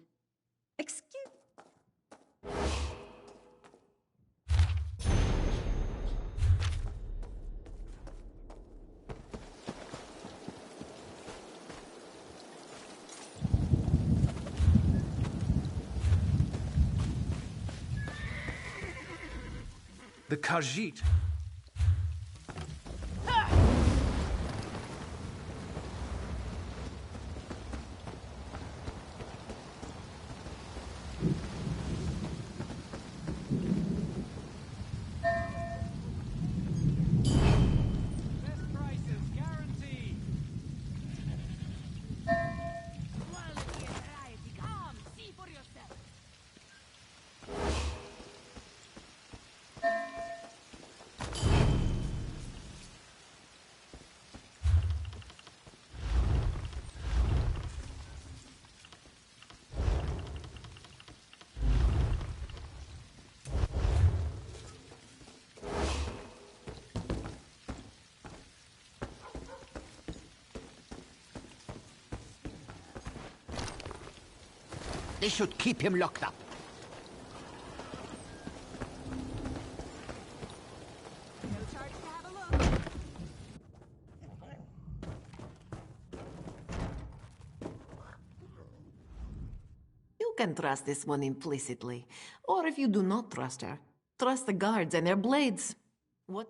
Excuse... The Khajiit. They should keep him locked up. You can trust this one implicitly. Or if you do not trust her, trust the guards and their blades. What?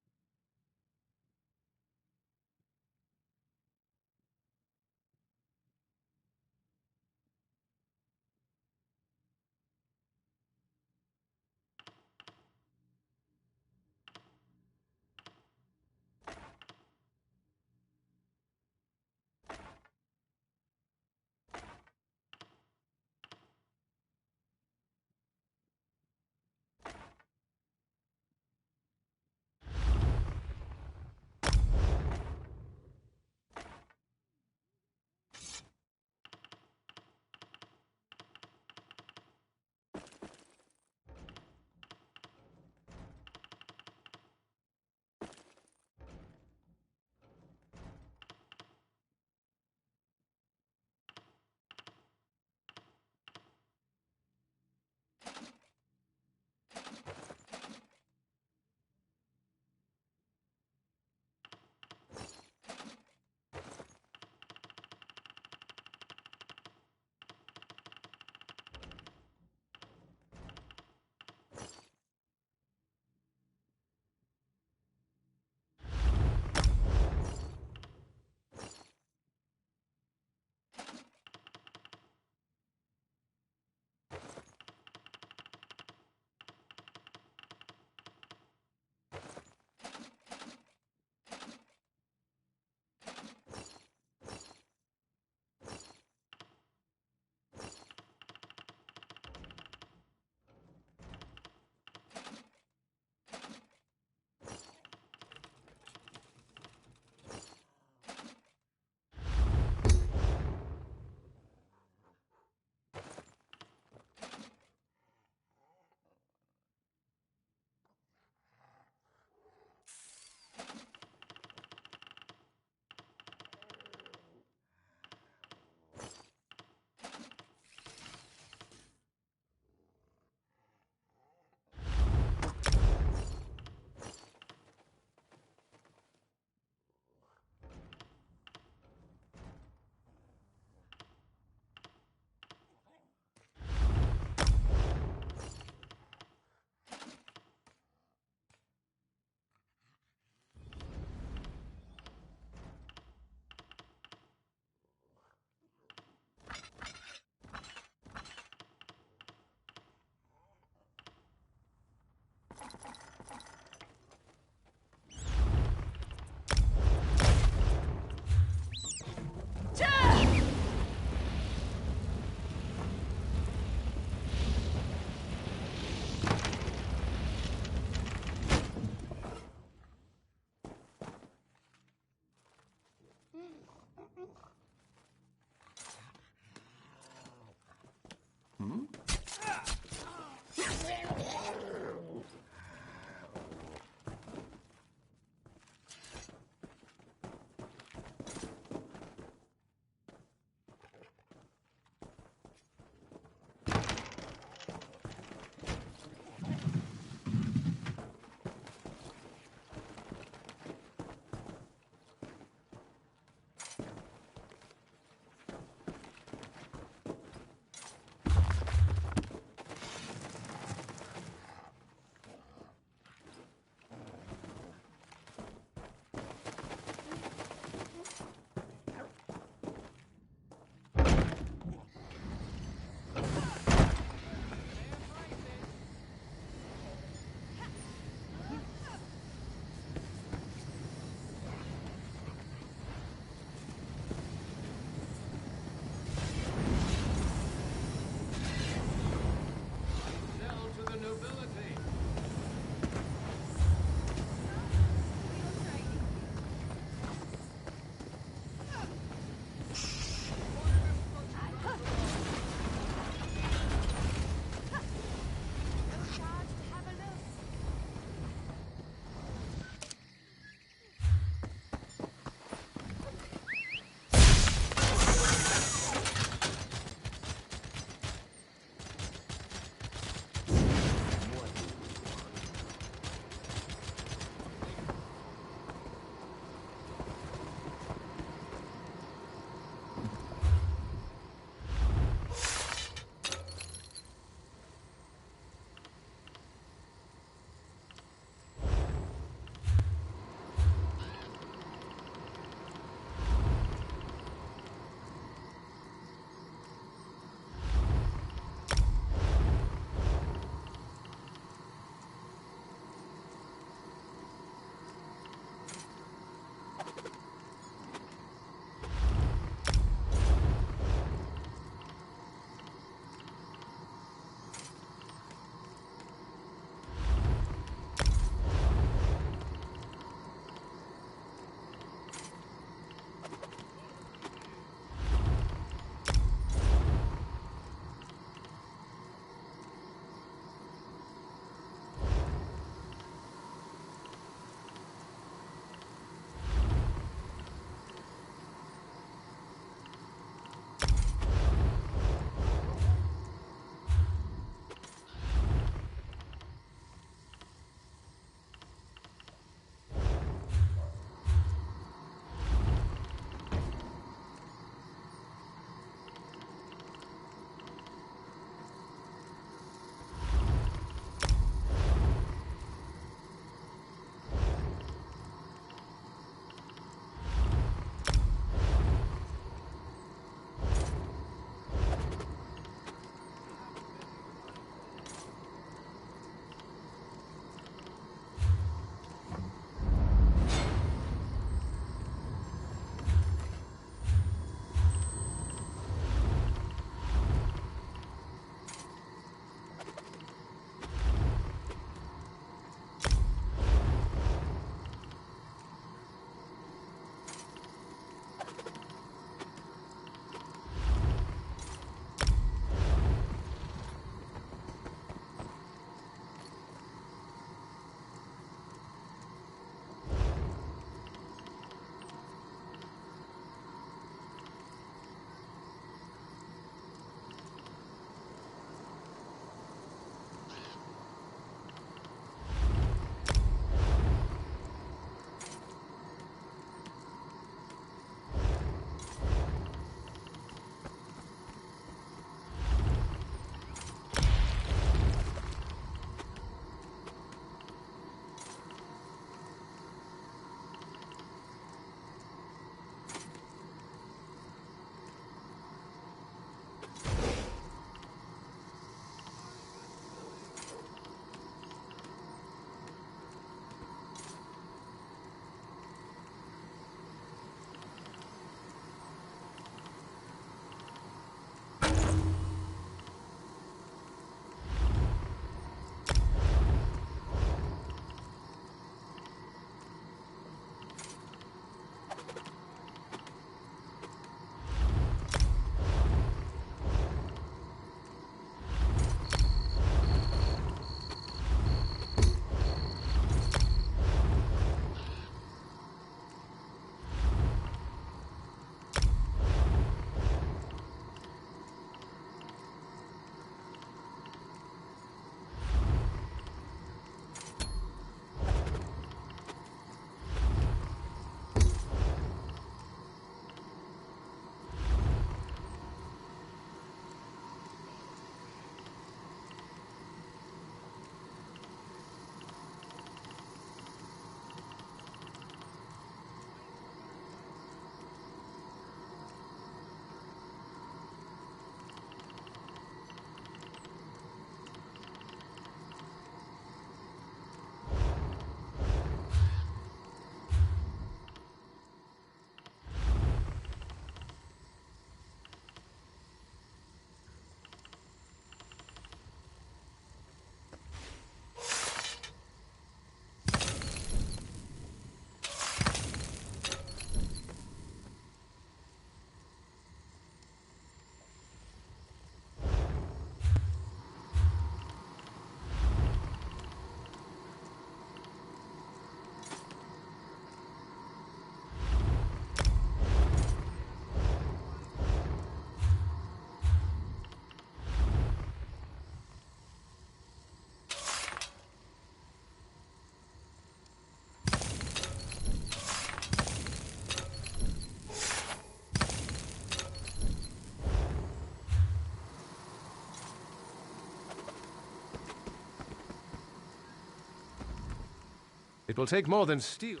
It'll take more than steel.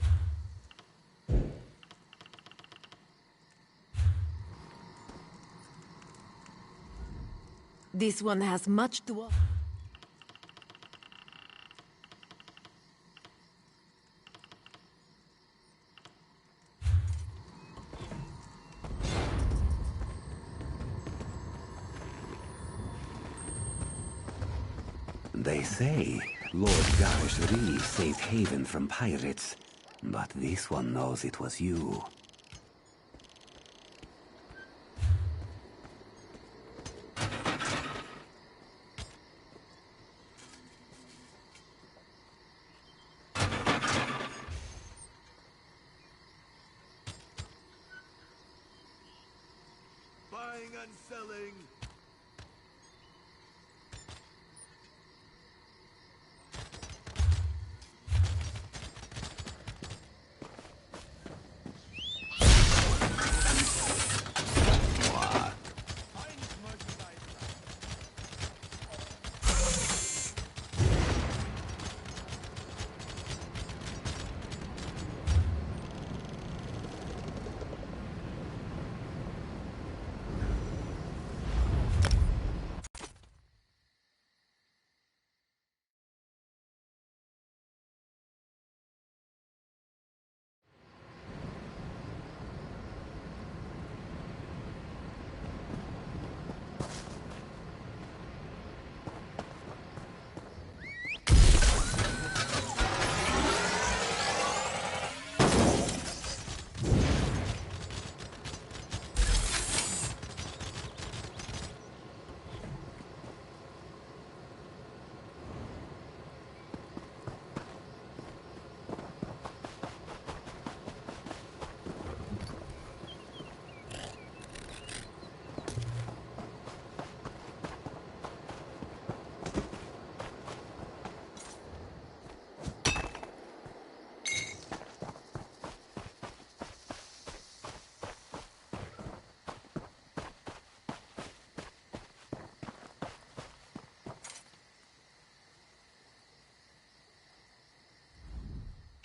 This one has much to offer. They say Lord Garishri saved Haven from pirates, but this one knows it was you. Buying and selling.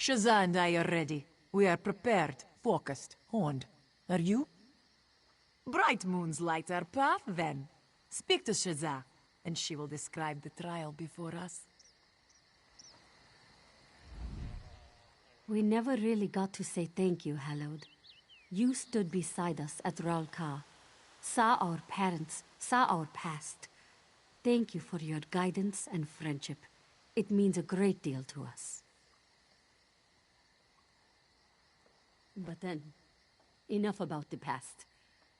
Shazza and I are ready. We are prepared, focused, honed. Are you? Bright moons light our path, then. Speak to Shazza, and she will describe the trial before us. We never really got to say thank you, Hallowed. You stood beside us at Ralka, saw our parents, saw our past. Thank you for your guidance and friendship. It means a great deal to us. But then, enough about the past.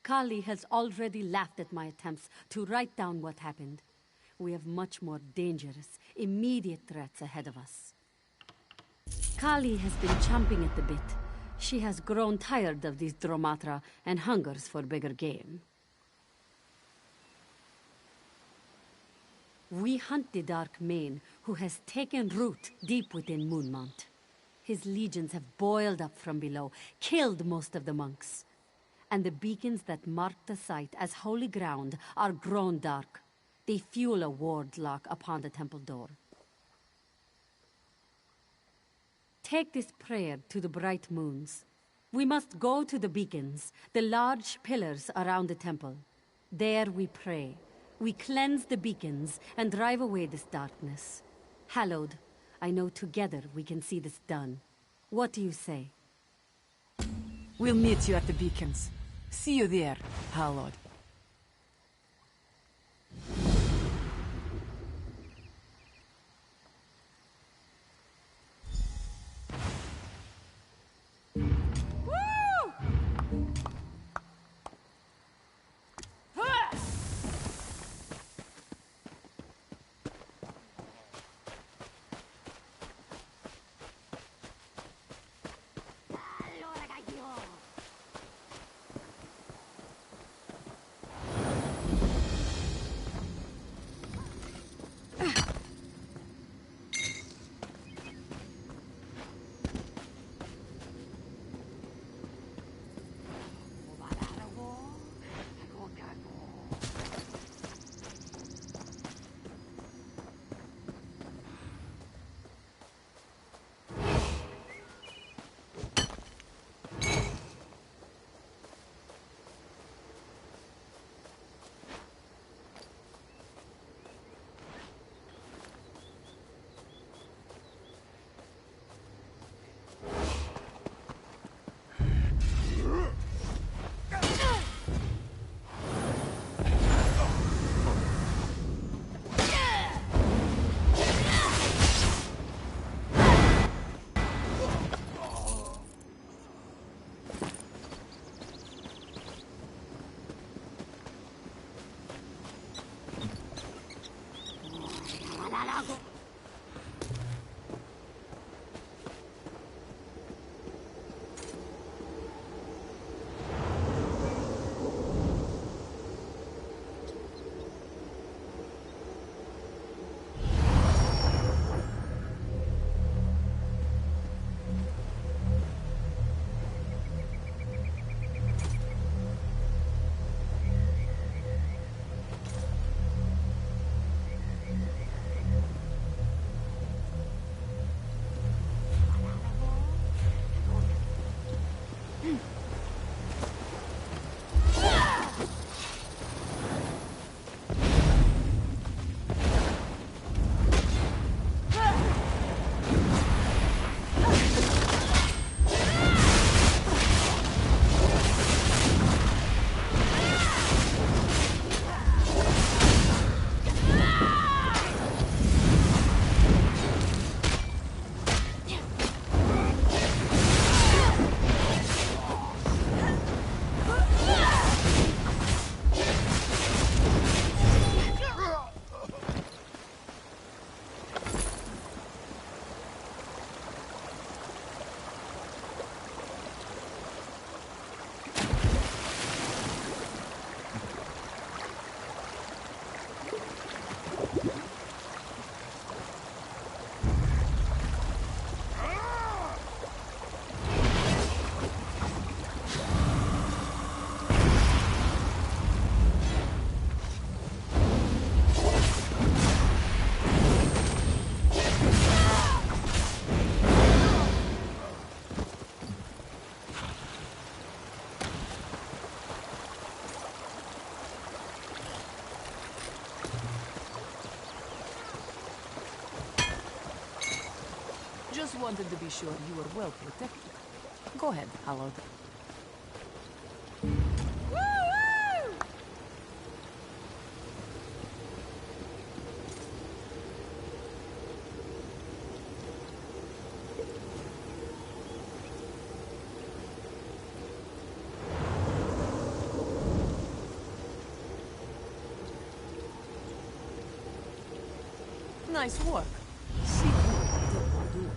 Kali has already laughed at my attempts to write down what happened. We have much more dangerous, immediate threats ahead of us. Kali has been chomping at the bit. She has grown tired of these Dromatra and hungers for bigger game. We hunt the Dark Mane, who has taken root deep within Moonmount. His legions have boiled up from below, killed most of the monks. And the beacons that mark the site as holy ground are grown dark. They fuel a ward lock upon the temple door. Take this prayer to the bright moons. We must go to the beacons, the large pillars around the temple. There we pray. We cleanse the beacons and drive away this darkness. Hallowed, I know together we can see this done. What do you say? We'll meet you at the beacons. See you there, Hallowed. wanted to be sure you were well protected. Go ahead, Hallowed. Nice work. See what you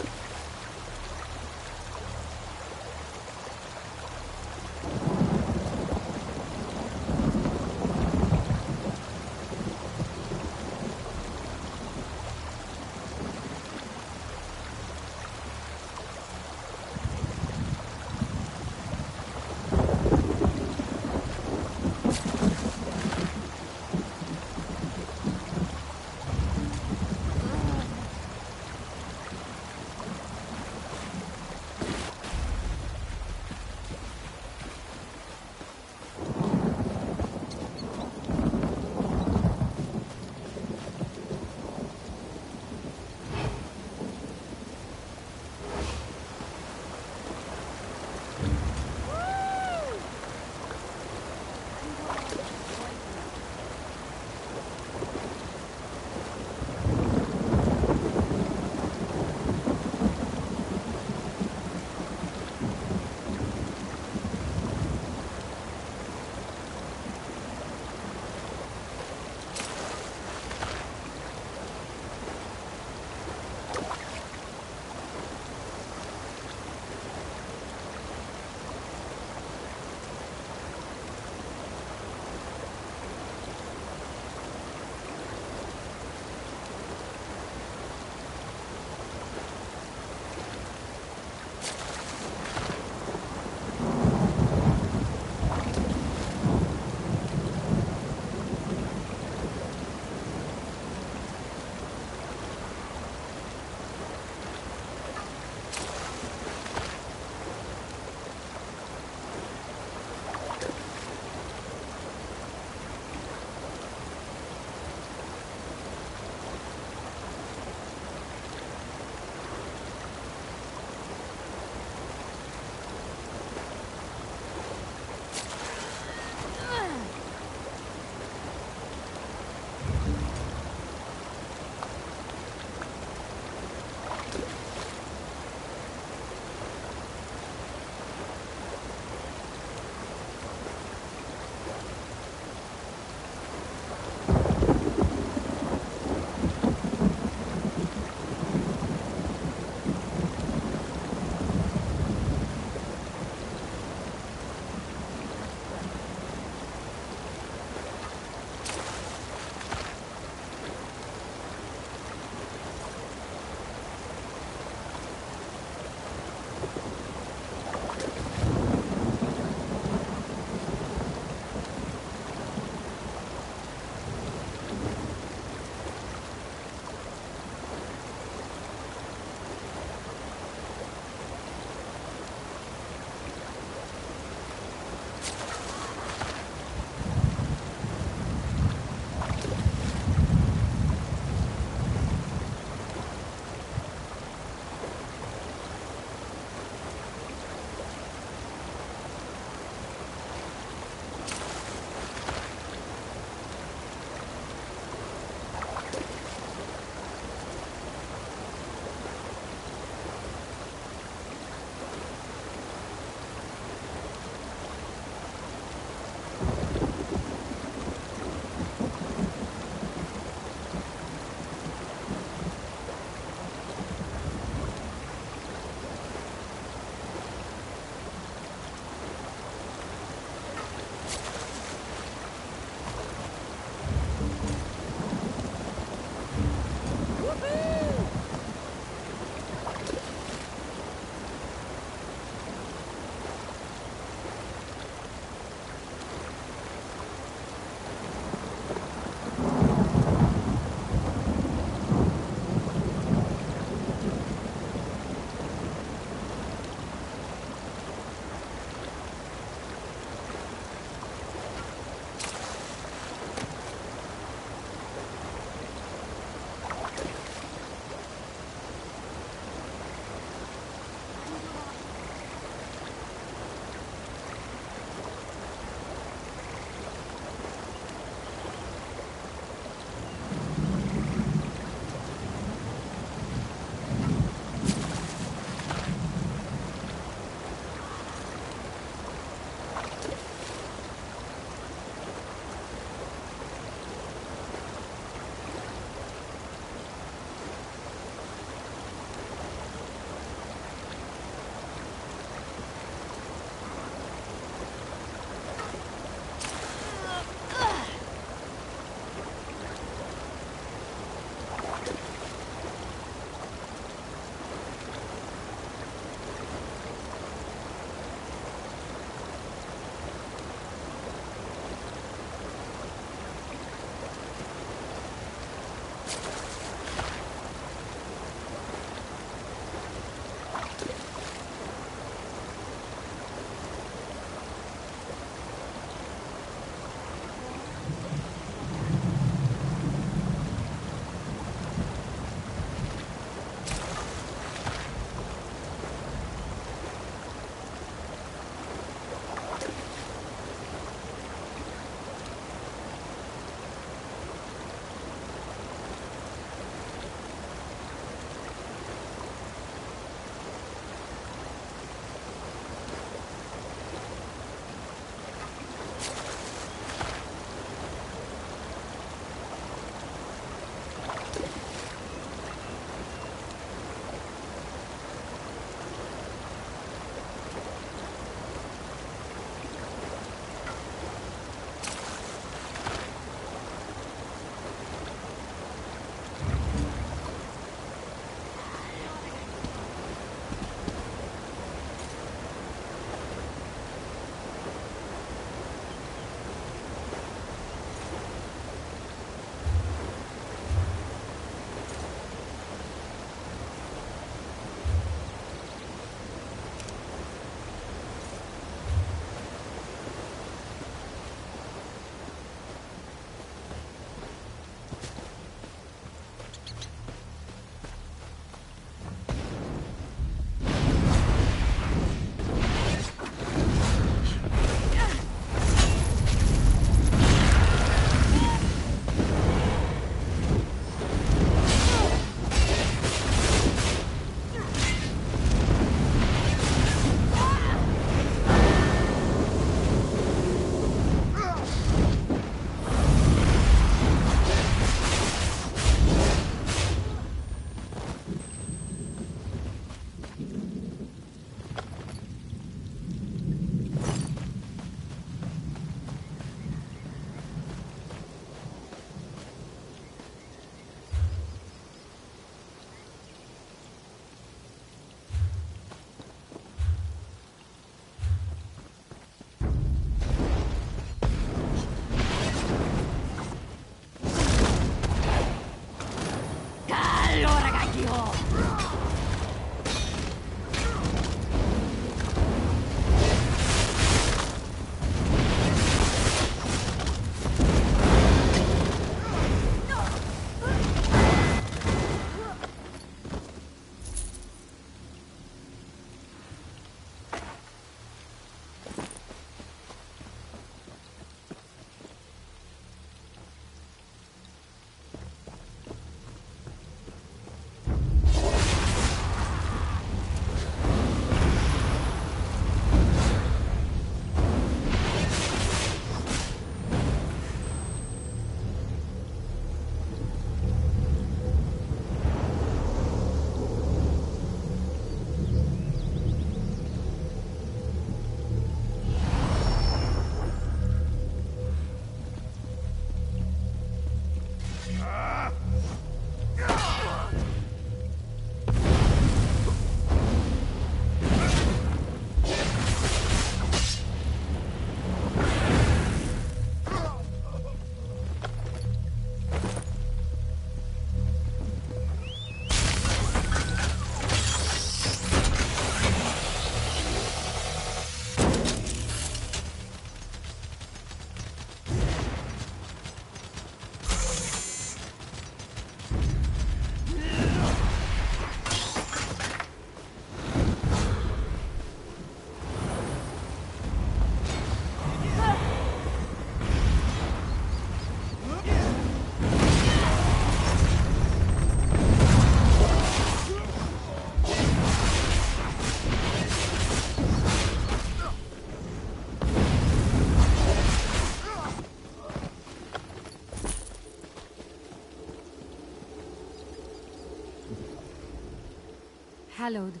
Hallowed,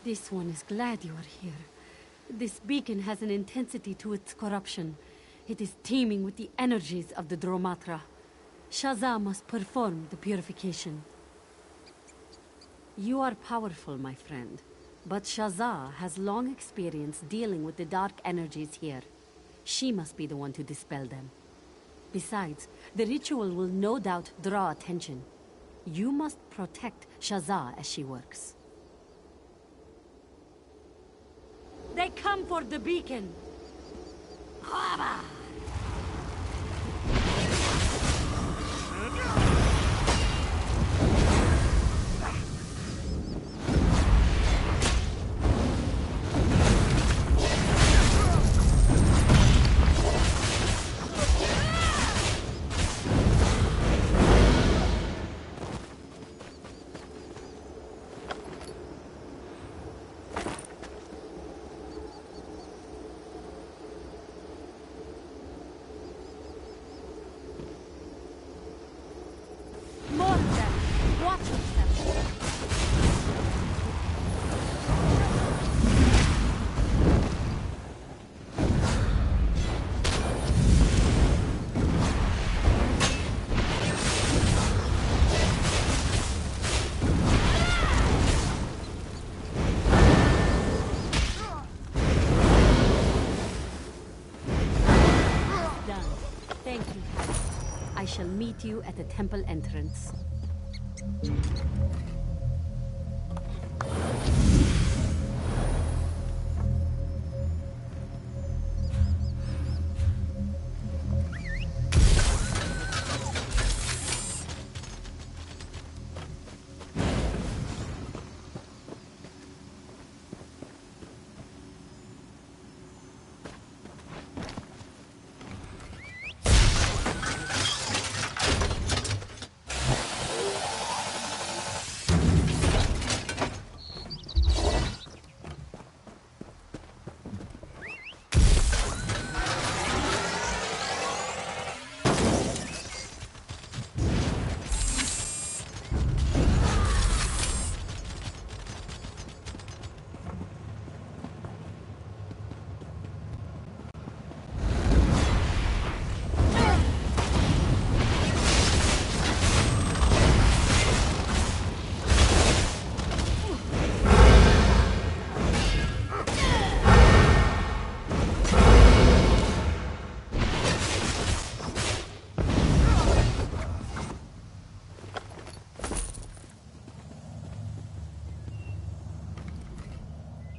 this one is glad you are here. This beacon has an intensity to its corruption. It is teeming with the energies of the Dromatra. Shazza must perform the purification. You are powerful, my friend, but Shazza has long experience dealing with the dark energies here. She must be the one to dispel them. Besides, the ritual will no doubt draw attention. You must protect Shazza as she works. They come for the beacon! Hava! I shall meet you at the temple entrance.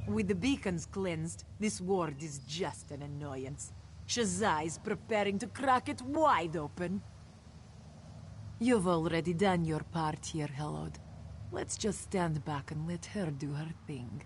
With the beacons cleansed, this ward is just an annoyance. Shazza is preparing to crack it wide open. You've already done your part here, Hallowed. Let's just stand back and let her do her thing.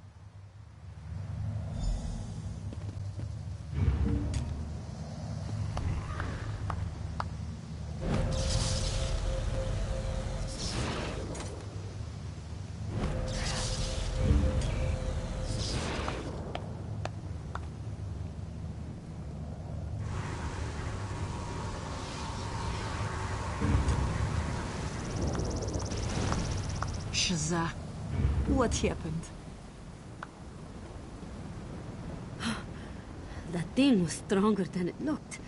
Shazza, what happened? That thing was stronger than it looked.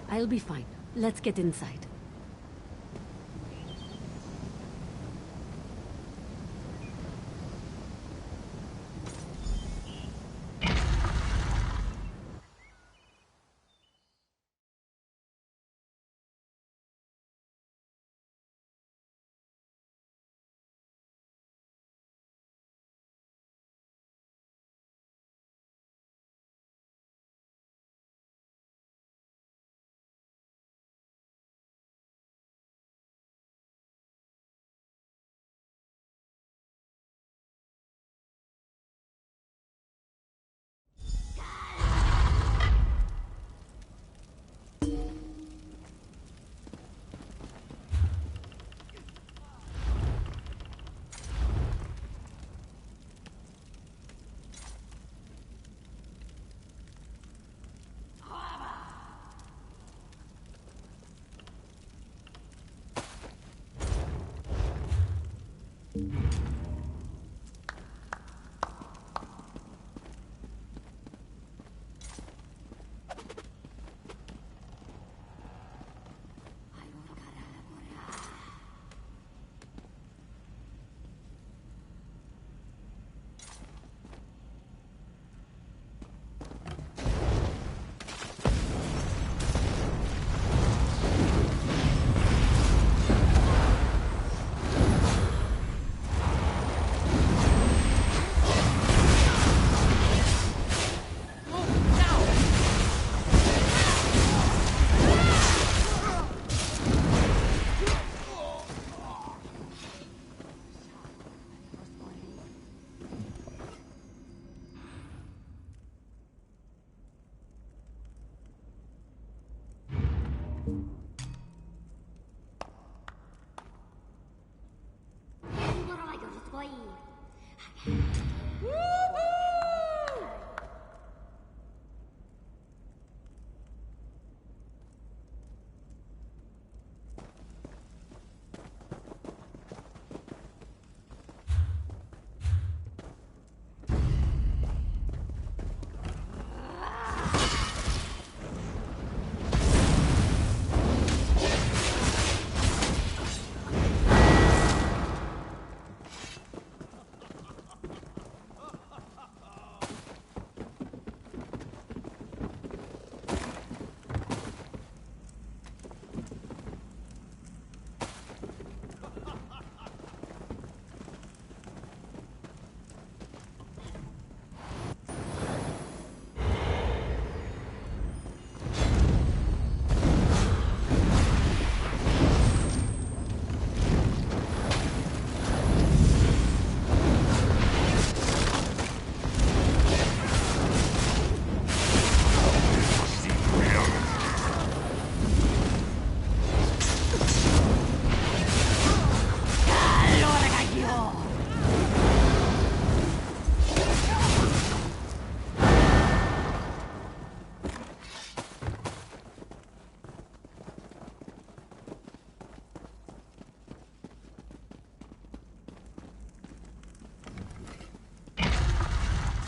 I'll be fine. Let's get inside.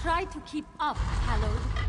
Try to keep up, Hallowed.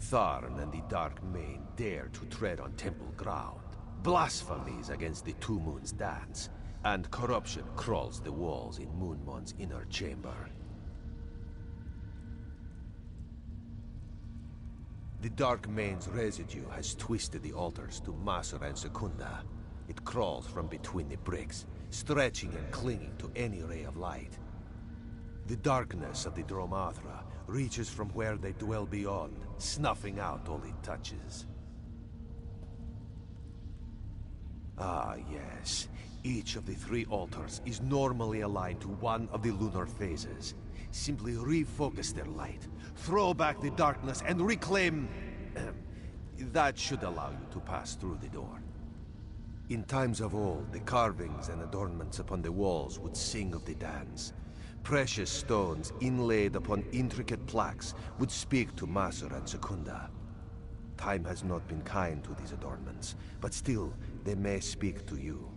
Tharn and the Dark Mane dare to tread on temple ground. Blasphemies against the Two Moons Dance, and corruption crawls the walls in Moonmon's inner chamber. The Dark Mane's residue has twisted the altars to Masur and Secunda. It crawls from between the bricks, stretching and clinging to any ray of light. The darkness of the Dromathra reaches from where they dwell beyond, snuffing out all it touches. Ah, yes. Each of the three altars is normally aligned to one of the lunar phases. Simply refocus their light, throw back the darkness, and reclaim... that should allow you to pass through the door. In times of old, the carvings and adornments upon the walls would sing of the dance. Precious stones inlaid upon intricate plaques would speak to Masur and Secunda. Time has not been kind to these adornments, but still, they may speak to you.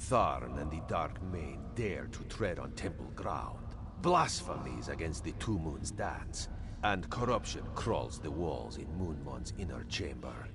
Tharn and the Dark Mane dare to tread on temple ground. Blasphemies against the Two Moons Dance. And corruption crawls the walls in Moonmon's inner chamber.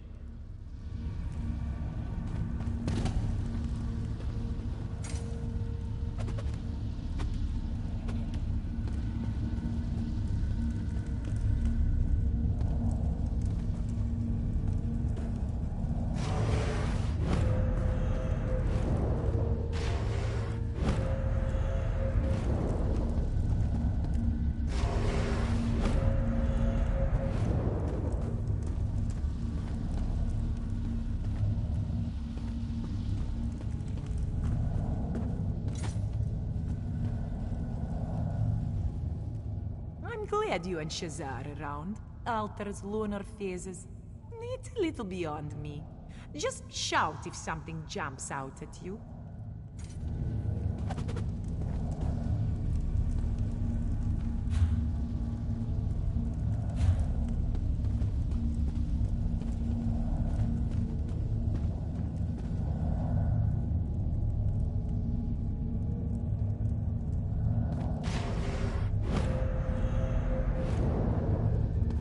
I'm glad you and Shazar are around. Altars, lunar phases. It's a little beyond me. Just shout if something jumps out at you.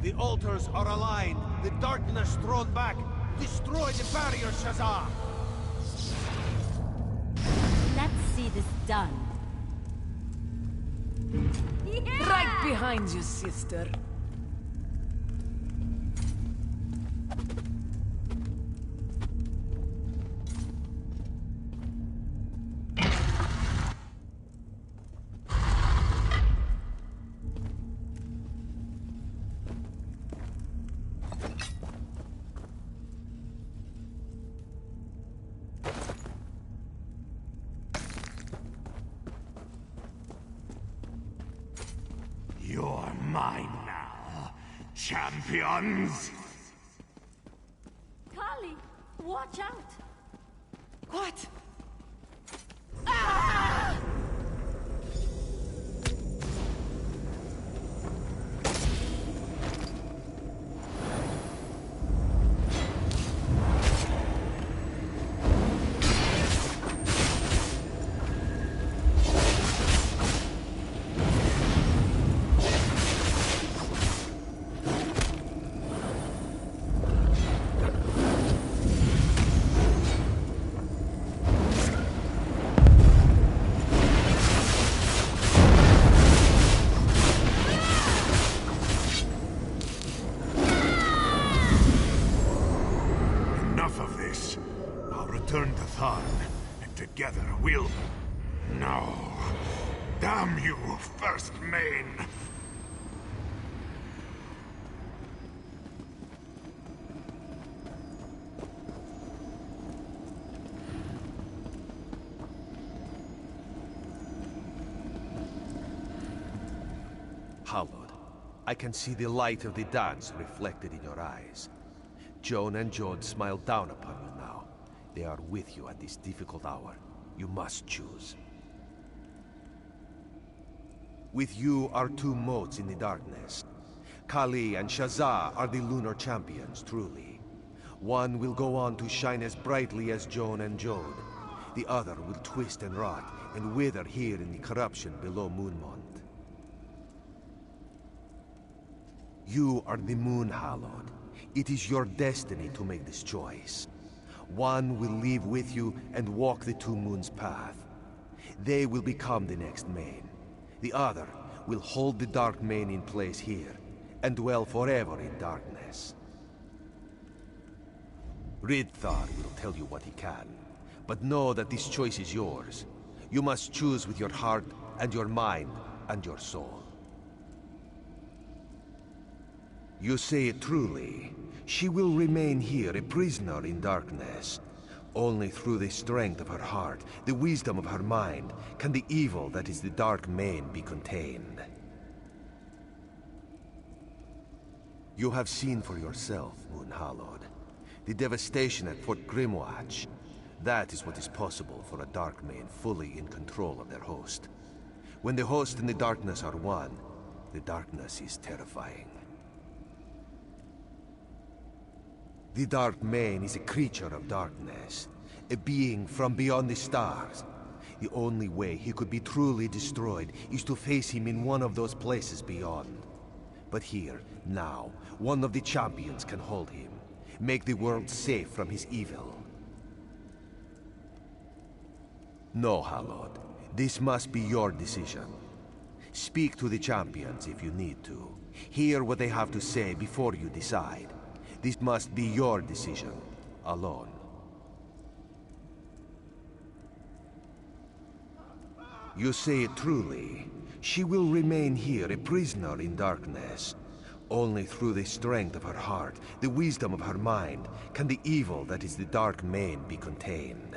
The altars are aligned, the darkness thrown back. Destroy the barrier, Shazar! Let's see this done. Right behind you, sister. You're mine now, champions! Kali, watch out! What? Ah! Return to Tharn, and together we'll... No. Damn you, First Mane! Hallowed, I can see the light of the dance reflected in your eyes. Joan and Jode smile down upon you now. They are with you at this difficult hour. You must choose. With you are two motes in the darkness. Kali and Shazar are the lunar champions, truly. One will go on to shine as brightly as Joan and Jode. The other will twist and rot and wither here in the corruption below Moonmont. You are the Moon Hallowed. It is your destiny to make this choice. One will live with you and walk the Two Moons' path. They will become the next Mane. The other will hold the Dark Mane in place here, and dwell forever in darkness. Ridthar will tell you what he can, but know that this choice is yours. You must choose with your heart, and your mind, and your soul. You say it truly. She will remain here, a prisoner in darkness. Only through the strength of her heart, the wisdom of her mind, can the evil that is the Dark Mane be contained. You have seen for yourself, Moon Hallowed. The devastation at Fort Grimwatch. That is what is possible for a Dark Mane fully in control of their host. When the host and the darkness are one, the darkness is terrifying. The Dark Mane is a creature of darkness. a being from beyond the stars. The only way he could be truly destroyed is to face him in one of those places beyond. But here, now, one of the champions can hold him, make the world safe from his evil. No, Hallowed. This must be your decision. Speak to the champions if you need to. Hear what they have to say before you decide. This must be your decision, alone. You say it truly. She will remain here a prisoner in darkness. Only through the strength of her heart, the wisdom of her mind, can the evil that is the Dark Mane be contained.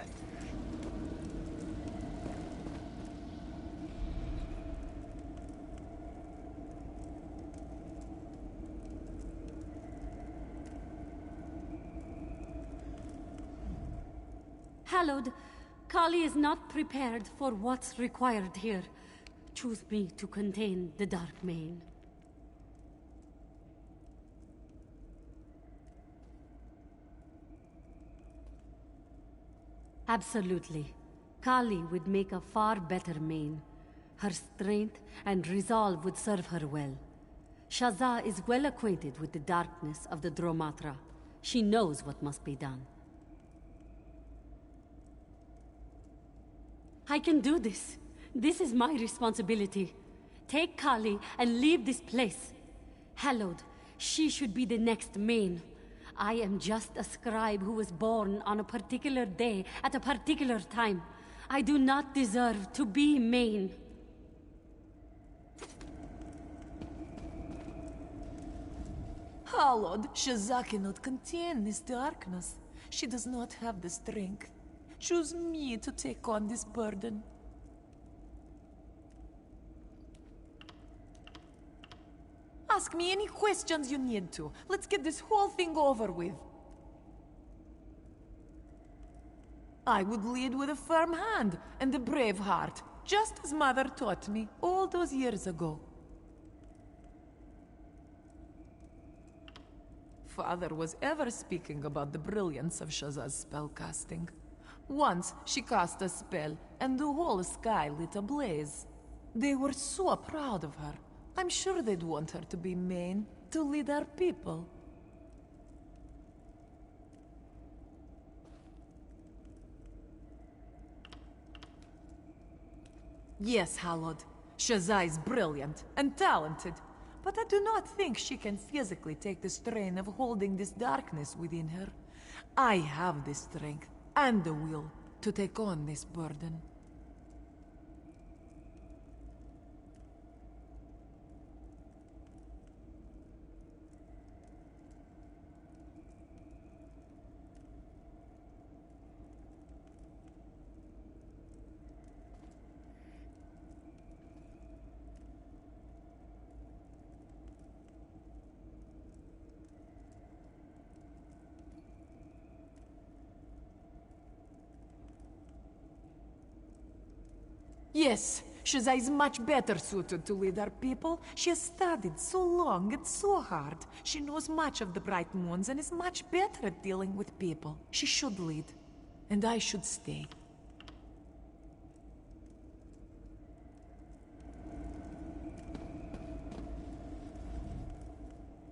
Hallowed, Kali is not prepared for what's required here. Choose me to contain the Dark Mane. Absolutely. Kali would make a far better Mane. Her strength and resolve would serve her well. Shazza is well acquainted with the darkness of the Dromatra. She knows what must be done. I can do this. This is my responsibility. Take Kali and leave this place. Hallowed, she should be the next Mane. I am just a scribe who was born on a particular day at a particular time. I do not deserve to be Mane. Hallowed, Shazza cannot contain this darkness. She does not have the strength. Choose me to take on this burden. Ask me any questions you need to. Let's get this whole thing over with. I would lead with a firm hand and a brave heart, just as Mother taught me all those years ago. Father was ever speaking about the brilliance of Shazza's spellcasting. Once she cast a spell, and the whole sky lit ablaze. They were so proud of her. I'm sure they'd want her to be Mane, to lead our people. Yes, Hallowed. Shazza is brilliant and talented, but I do not think she can physically take the strain of holding this darkness within her. I have the strength and the will to take on this burden. Yes, Shazza is much better suited to lead our people. She has studied so long and so hard. She knows much of the Bright Moons and is much better at dealing with people. She should lead, and I should stay.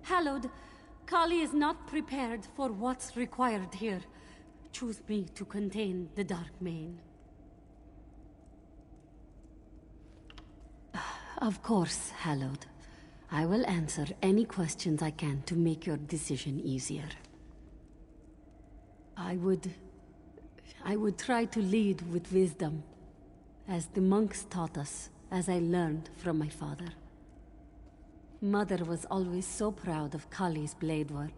Hallowed, Kali is not prepared for what's required here. Choose me to contain the Dark Mane. Of course, Hallowed. I will answer any questions I can to make your decision easier. I would try to lead with wisdom, as the monks taught us, as I learned from my father. Mother was always so proud of Kali's blade work.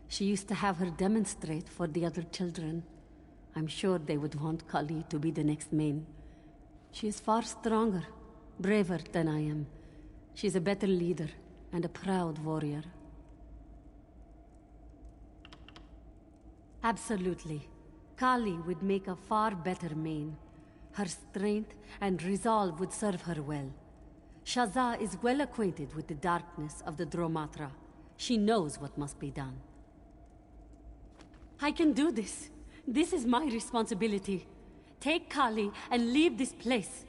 She used to have her demonstrate for the other children. I'm sure they would want Kali to be the next Mane. She is far stronger, braver than I am. She's a better leader and a proud warrior. Absolutely. Kali would make a far better Mane. Her strength and resolve would serve her well. Shazza is well acquainted with the darkness of the Dromatra. She knows what must be done. I can do this. This is my responsibility. Take Kali and leave this place.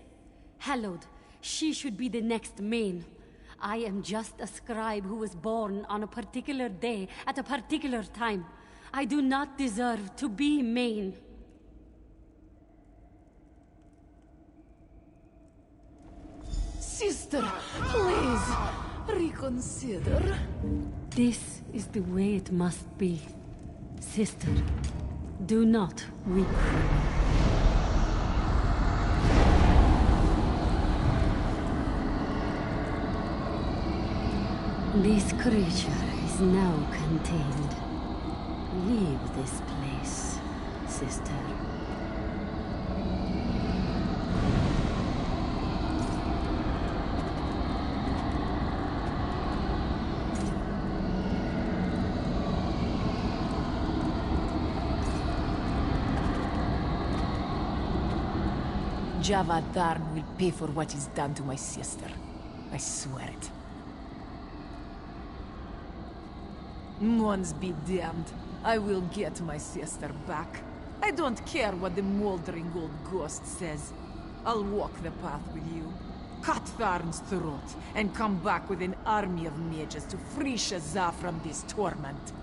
Hallowed, she should be the next main. I am just a scribe who was born on a particular day at a particular time. I do not deserve to be main. Sister, please, reconsider. This is the way it must be. Sister, do not weep for me. This creature is now contained. Leave this place, sister. Javadarn will pay for what is done to my sister. I swear it. Ones be damned. I will get my sister back. I don't care what the moldering old ghost says. I'll walk the path with you. Cut Tharn's throat, and come back with an army of mages to free Shazza from this torment.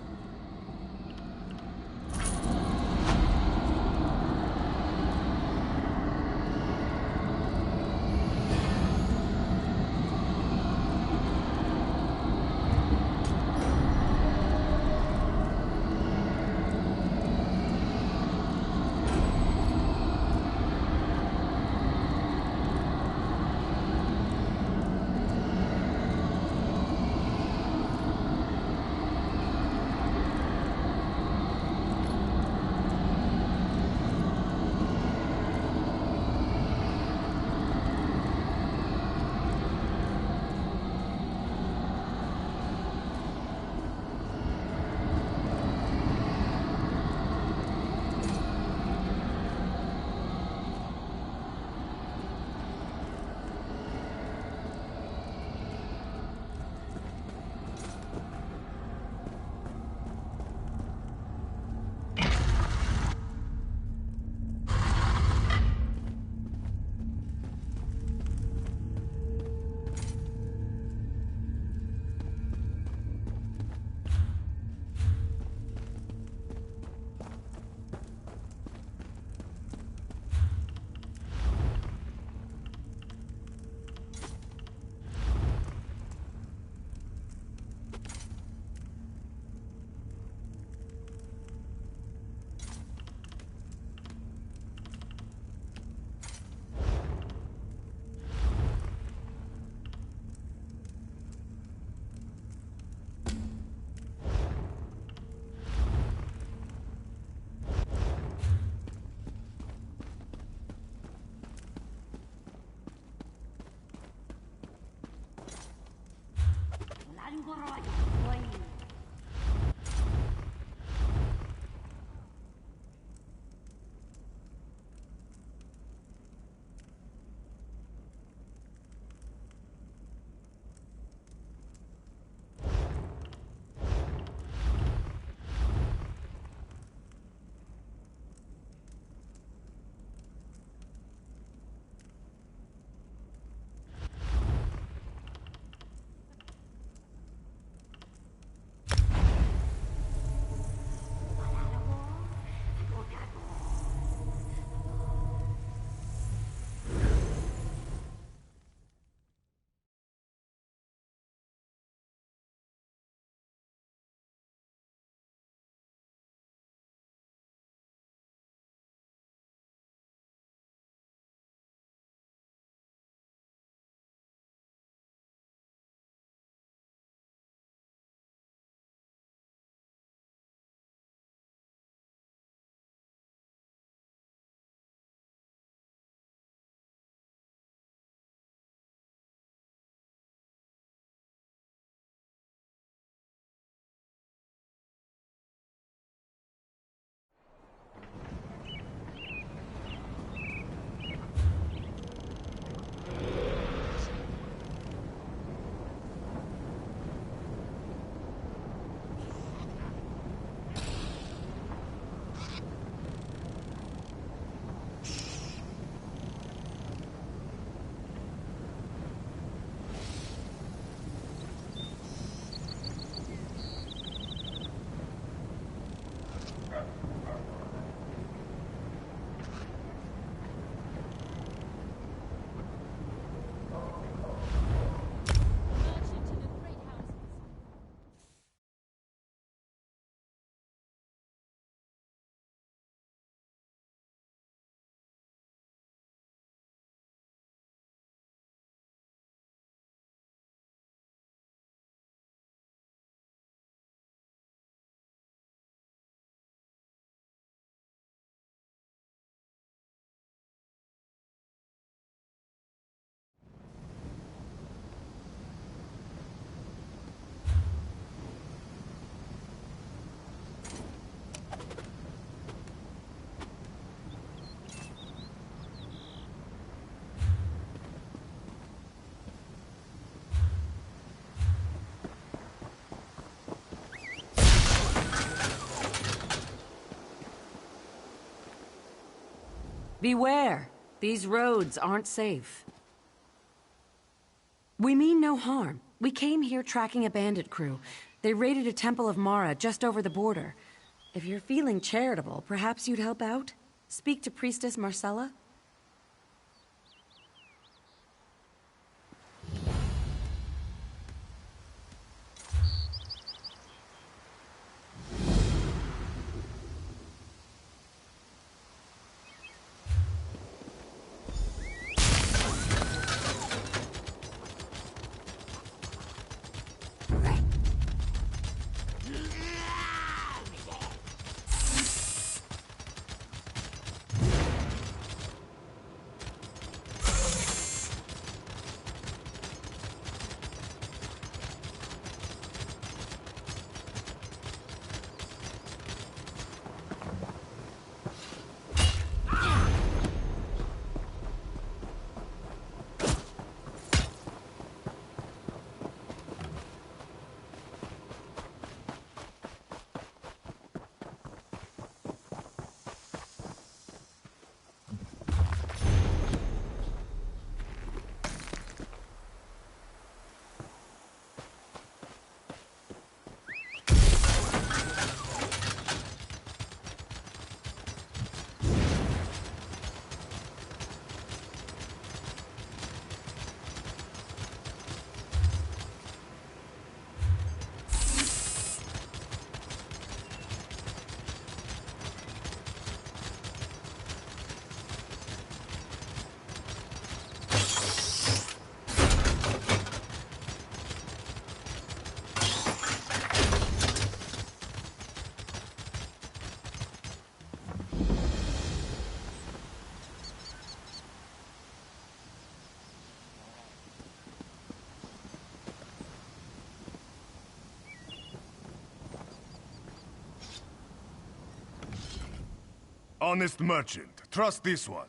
Beware! These roads aren't safe. We mean no harm. We came here tracking a bandit crew. They raided a temple of Mara just over the border. If you're feeling charitable, perhaps you'd help out? Speak to Priestess Marcella? Honest merchant, trust this one.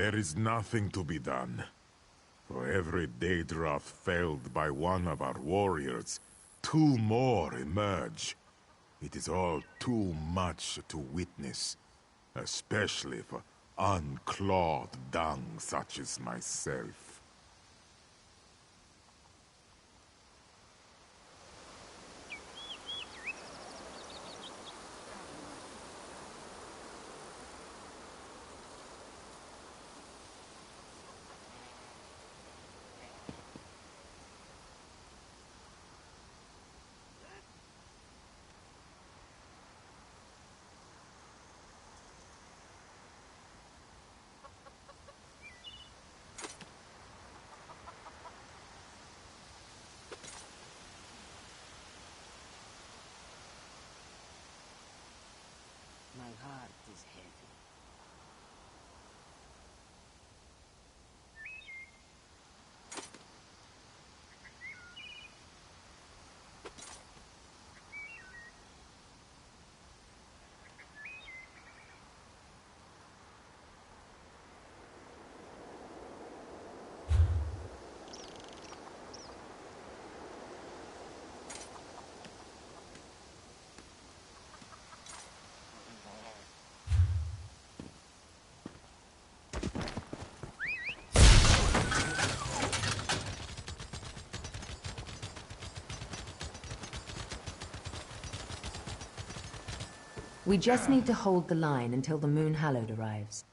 There is nothing to be done. For every Daedra felled by one of our warriors, 2 more emerge. It is all too much to witness, especially for unclawed dung such as myself. My heart is heavy. We just need to hold the line until the Moon Hallowed arrives.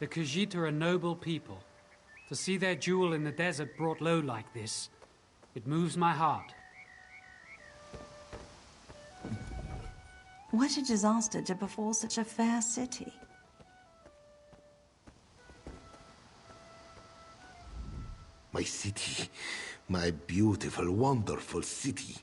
The Khajiit are a noble people. To see their jewel in the desert brought low like this, it moves my heart. What a disaster to befall such a fair city. My city. My beautiful, wonderful city.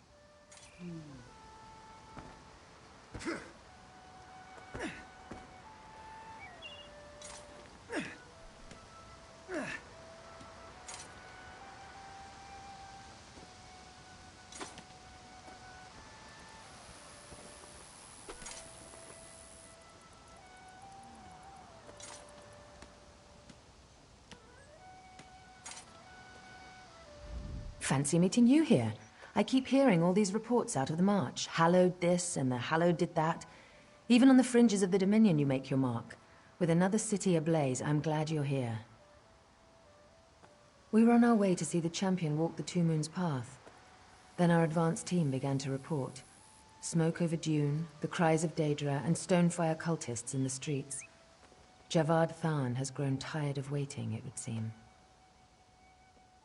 Fancy meeting you here. I keep hearing all these reports out of the march. Hallowed this and the Hallowed did that. Even on the fringes of the Dominion you make your mark. With another city ablaze, I'm glad you're here. We were on our way to see the champion walk the Two Moons path. Then our advance team began to report. Smoke over dune, the cries of Daedra, and stonefire cultists in the streets. Javad Tharn has grown tired of waiting, it would seem.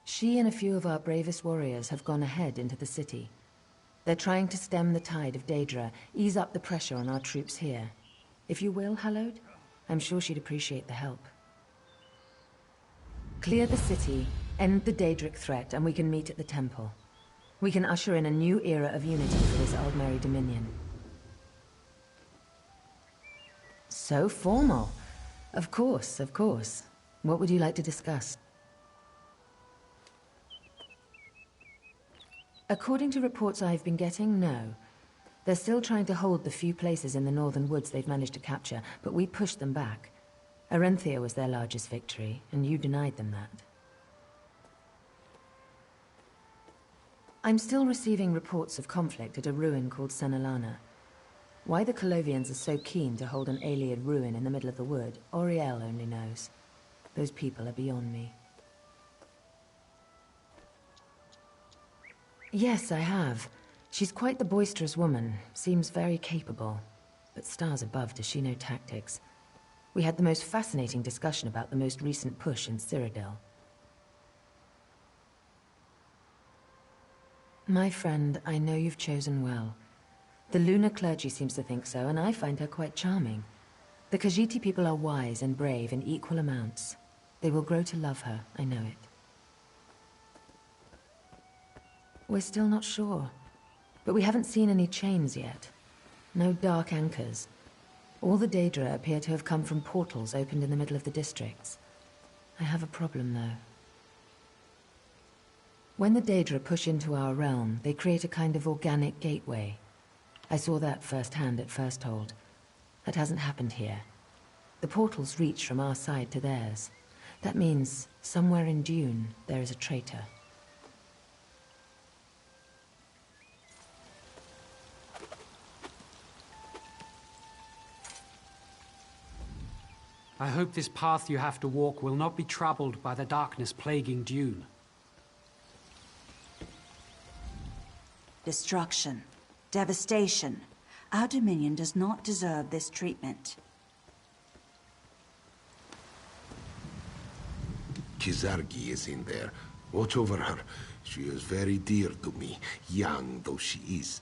She and a few of our bravest warriors have gone ahead into the city. They're trying to stem the tide of Daedra, ease up the pressure on our troops here. If you will, Hallowed, I'm sure she'd appreciate the help. Clear the city, end the Daedric threat, and we can meet at the temple. We can usher in a new era of unity for this Aldmeri Dominion. So formal. Of course, of course. What would you like to discuss? According to reports I've been getting, no. They're still trying to hold the few places in the northern woods they've managed to capture, but we pushed them back. Arenthia was their largest victory, and you denied them that. I'm still receiving reports of conflict at a ruin called Senalana. Why the Colovians are so keen to hold an Ayleid ruin in the middle of the wood, Auriel only knows. Those people are beyond me. Yes, I have. She's quite the boisterous woman, seems very capable. But stars above, does she know tactics? We had the most fascinating discussion about the most recent push in Cyrodiil. My friend, I know you've chosen well. The lunar clergy seems to think so, and I find her quite charming. The Khajiit people are wise and brave in equal amounts. They will grow to love her, I know it. We're still not sure. But we haven't seen any chains yet. No dark anchors. All the Daedra appear to have come from portals opened in the middle of the districts. I have a problem, though. When the Daedra push into our realm, they create a kind of organic gateway. I saw that firsthand at Firsthold. That hasn't happened here. The portals reach from our side to theirs. That means, somewhere in Dune, there is a traitor. I hope this path you have to walk will not be troubled by the darkness plaguing Dune. Destruction. Devastation. Our Dominion does not deserve this treatment. Kizargi is in there. Watch over her. She is very dear to me, young though she is.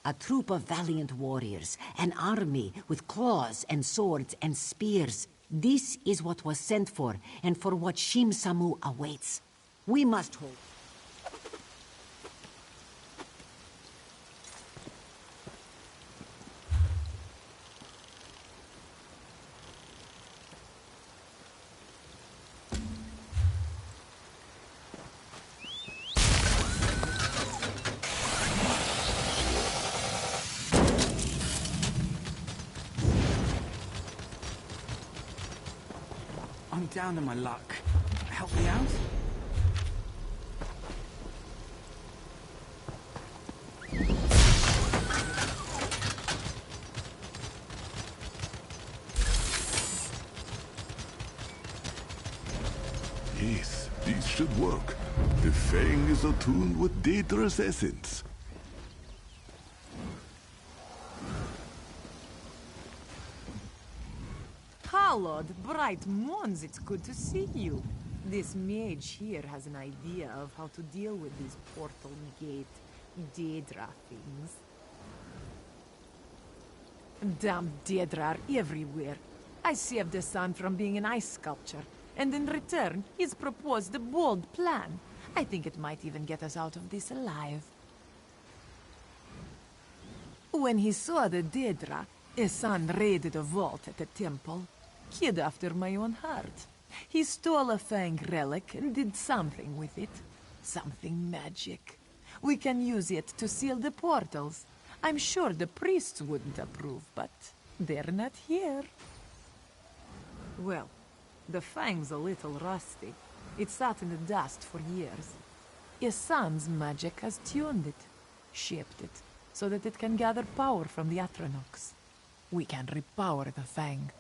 A troop of valiant warriors, an army with claws and swords and spears. This is what was sent for, and for what Shim Samu awaits. We must hold. I'm down on my luck. Help me out? Yes, this should work. The Fang is attuned with Daedra's essence. Lord, bright moons, it's good to see you. This mage here has an idea of how to deal with these portal gate Daedra things. Damn Daedra are everywhere. I saved the son from being an ice sculpture, and in return, he's proposed a bold plan. I think it might even get us out of this alive. When he saw the Daedra, his son raided a vault at the temple. Kid after my own heart. He stole a Fang relic and did something with it. Something magic. We can use it to seal the portals. I'm sure the priests wouldn't approve, but they're not here. Well, the Fang's a little rusty. It sat in the dust for years. His son's magic has tuned it, shaped it, so that it can gather power from the Atronachs. We can repower the Fang.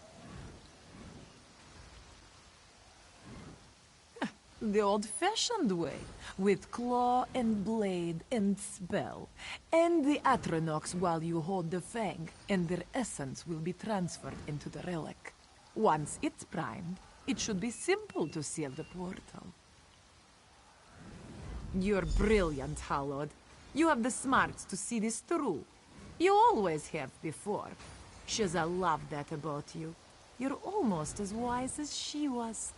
The old-fashioned way, with claw and blade and spell. And the Atronachs while you hold the Fang, and their essence will be transferred into the relic. Once it's primed, it should be simple to seal the portal. You're brilliant, Hallowed. You have the smarts to see this through. You always have before. Shaza loved that about you. You're almost as wise as she was.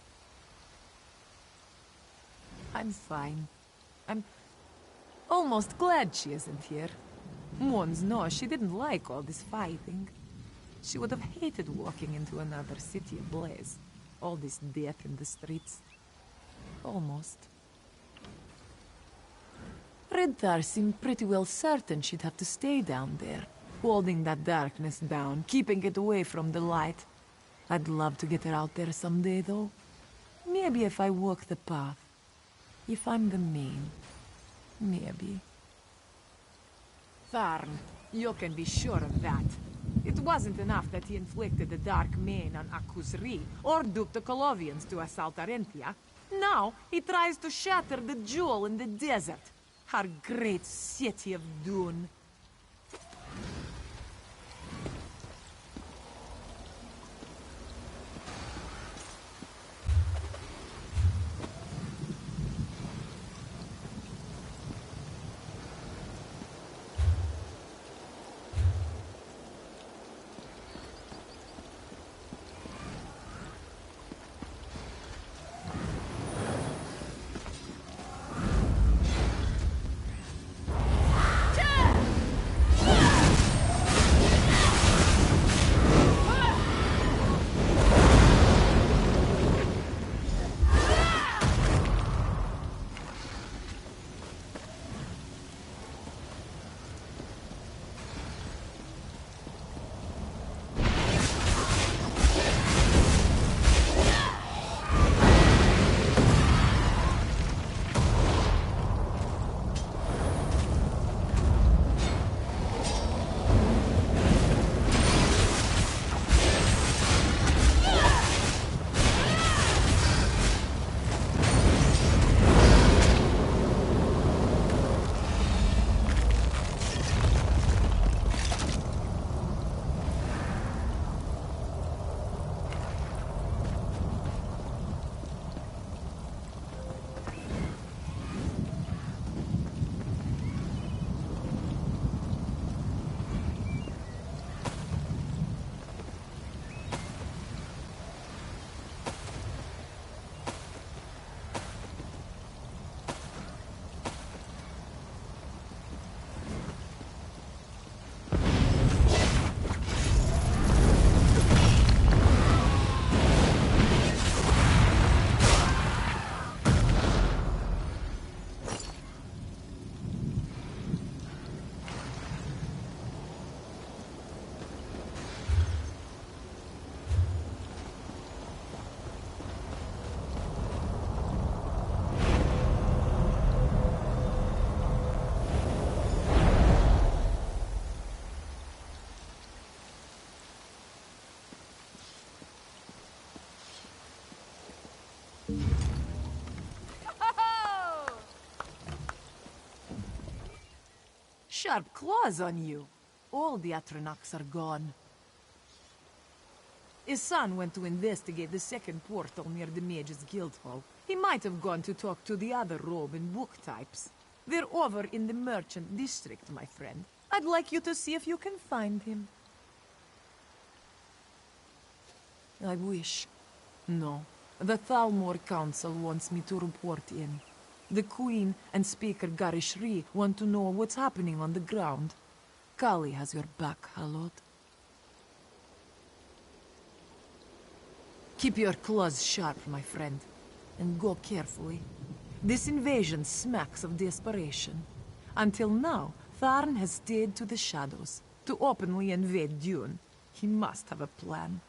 I'm fine. I'm almost glad she isn't here. Mons knows she didn't like all this fighting. She would have hated walking into another city ablaze. All this death in the streets. Almost. Redthar seemed pretty well certain she'd have to stay down there. holding that darkness down, keeping it away from the light. I'd love to get her out there someday, though. Maybe if I walk the path. If I'm the main. Maybe. Tharn, you can be sure of that. It wasn't enough that he inflicted the Dark Mane on Akuzri, or duped the Colovians to assault Arentia. Now, he tries to shatter the jewel in the desert. Our great city of Dune. Sharp claws on you. All the Atronachs are gone. His son went to investigate the second portal near the Mage's Guild Hall. He might have gone to talk to the other robe and book types. They're over in the Merchant District, my friend. I'd like you to see if you can find him. I wish. No. The Thalmor Council wants me to report in. The Queen and Speaker Garishri want to know what's happening on the ground. Kali has your back, Halot. Keep your claws sharp, my friend, and go carefully. This invasion smacks of desperation. Until now, Tharn has stayed to the shadows. To openly invade Dune, he must have a plan.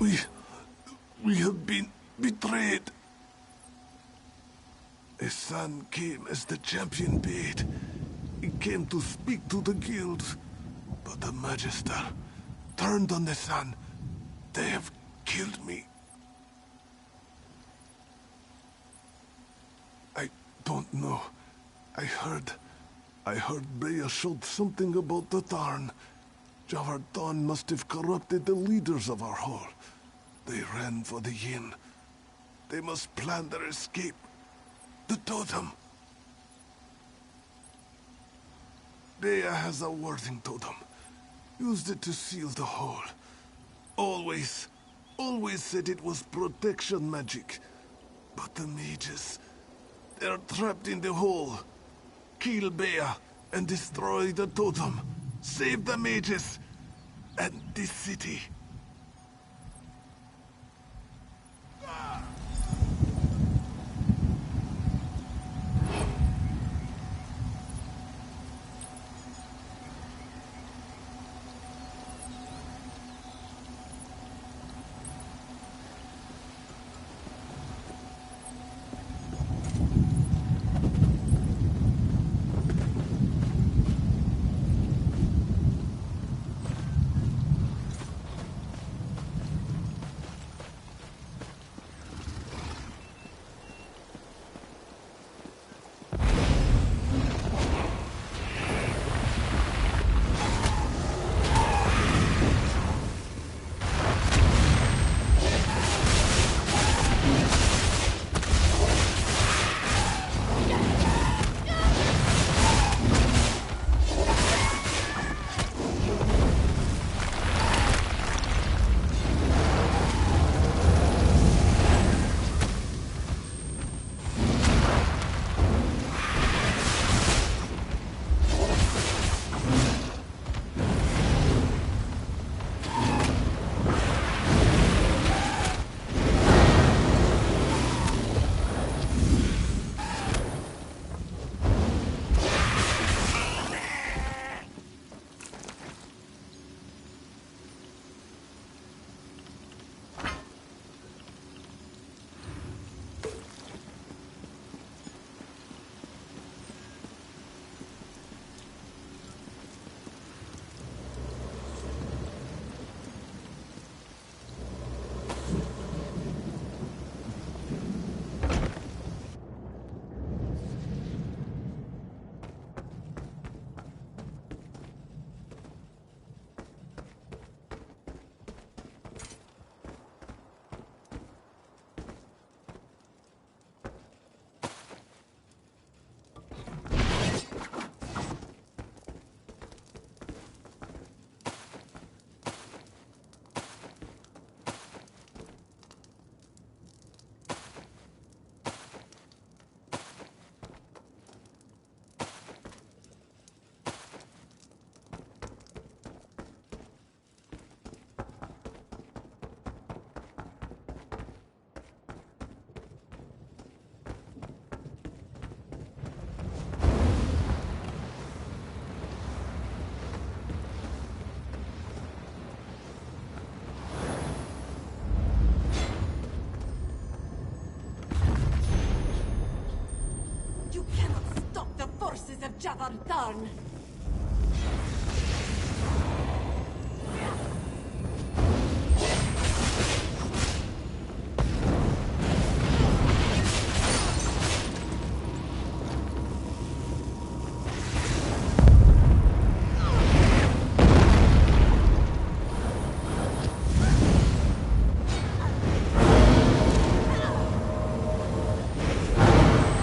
We have been betrayed. A son came as the champion bade. He came to speak to the guilds, but the Magister turned on the son. They have killed me. I don't know. I heard Bea showed something about the Tarn. Javardon must have corrupted the leaders of our hall. They ran for the inn. They must plan their escape. The totem. Bea has a warding totem. Used it to seal the hole. Always said it was protection magic. But the mages, they're trapped in the hole. Kill Bea and destroy the totem. Save the mages and this city. Forces of Javardon!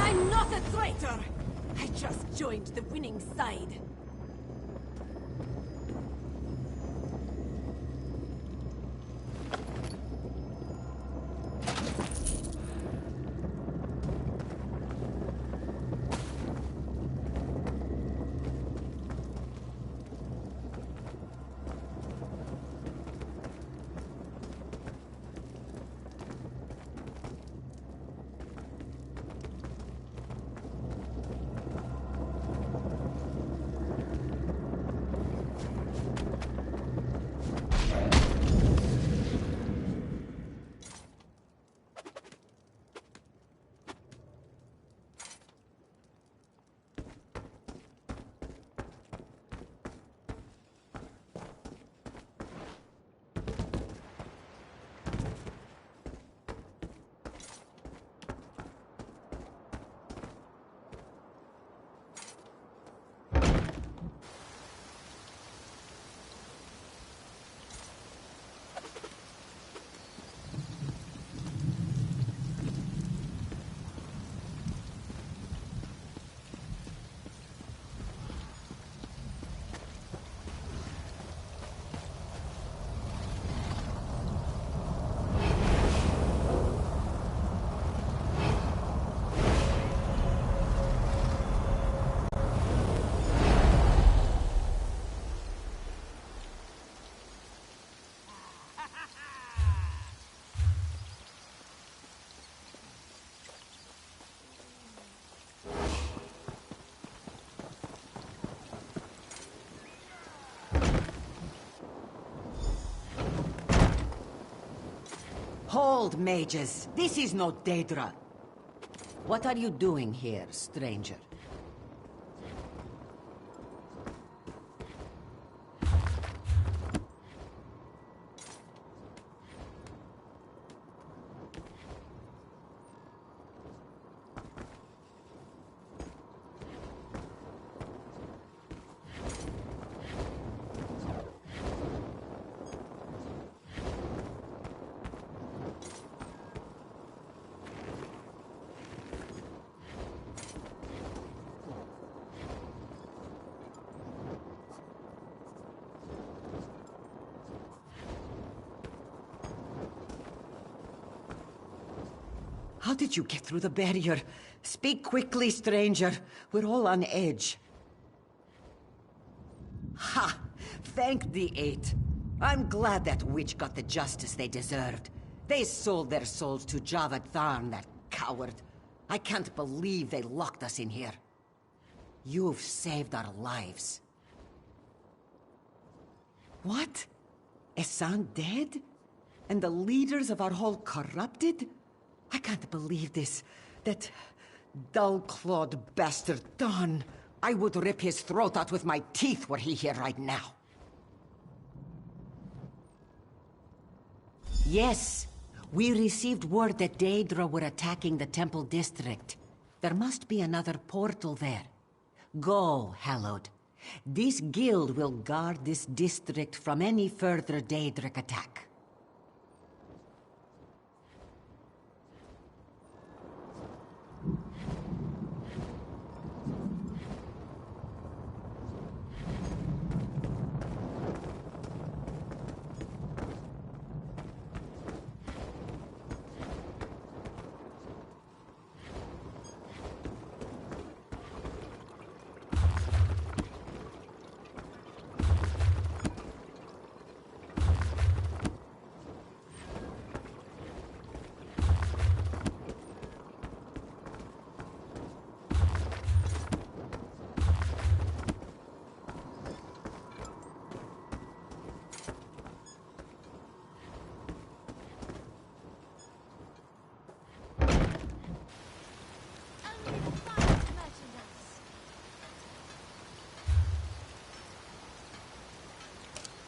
I'm not a traitor! I just joined the winning side. Hold, mages. This is no Daedra. What are you doing here, stranger? How did you get through the barrier? Speak quickly, stranger. We're all on edge. Ha! Thank the Eight. I'm glad that witch got the justice they deserved. They sold their souls to Javad Tharn, that coward. I can't believe they locked us in here. You've saved our lives. What? Esan dead? And the leaders of our whole corrupted? I can't believe this. That dull-clawed bastard Don. I would rip his throat out with my teeth were he here right now. Yes, we received word that Daedra were attacking the Temple District. There must be another portal there. Go, Hallowed. This guild will guard this district from any further Daedric attack.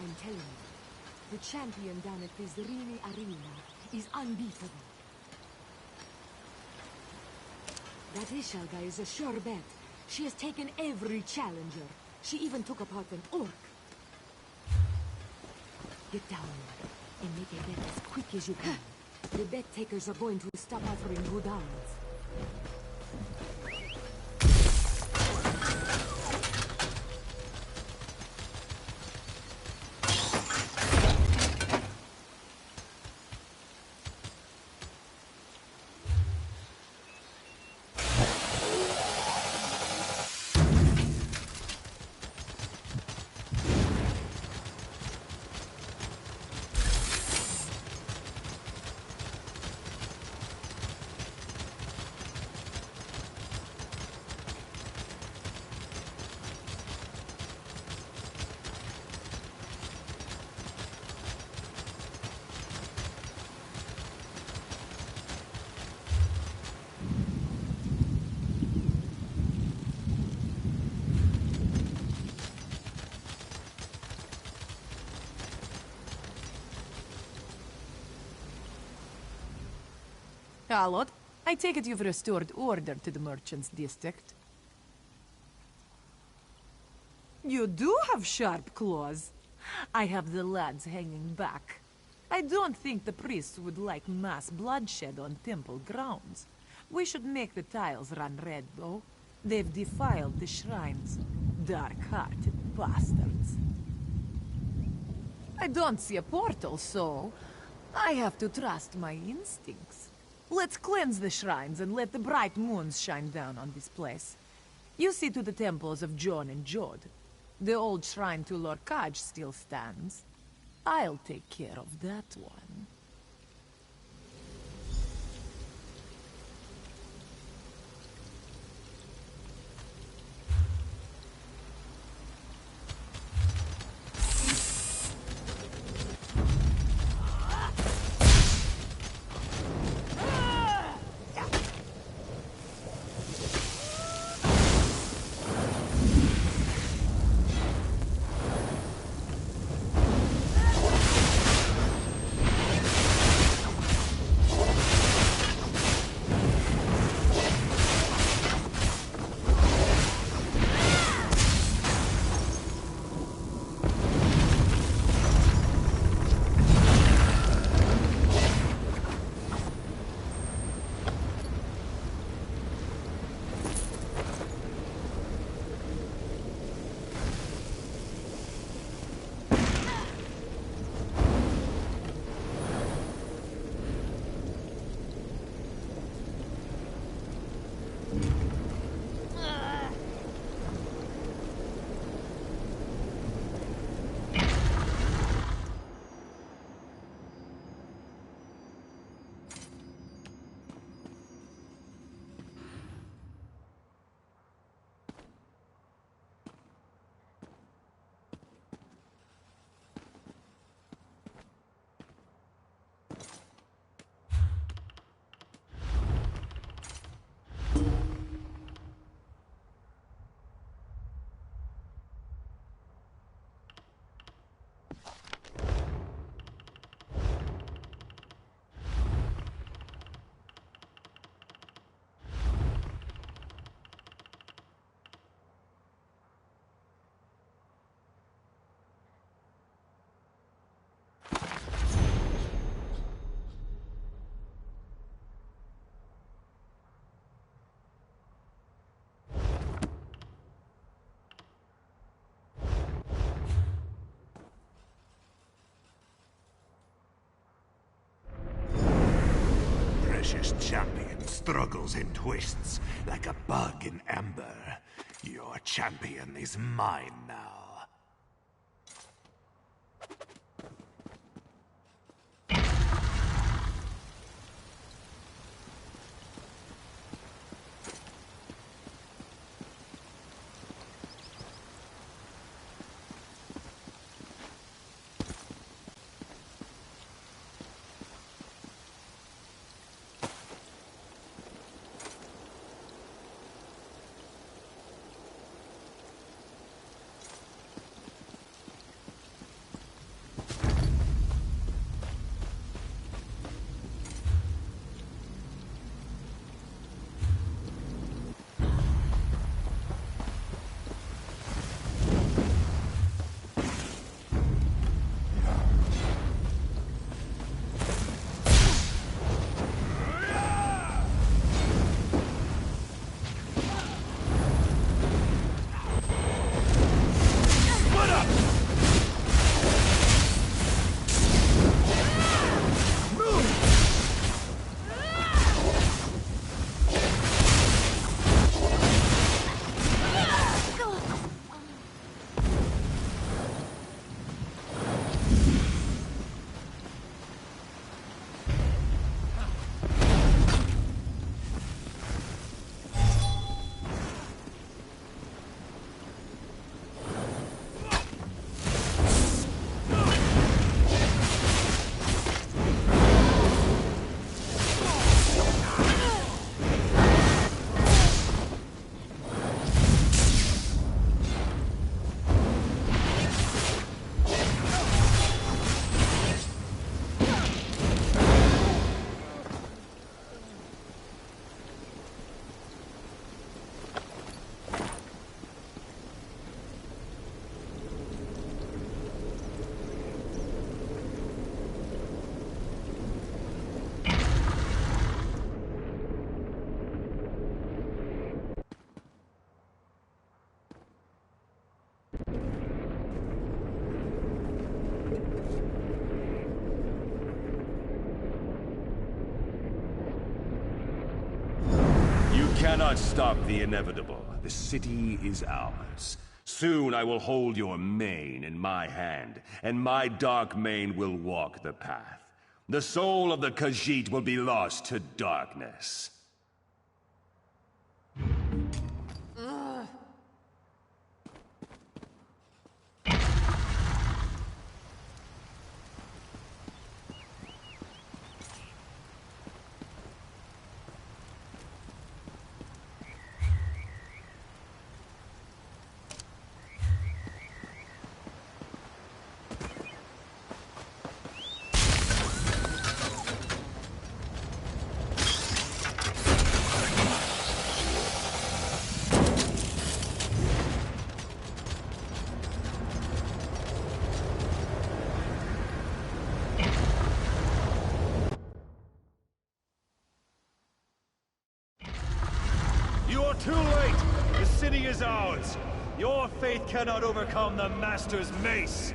I'm telling you, the champion down at this Rini Arena is unbeatable. That Ishalga is a sure bet. She has taken every challenger. She even took apart an orc. Get down and make a bet as quick as you can. The bet takers are going to stop offering good odds. Charlotte, I take it you've restored order to the merchant's district. You do have sharp claws. I have the lads hanging back. I don't think the priests would like mass bloodshed on temple grounds. We should make the tiles run red, though. They've defiled the shrines. Dark-hearted bastards. I don't see a portal, so I have to trust my instincts. Let's cleanse the shrines and let the bright moons shine down on this place. You see to the temples of John and Jod. The old shrine to Lord Kaj still stands. I'll take care of that one. precious champion struggles and twists like a bug in amber. Your champion is mine now. Cannot stop the inevitable. The city is ours. Soon I will hold your mane in my hand, and my dark mane will walk the path. The soul of the Khajiit will be lost to darkness. You're too late! The city is ours! Your faith cannot overcome the Master's mace!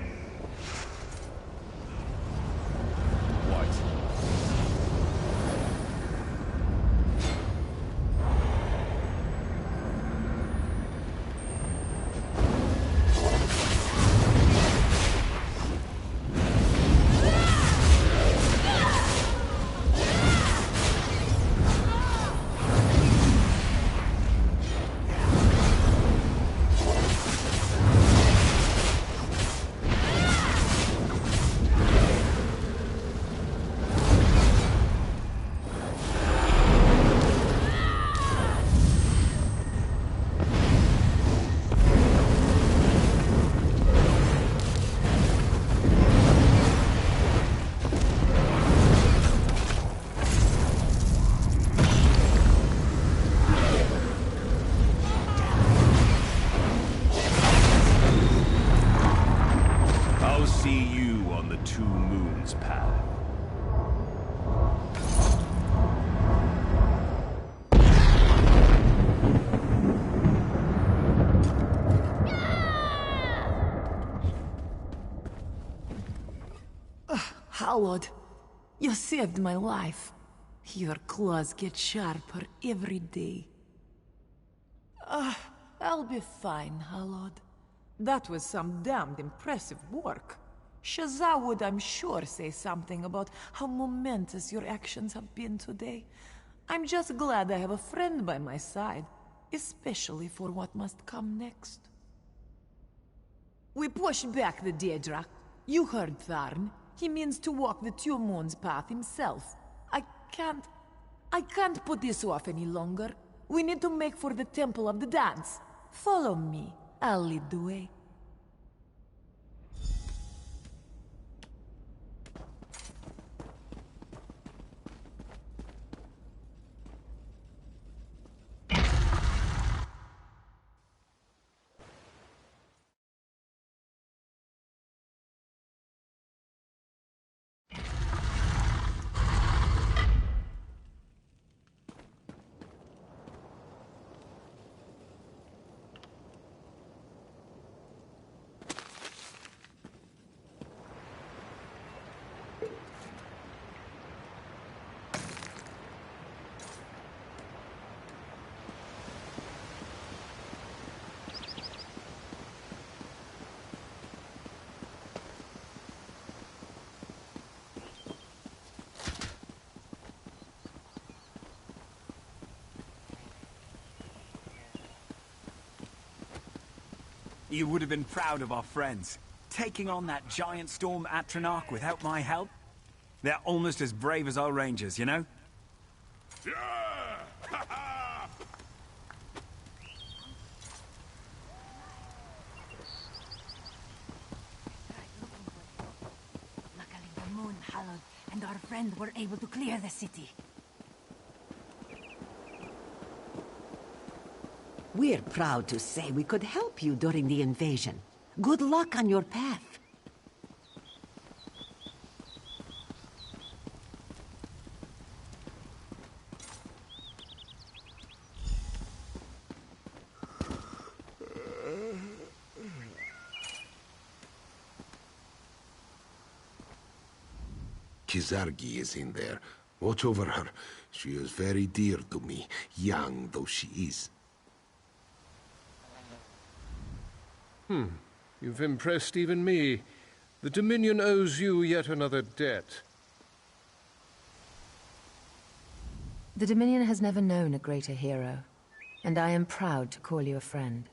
What? Howard, you saved my life. Your claws get sharper every day. I'll be fine, Halod. That was some damned impressive work. Shazza would, I'm sure, say something about how momentous your actions have been today. I'm just glad I have a friend by my side, especially for what must come next. We push back the Daedra. You heard Tharn. He means to walk the Two Moons path himself. I can't put this off any longer. We need to make for the Temple of the Dance. Follow me. I'll lead the way. You would have been proud of our friends. Taking on that giant storm at Tranarch without my help? They're almost as brave as our rangers, you know? Yeah! Luckily the moon hallowed, and our friend were able to clear the city. We're proud to say we could help you during the invasion. Good luck on your path. Kizargi is in there. Watch over her. She is very dear to me, young though she is. You've impressed even me. The Dominion owes you yet another debt. The Dominion has never known a greater hero, and I am proud to call you a friend.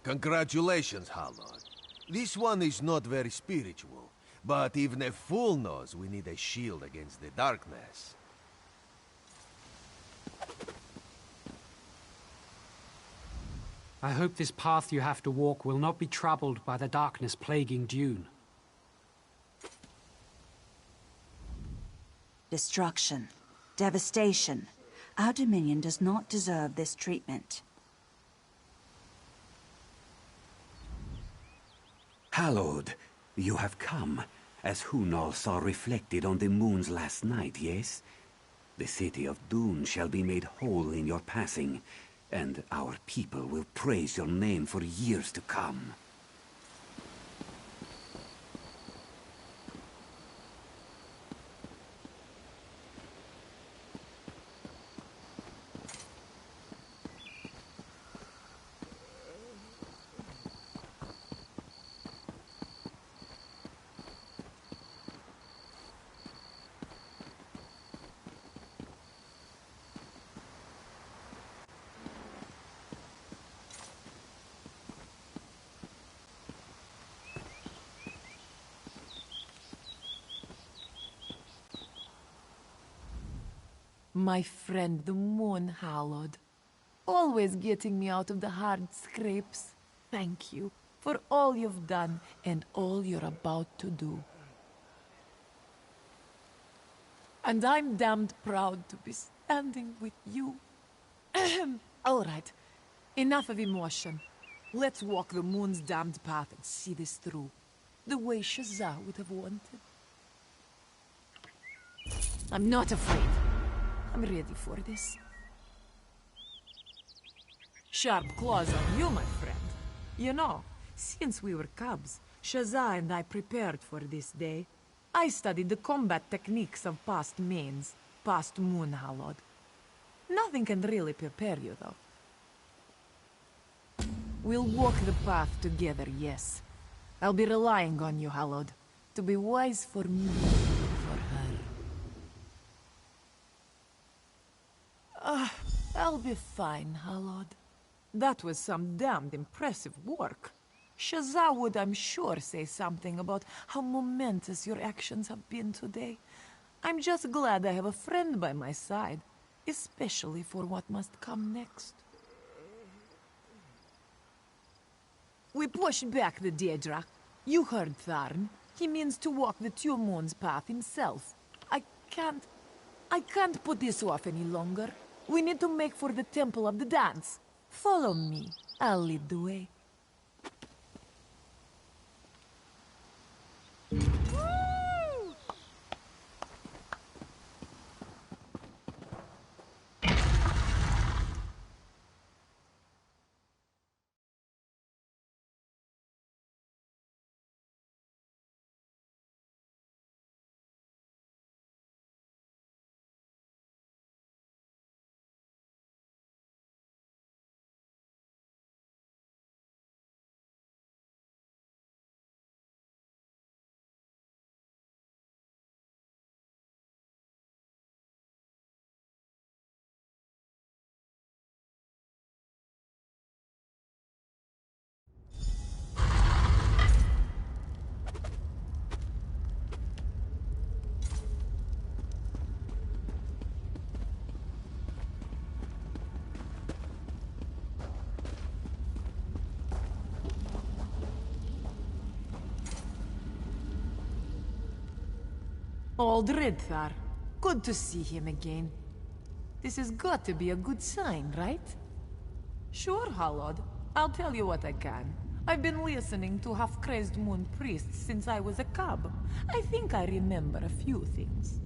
Congratulations, Halod. This one is not very spiritual, but even a fool knows we need a shield against the darkness. I hope this path you have to walk will not be troubled by the darkness plaguing Dune. Destruction. Devastation. Our Dominion does not deserve this treatment. Hallowed, you have come, as Hunal saw reflected on the moons last night, yes? The city of Dune shall be made whole in your passing, and our people will praise your name for years to come. My friend, the moon hallowed. Always getting me out of the hard scrapes. Thank you for all you've done and all you're about to do. And I'm damned proud to be standing with you. All right, enough of emotion. Let's walk the moon's damned path and see this through, the way Shazza would have wanted. I'm not afraid. I'm ready for this. Sharp claws on you, my friend. You know, since we were cubs, Shazza and I prepared for this day. I studied the combat techniques of past mains, past moon hallowed. Nothing can really prepare you, though. We'll walk the path together, yes. I'll be relying on you, Hallowed, to be wise for me, for her. I'll be fine, Hallowed. That was some damned impressive work. Shazza would, I'm sure, say something about how momentous your actions have been today. I'm just glad I have a friend by my side, especially for what must come next. We push back the Daedra. You heard Tharn. He means to walk the Two Moons path himself. I can't put this off any longer. We need to make for the Temple of the Dance. Follow me. I'll lead the way. Aldred Thar. Good to see him again. This has got to be a good sign, right? Sure, Hallowed. I'll tell you what I can. I've been listening to half-crazed moon priests since I was a cub. I think I remember a few things.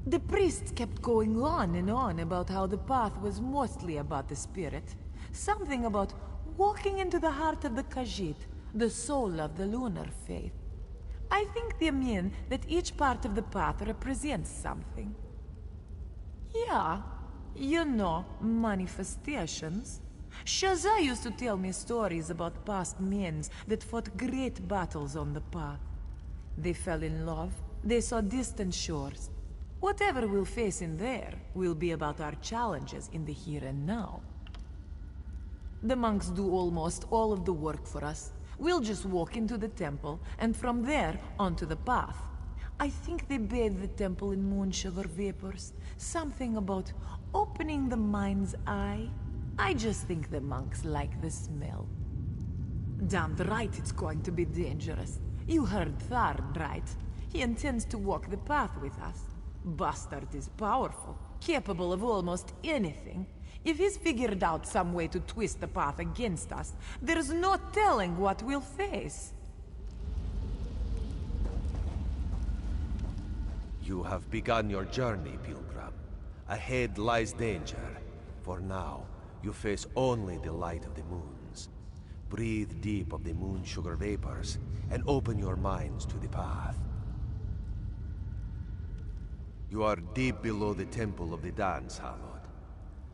The priests kept going on and on about how the path was mostly about the spirit. Something about walking into the heart of the Khajiit, the soul of the lunar faith. I think they mean that each part of the path represents something. Yeah, you know, manifestations. Shazza used to tell me stories about past men that fought great battles on the path. They fell in love, they saw distant shores. Whatever we'll face in there will be about our challenges in the here and now. The monks do almost all of the work for us. We'll just walk into the temple, and from there, onto the path. I think they bathe the temple in moon sugar vapors. Something about opening the mind's eye. I just think the monks like the smell. Damned right it's going to be dangerous. You heard Tharn, right? He intends to walk the path with us. Bastard is powerful, capable of almost anything. If he's figured out some way to twist the path against us, there's no telling what we'll face. You have begun your journey, Pilgrim. Ahead lies danger. For now, you face only the light of the moons. Breathe deep of the moon sugar vapors, and open your minds to the path. You are deep below the Temple of the Dance, Hallowed.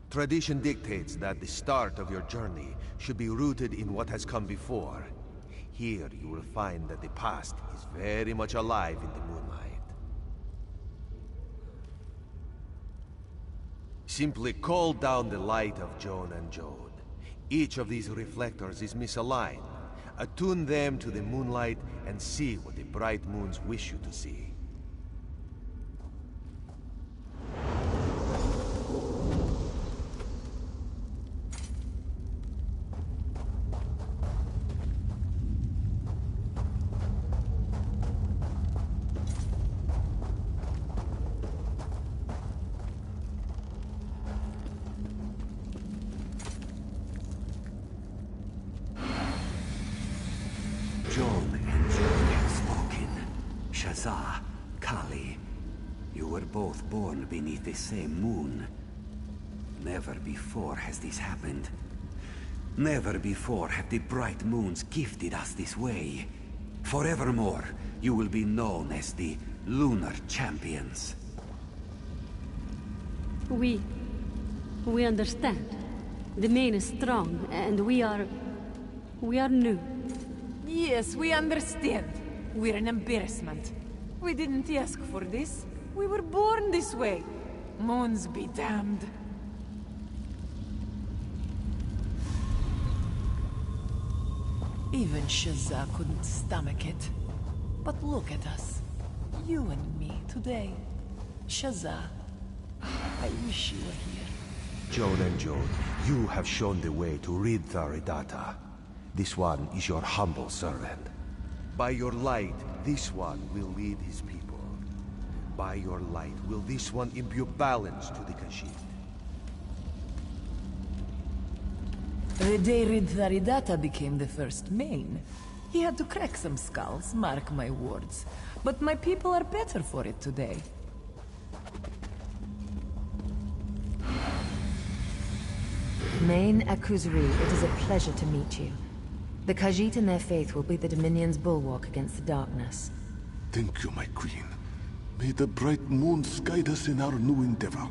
Tradition dictates that the start of your journey should be rooted in what has come before. Here you will find that the past is very much alive in the moonlight. Simply call down the light of Joan and Jode. Each of these reflectors is misaligned. Attune them to the moonlight and see what the bright moons wish you to see. Kali, you were both born beneath the same moon. Never before has this happened. Never before have the bright moons gifted us this way. Forevermore, you will be known as the Lunar Champions. We understand. The main is strong, and we are new. Yes, we understand. We're an embarrassment. We didn't ask for this. We were born this way. Moons be damned. Even Shazza couldn't stomach it. But look at us. You and me today. Shazza, I wish you were here. Joan and Joan, you have shown the way to rid Tharidata. This one is your humble servant. By your light, this one will lead his people. By your light, will this one imbue balance to the Khajiit. The day Rid Tharidata became the first main, he had to crack some skulls, mark my words. But my people are better for it today. Main Akuzri, it is a pleasure to meet you. The Khajiit and their faith will be the Dominion's bulwark against the darkness. Thank you, my queen. May the bright moons guide us in our new endeavor.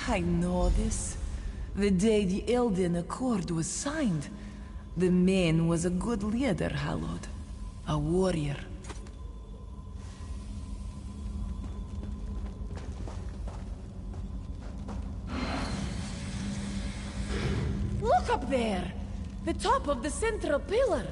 I know this. The day the Elden Accord was signed, the man was a good leader, Hallowed. A warrior. Look up there! The top of the central pillar!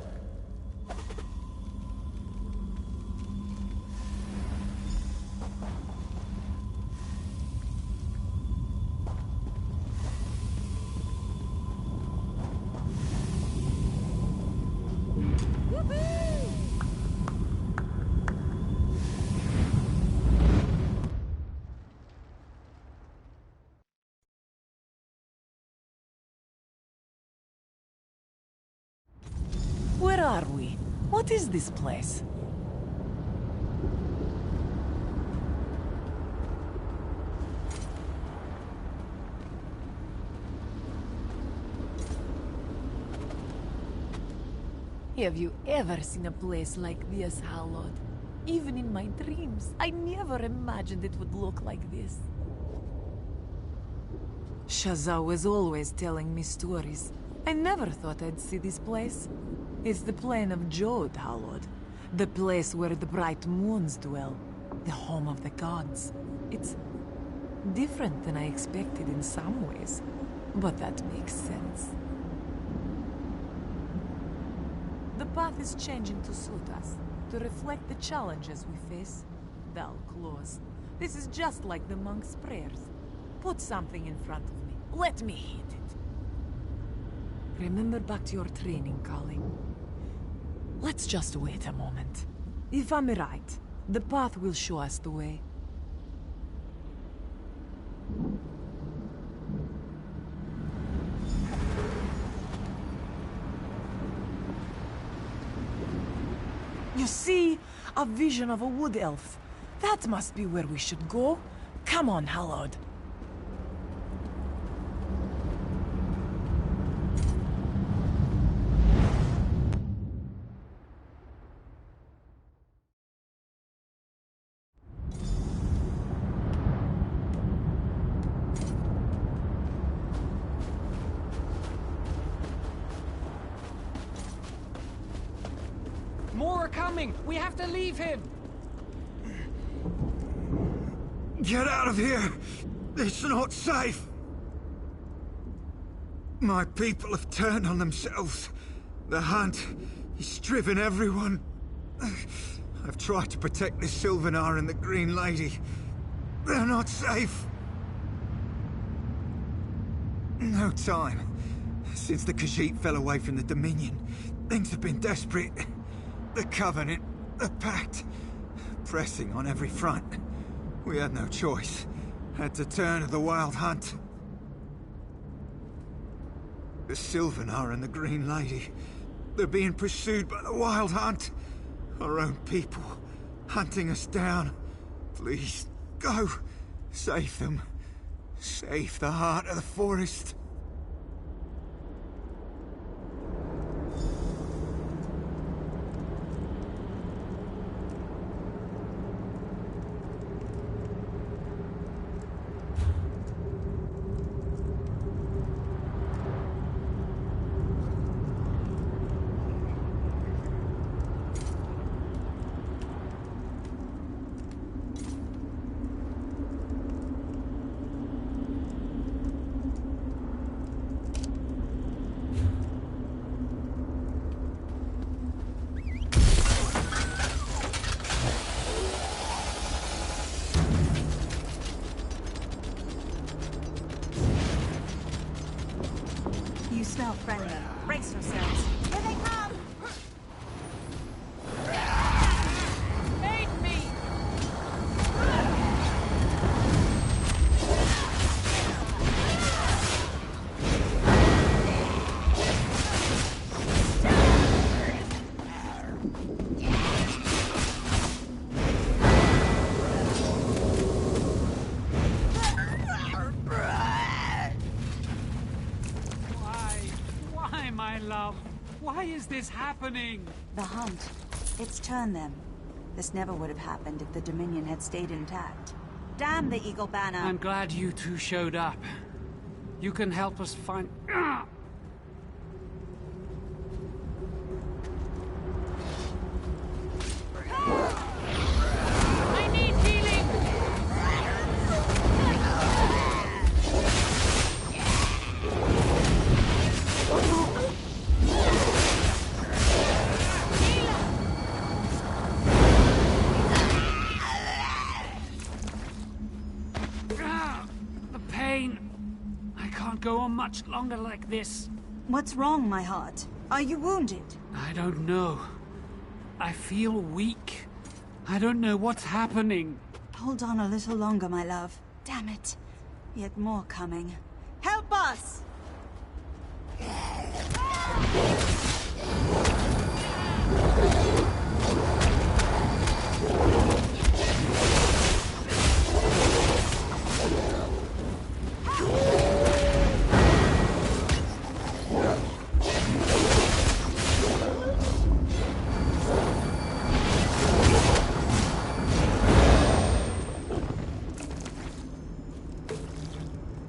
Where are we? What is this place? Have you ever seen a place like this, Hallowed? Even in my dreams, I never imagined it would look like this. Shazza was always telling me stories. I never thought I'd see this place. It's the plain of Jode, Hallowed. The place where the bright moons dwell. The home of the gods. It's different than I expected in some ways. But that makes sense. The path is changing to suit us. To reflect the challenges we face. Dull claws. This is just like the monk's prayers. Put something in front of me. Let me hit it. Remember back to your training, Kali. Let's just wait a moment. If I'm right, the path will show us the way. You see? A vision of a wood elf. That must be where we should go. Come on, Hallowed. More are coming! We have to leave him! Get out of here! It's not safe! My people have turned on themselves. The hunt is driven everyone. I've tried to protect the Sylvanar and the Green Lady. They're not safe. No time. Since the Khajiit fell away from the Dominion, things have been desperate. The Covenant, the Pact, pressing on every front. We had no choice. Had to turn to the Wild Hunt. The Sylvanar and the Green Lady, they're being pursued by the Wild Hunt. Our own people, hunting us down. Please, go. Save them. Save the heart of the forest. You smell friendly. Brace yourselves. Here they come! Aid me! Why, my love? Why is this happening? The hunt. It's turned them. This never would have happened if the Dominion had stayed intact. Damn the Eagle Banner! I'm glad you two showed up. You can help us find... I need healing! The pain. I can't go on much longer like this. What's wrong, my heart? Are you wounded? I don't know. I feel weak. I don't know what's happening. Hold on a little longer, my love. Damn it. Yet more coming. Help us!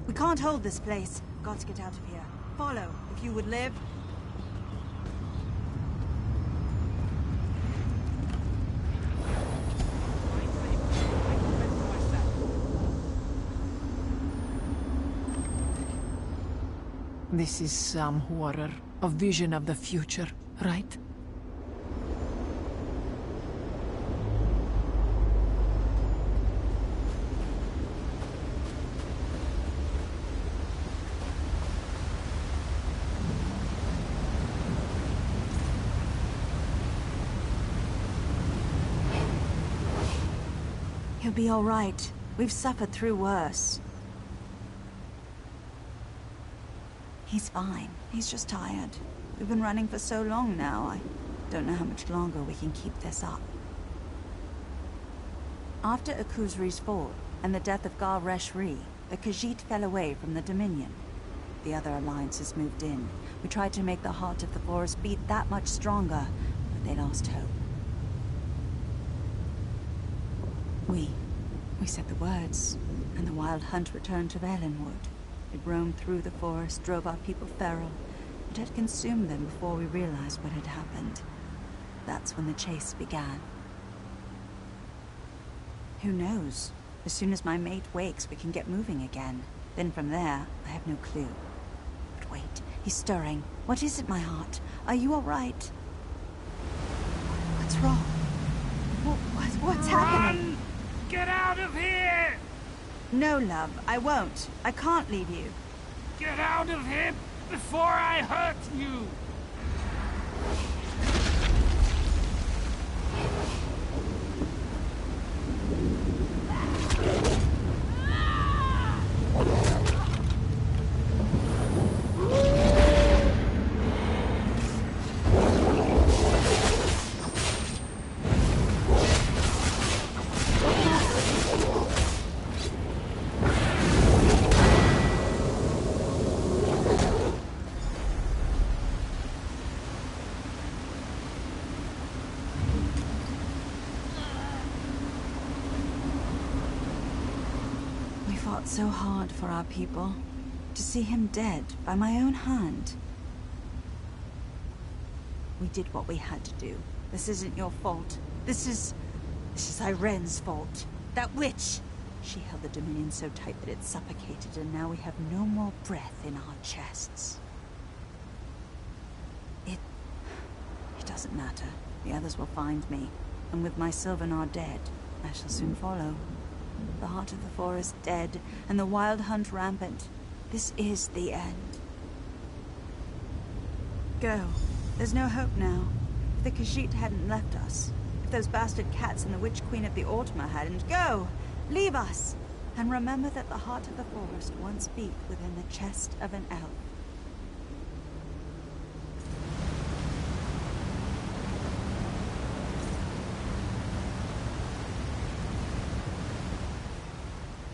We can't hold this place. Got to get out of here. Follow, if you would live. This is some horror, a vision of the future, right? He'll be all right. We've suffered through worse. He's fine. He's just tired. We've been running for so long now. I don't know how much longer we can keep this up. After Akuzri's fall and the death of Gar Reshri, the Khajiit fell away from the Dominion. The other alliances moved in. We tried to make the heart of the forest beat that much stronger, but they lost hope. We said the words, and the wild hunt returned to Valenwood. It roamed through the forest, drove our people feral. It had consumed them before we realized what had happened. That's when the chase began. Who knows? As soon as my mate wakes, we can get moving again. Then from there, I have no clue. But wait, he's stirring. What is it, my heart? Are you all right? What's wrong? What's happening? Get out of here! No, love, I won't. I can't leave you. Get out of here before I hurt you! fought so hard for our people. To see him dead by my own hand. We did what we had to do. This isn't your fault. This is Irene's fault. That witch! She held the Dominion so tight that it suffocated, and now we have no more breath in our chests. It doesn't matter. The others will find me, and with my Sylvanar dead, I shall soon follow. The heart of the forest dead, and the wild hunt rampant. This is the end. Go. There's no hope now. If the Khajiit hadn't left us, if those bastard cats and the Witch Queen of the Ultima hadn't, go! Leave us! And remember that the heart of the forest once beat within the chest of an elf.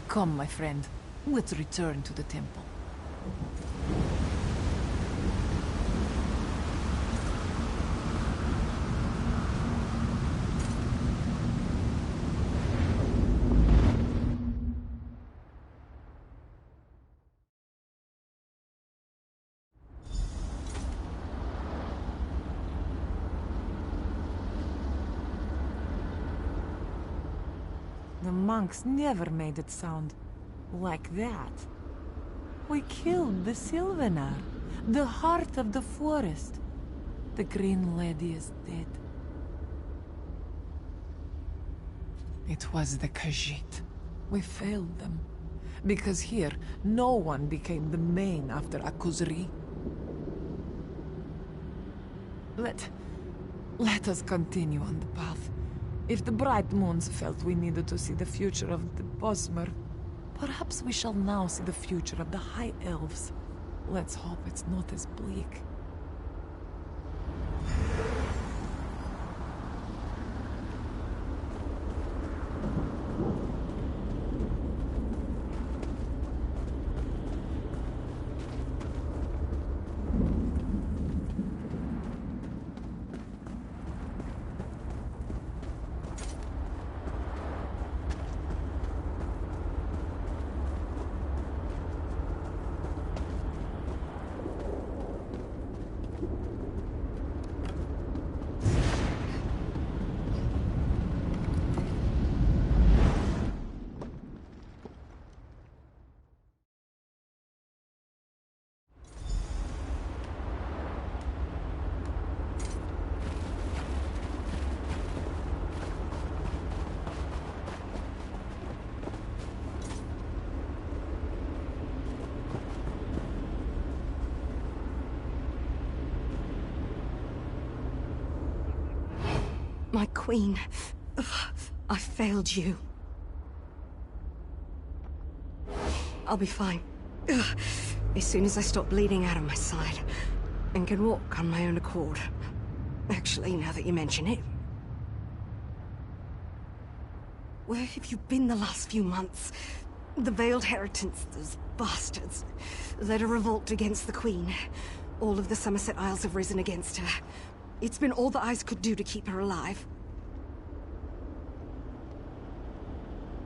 Come, my friend. Let's return to the temple. The monks never made it sound like that. We killed the Sylvanar, the heart of the forest. The Green Lady is dead. It was the Khajiit. We failed them. Because here, no one became the main after Akuzri. Let us continue on the path. If the Bright Moons felt we needed to see the future of the Bosmer, perhaps we shall now see the future of the High Elves. Let's hope it's not as bleak. My queen, I failed you. I'll be fine. As soon as I stop bleeding out of my side and can walk on my own accord. Actually, now that you mention it. Where have you been the last few months? The Veiled Heritants, those bastards, led a revolt against the Queen. All of the Somerset Isles have risen against her. It's been all the eyes could do to keep her alive.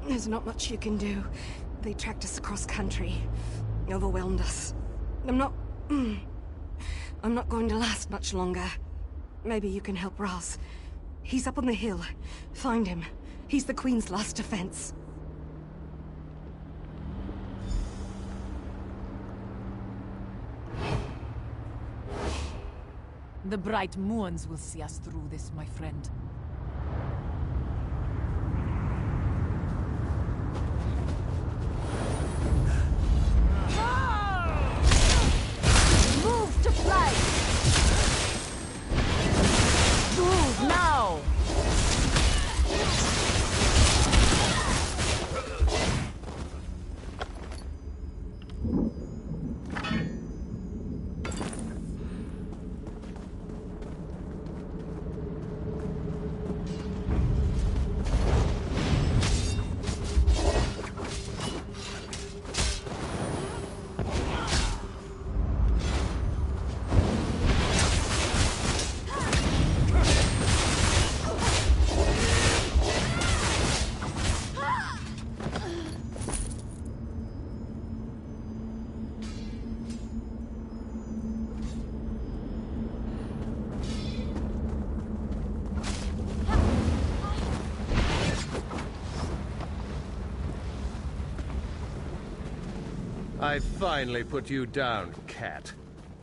There's not much you can do. They tracked us across country, overwhelmed us. I'm not going to last much longer. Maybe you can help Raz. He's up on the hill. Find him. He's the Queen's last defense. The Bright Moons will see us through this, my friend. Move to flight! Move now! I finally put you down, cat.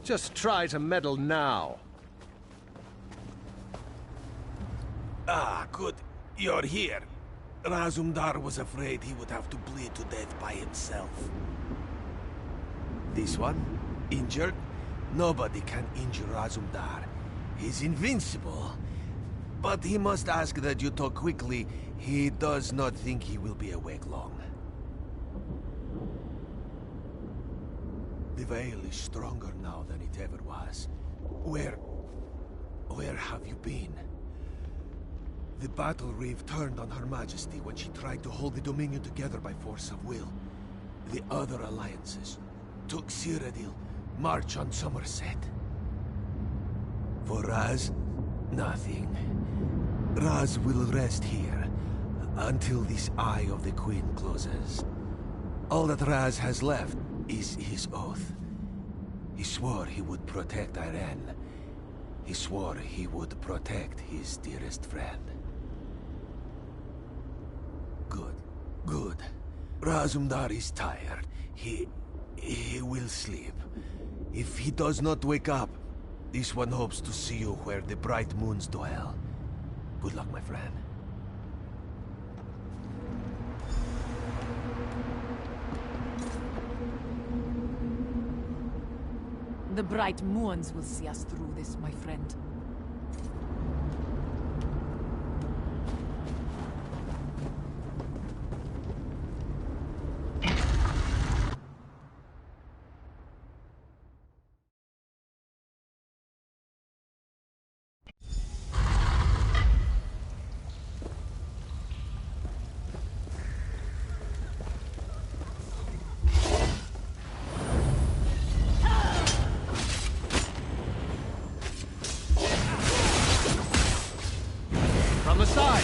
Just try to meddle now. Ah, good. You're here. Razumdar was afraid he would have to bleed to death by himself. This one? Injured? Nobody can injure Razumdar. He's invincible. But he must ask that you talk quickly. He does not think he will be awake long. The veil is stronger now than it ever was. Where have you been? The battle reeve turned on Her Majesty when she tried to hold the Dominion together by force of will. The other alliances took Cyrodiil, march on Somerset. For Raz, nothing. Raz will rest here until this Eye of the Queen closes. All that Raz has left is his oath. He swore he would protect Iran. He swore he would protect his dearest friend. Good, good. Razumdar is tired. He will sleep. If he does not wake up, this one hopes to see you where the bright moons dwell. Good luck, my friend. The bright moons will see us through this, my friend. From the side!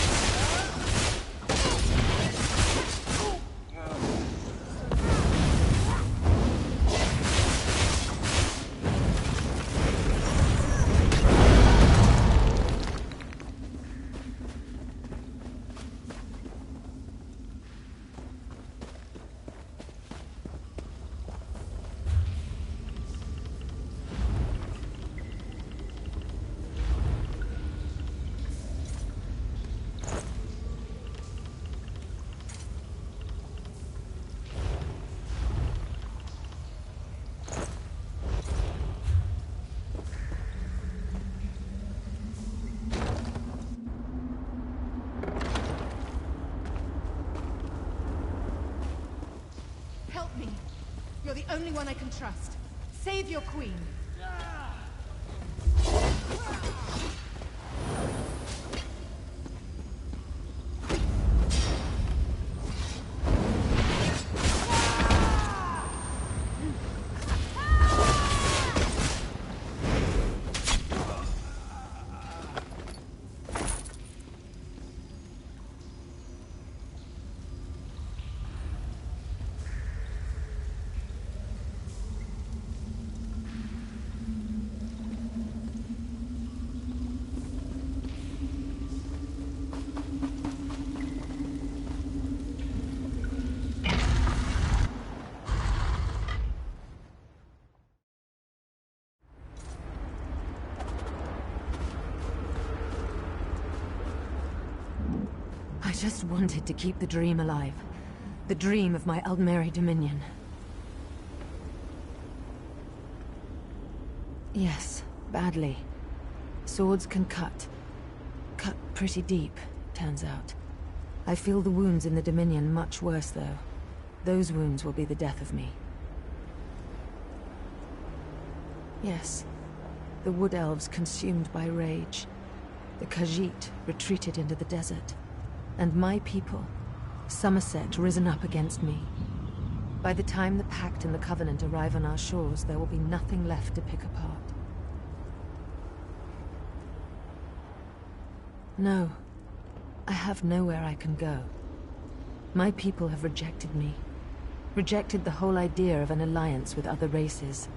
Help me. You're the only one I can trust. Save your queen. I just wanted to keep the dream alive. The dream of my Aldmeri Dominion. Yes, badly. Swords can cut. Cut pretty deep, turns out. I feel the wounds in the Dominion much worse, though. Those wounds will be the death of me. Yes, the Wood Elves consumed by rage. The Khajiit retreated into the desert. And my people, Somerset, risen up against me. By the time the Pact and the Covenant arrive on our shores, there will be nothing left to pick apart. No, I have nowhere I can go. My people have rejected me. Rejected the whole idea of an alliance with other races.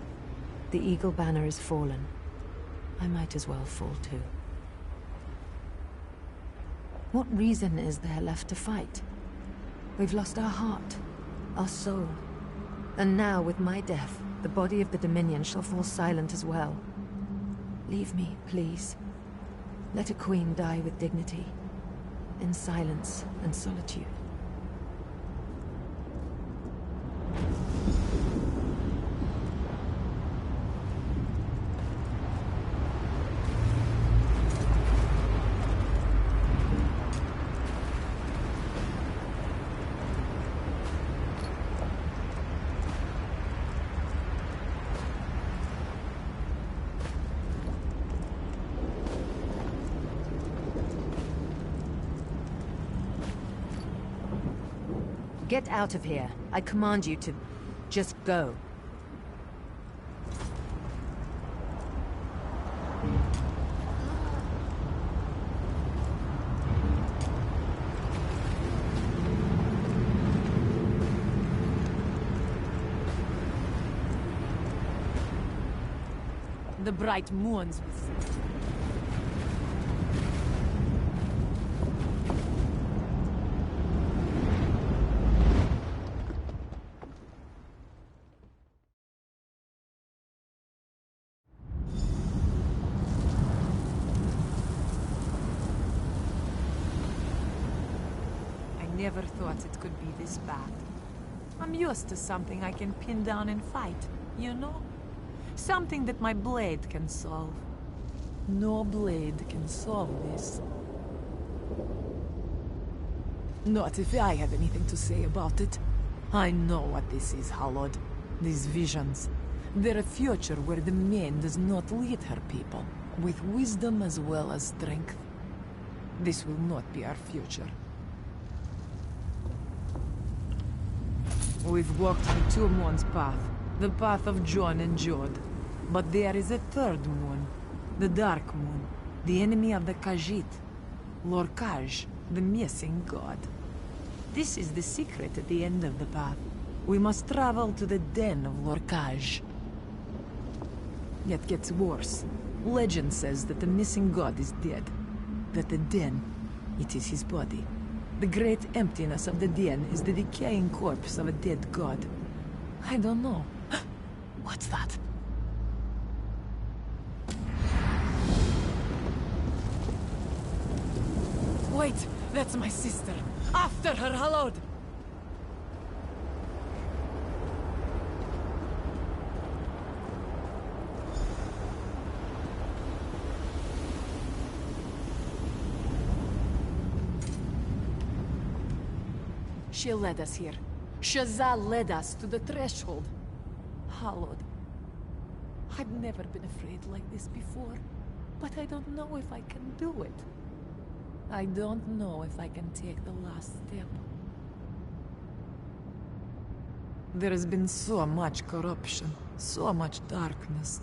The Eagle Banner is fallen. I might as well fall too. What reason is there left to fight? We've lost our heart, our soul. And now, with my death, the body of the Dominion shall fall silent as well. Leave me, please. Let a queen die with dignity, in silence and solitude. Get out of here. I command you to... just go. The bright moons with... Never thought it could be this bad. I'm used to something I can pin down and fight, you know? Something that my blade can solve. No blade can solve this. Not if I have anything to say about it. I know what this is, Hallod. These visions. They're a future where the main does not lead her people, with wisdom as well as strength. This will not be our future. We've walked the two moons' path, the path of John and Jod. But there is a third moon, the Dark Moon, the enemy of the Khajiit, Lorkaj, the missing god. This is the secret at the end of the path. We must travel to the den of Lorkaj. It gets worse. Legend says that the missing god is dead, that the den, it is his body. The great emptiness of the den is the decaying corpse of a dead god. I don't know. What's that? Wait, that's my sister. After her, Hallod! She led us here. Shazza led us to the threshold. Hallod. I've never been afraid like this before, but I don't know if I can do it. I don't know if I can take the last step. There has been so much corruption, so much darkness.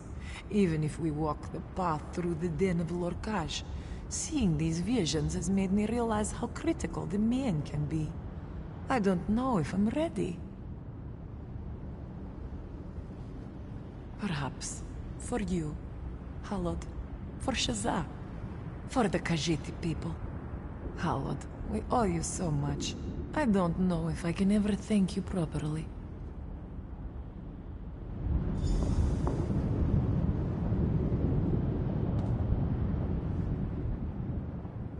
Even if we walk the path through the den of Lorkaj, seeing these visions has made me realize how critical the man can be. I don't know if I'm ready. Perhaps for you, Hallod, for Shazza, for the Khajiit people. Hallod, we owe you so much. I don't know if I can ever thank you properly.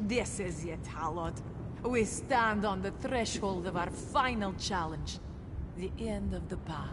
This is it, Hallod. We stand on the threshold of our final challenge. The end of the path.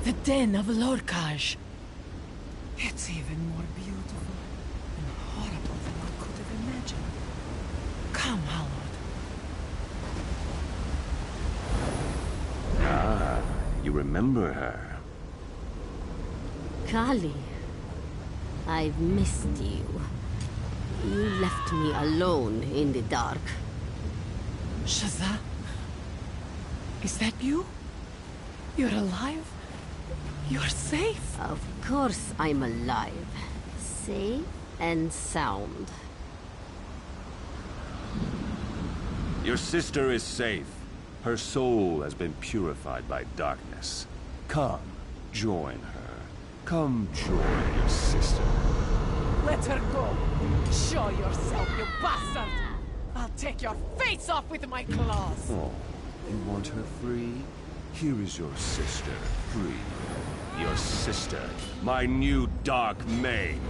The den of Lorkaj. It's even more beautiful and horrible than I could have imagined. Come, Hallod. Ah, you remember remember her. Kali, I've missed you. You left me alone in the dark. Shazza? Is that you? You're alive? You're safe? Of course I'm alive. Safe and sound. Your sister is safe. Her soul has been purified by darkness. Come, join her. Come join your sister. Let her go! Show yourself, you bastard! I'll take your face off with my claws! Oh, you want her free? Here is your sister, free. Your sister, my new Dark Mane.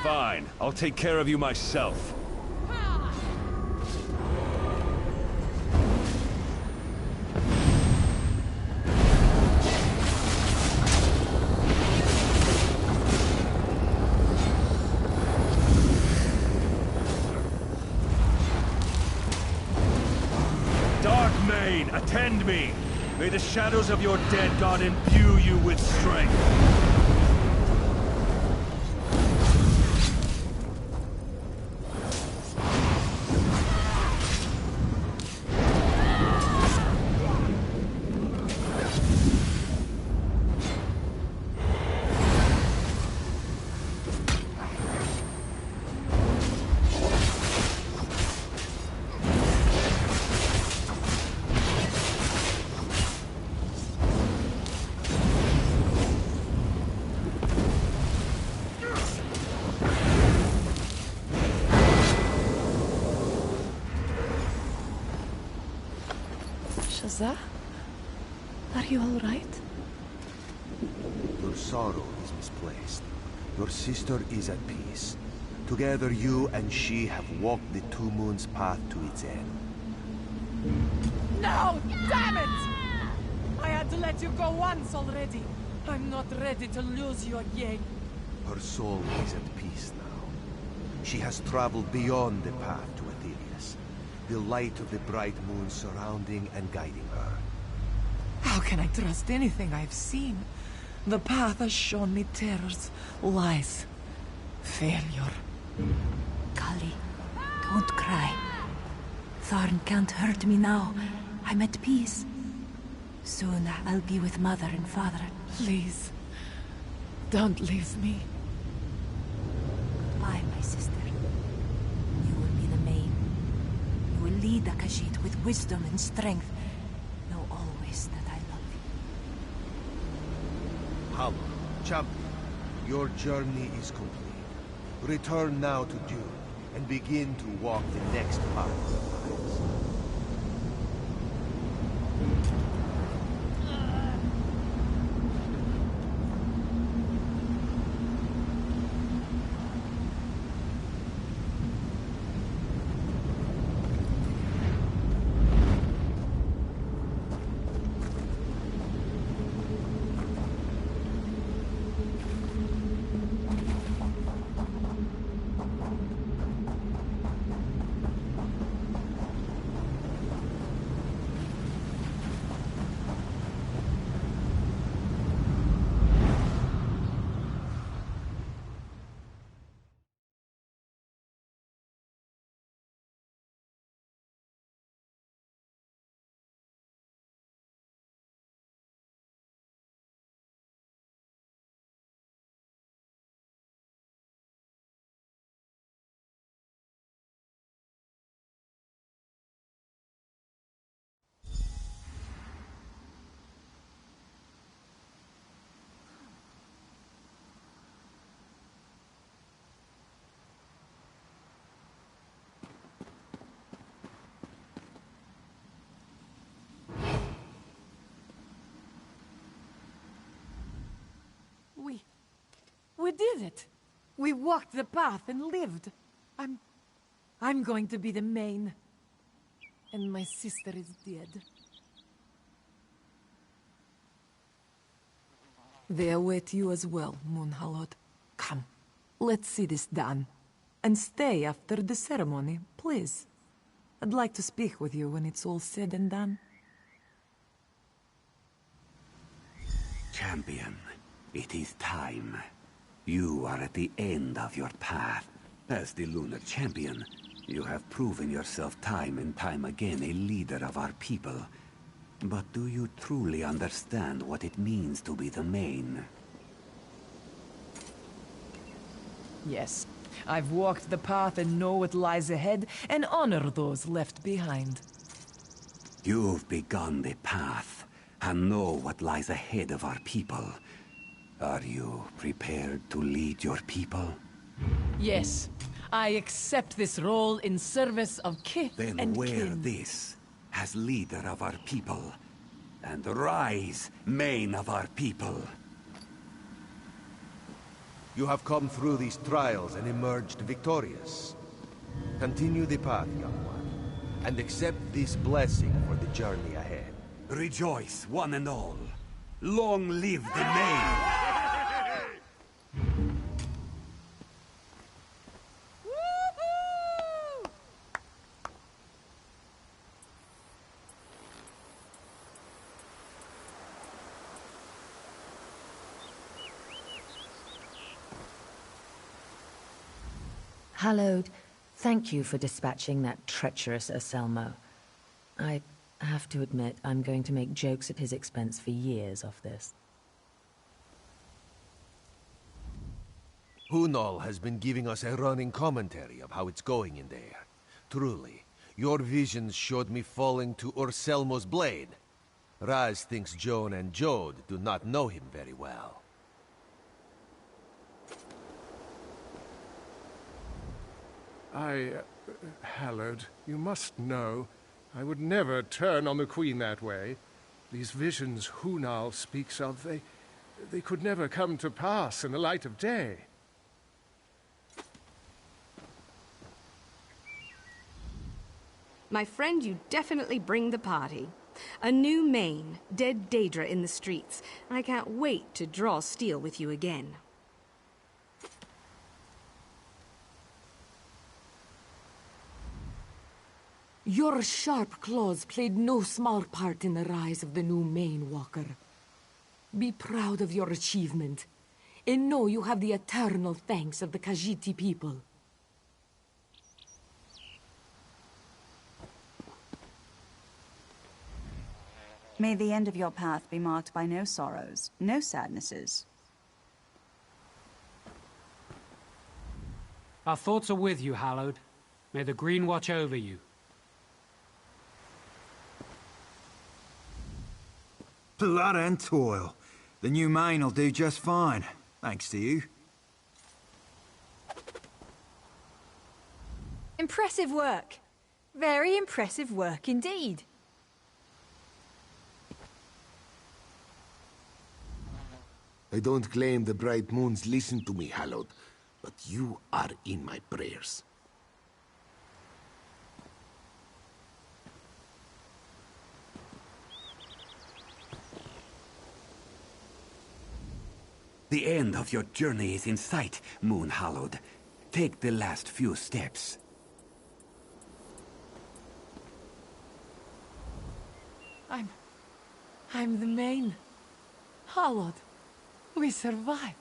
Fine, I'll take care of you myself. Dark Mane, attend me! May the shadows of your dead god imbue you with strength. Shazza? Are you all right? Your sorrow is misplaced. Your sister is at peace. Together you and she have walked the Two Moons path to its end. No! Damn it! I had to let you go once already. I'm not ready to lose you again. Her soul is at peace now. She has traveled beyond the path to Athenius. The light of the bright moon surrounding and guiding her. How can I trust anything I've seen? The path has shown me terrors, lies, failure. Kali, don't cry. Thorn can't hurt me now. I'm at peace. Soon I'll be with Mother and Father. Please, don't leave me. Goodbye, my sister. You will be the main. You will lead the Khajiit with wisdom and strength. Know always that I love you. Hallow, champion, your journey is complete. Return now to Dune, and begin to walk the next path of the lives. We did it! We walked the path and lived. I'm I'm going to be the main. And my sister is dead. They await you as well, Moonhallowed. Come, let's see this done. And stay after the ceremony, please. I'd like to speak with you when it's all said and done. Champion, it is time. You are at the end of your path. As the Lunar Champion, you have proven yourself time and time again a leader of our people. But do you truly understand what it means to be the main? Yes, I've walked the path and know what lies ahead, and honor those left behind. You've begun the path, and know what lies ahead of our people. Are you prepared to lead your people? Yes, I accept this role in service of kith Then and wear kin. this as leader of our people, and rise, main of our people. You have come through these trials and emerged victorious. Continue the path, young one, and accept this blessing for the journey ahead. Rejoice, one and all. Long live the main! Hallowed, thank you for dispatching that treacherous Anselmo. I have to admit, I'm going to make jokes at his expense for years off this. Hunal has been giving us a running commentary of how it's going in there. Truly, your visions showed me falling to Anselmo's blade. Raz thinks Joan and Jode do not know him very well. Hallowed, you must know, I would never turn on the Queen that way. These visions Hunal speaks of, they could never come to pass in the light of day. My friend, you definitely bring the party. A new main, dead Daedra in the streets. I can't wait to draw steel with you again. Your sharp claws played no small part in the rise of the new Main Walker. Be proud of your achievement, and know you have the eternal thanks of the Khajiit people. May the end of your path be marked by no sorrows, no sadnesses. Our thoughts are with you, Hallowed. May the Green watch over you. Blood and toil. The new main will do just fine, thanks to you. Impressive work. Very impressive work indeed. I don't claim the bright moons listen to me, Hallowed, but you are in my prayers. The end of your journey is in sight, Moon Hallowed. Take the last few steps. I'm the main. Hallowed, we survived.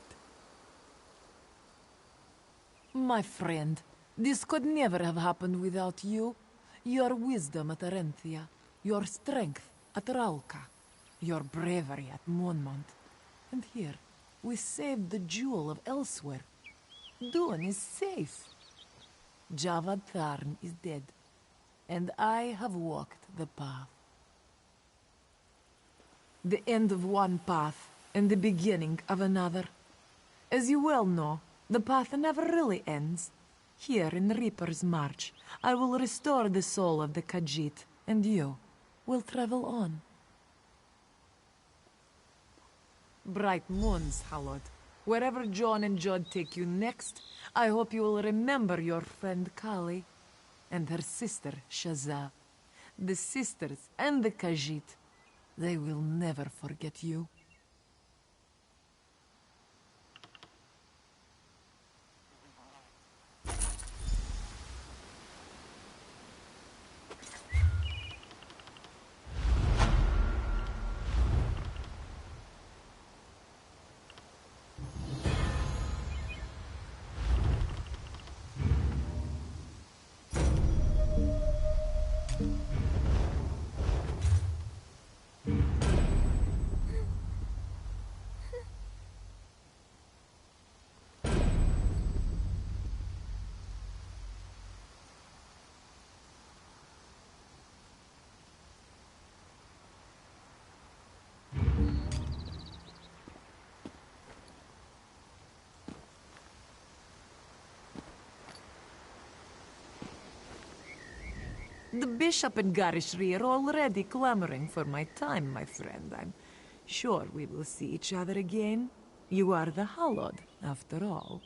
My friend, this could never have happened without you. Your wisdom at Arenthia, your strength at Ralka, your bravery at Monmouth. And here, we saved the jewel of Elsewhere. Dune is safe. Javad Tharn is dead, and I have walked the path. The end of one path, and the beginning of another. As you well know, the path never really ends. Here in Reaper's March, I will restore the soul of the Khajiit, and you will travel on. Bright moons, Hallowed. Wherever John and Jod take you next, I hope you will remember your friend Kali. and her sister, Shazza. The sisters and the Khajiit, they will never forget you. The bishop and Garishri are already clamoring for my time, my friend. I'm sure we will see each other again. You are the Hallowed, after all.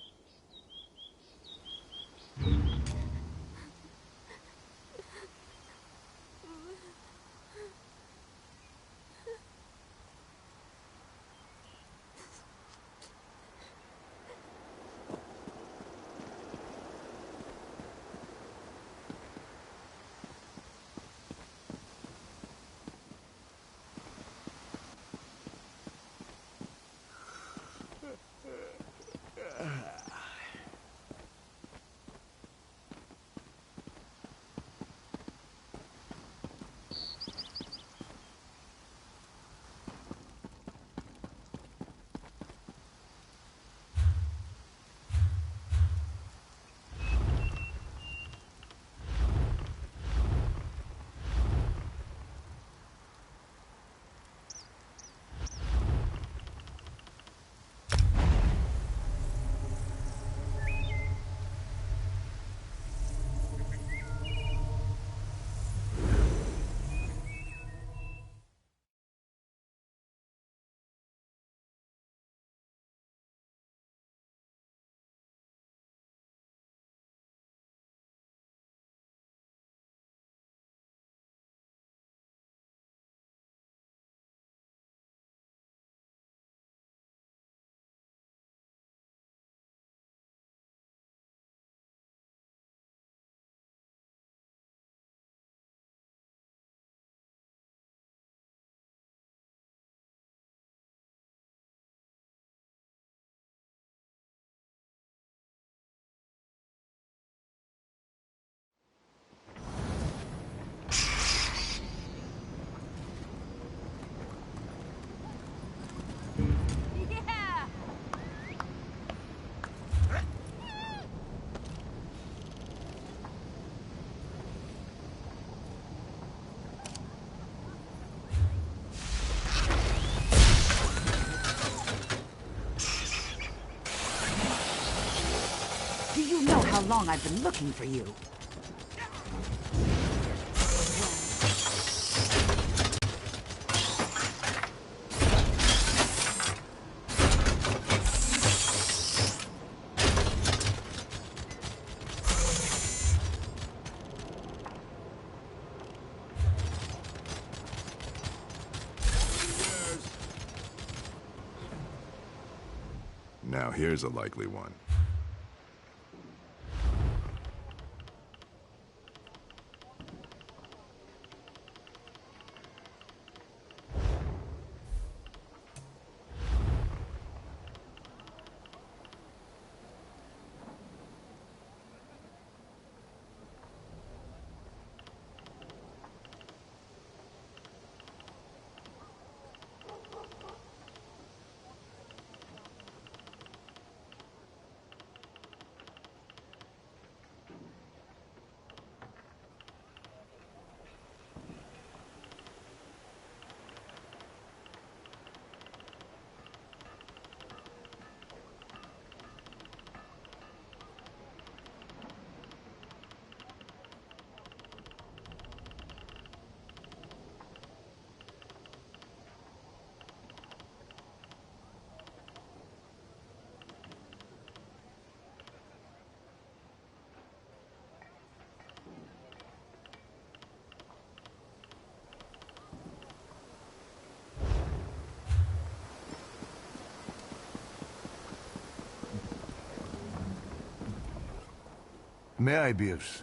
Do you know how long I've been looking for you? Now here's a likely one. May I be of...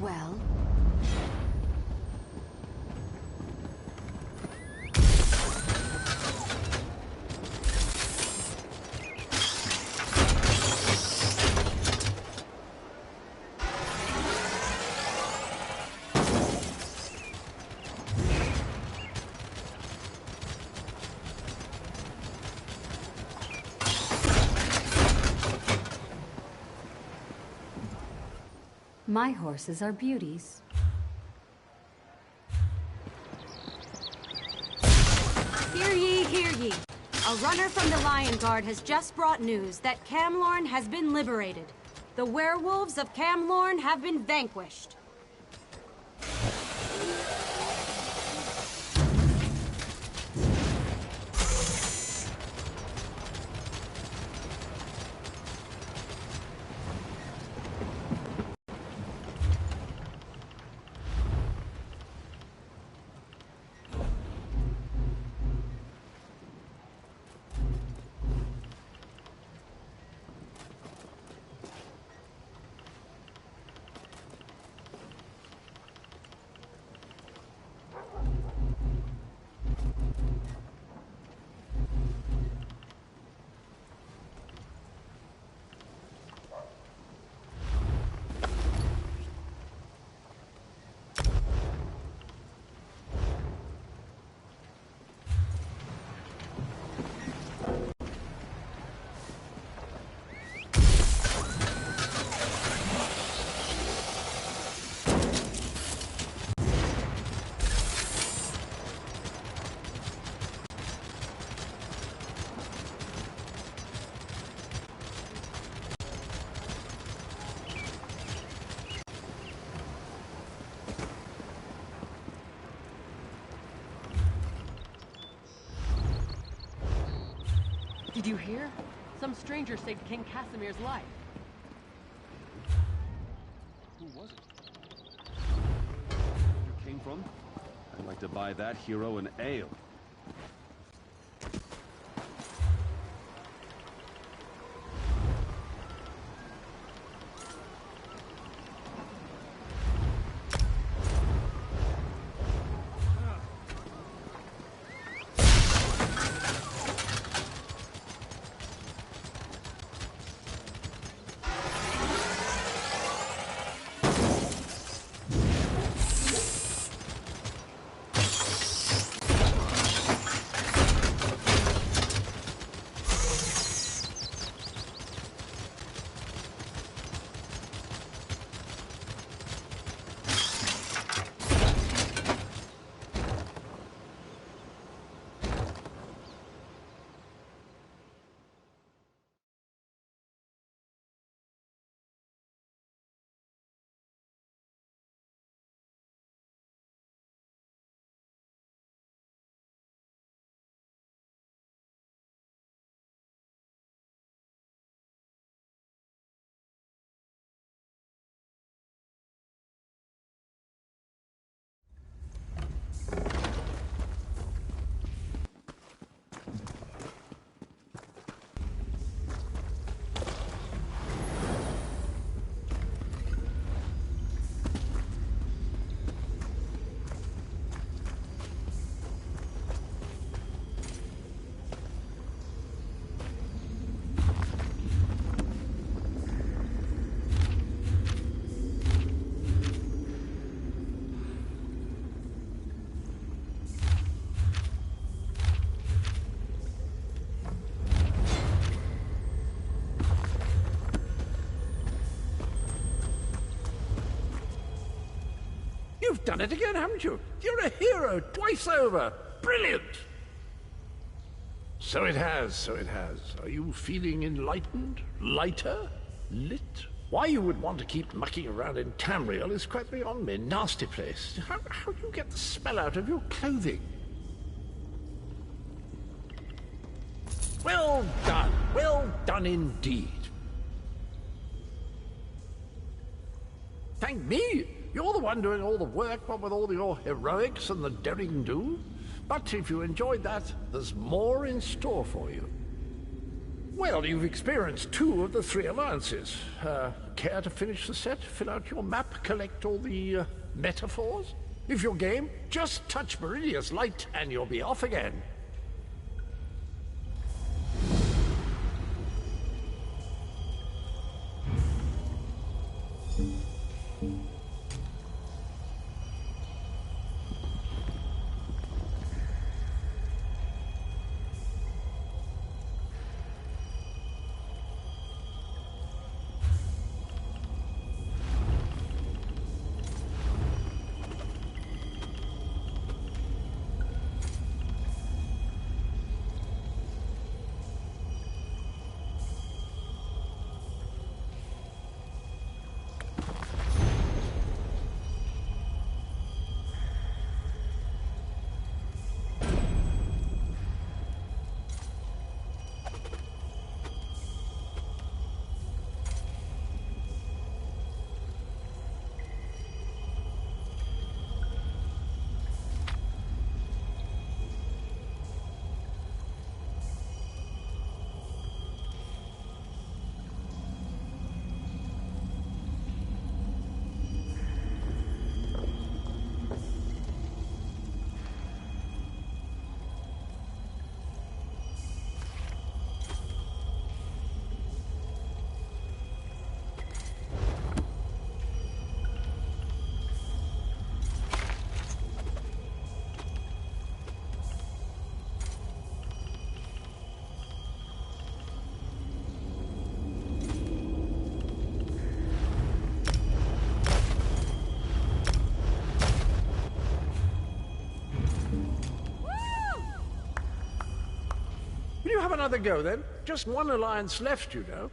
Well? My horses are beauties. Hear ye, hear ye. A runner from the Lion Guard has just brought news that Camlorn has been liberated. The werewolves of Camlorn have been vanquished. Did you hear? Some stranger saved King Casimir's life. Who was it? Where came from? I'd like to buy that hero an ale. You've done it again, haven't you? You're a hero twice over. Brilliant! So it has, so it has. Are you feeling enlightened? Lighter? Lit? Why you would want to keep mucking around in Tamriel is quite beyond me. Nasty place. How do you get the smell out of your clothing? Well done indeed. Thank me. You're the one doing all the work, what with all your heroics and the daring do. But if you enjoyed that, there's more in store for you. Well, you've experienced 2 of the 3 alliances. Care to finish the set? Fill out your map, collect all the metaphors? If you're game, just touch Meridia's light and you'll be off again. Will you have another go, then? Just one alliance left, you know.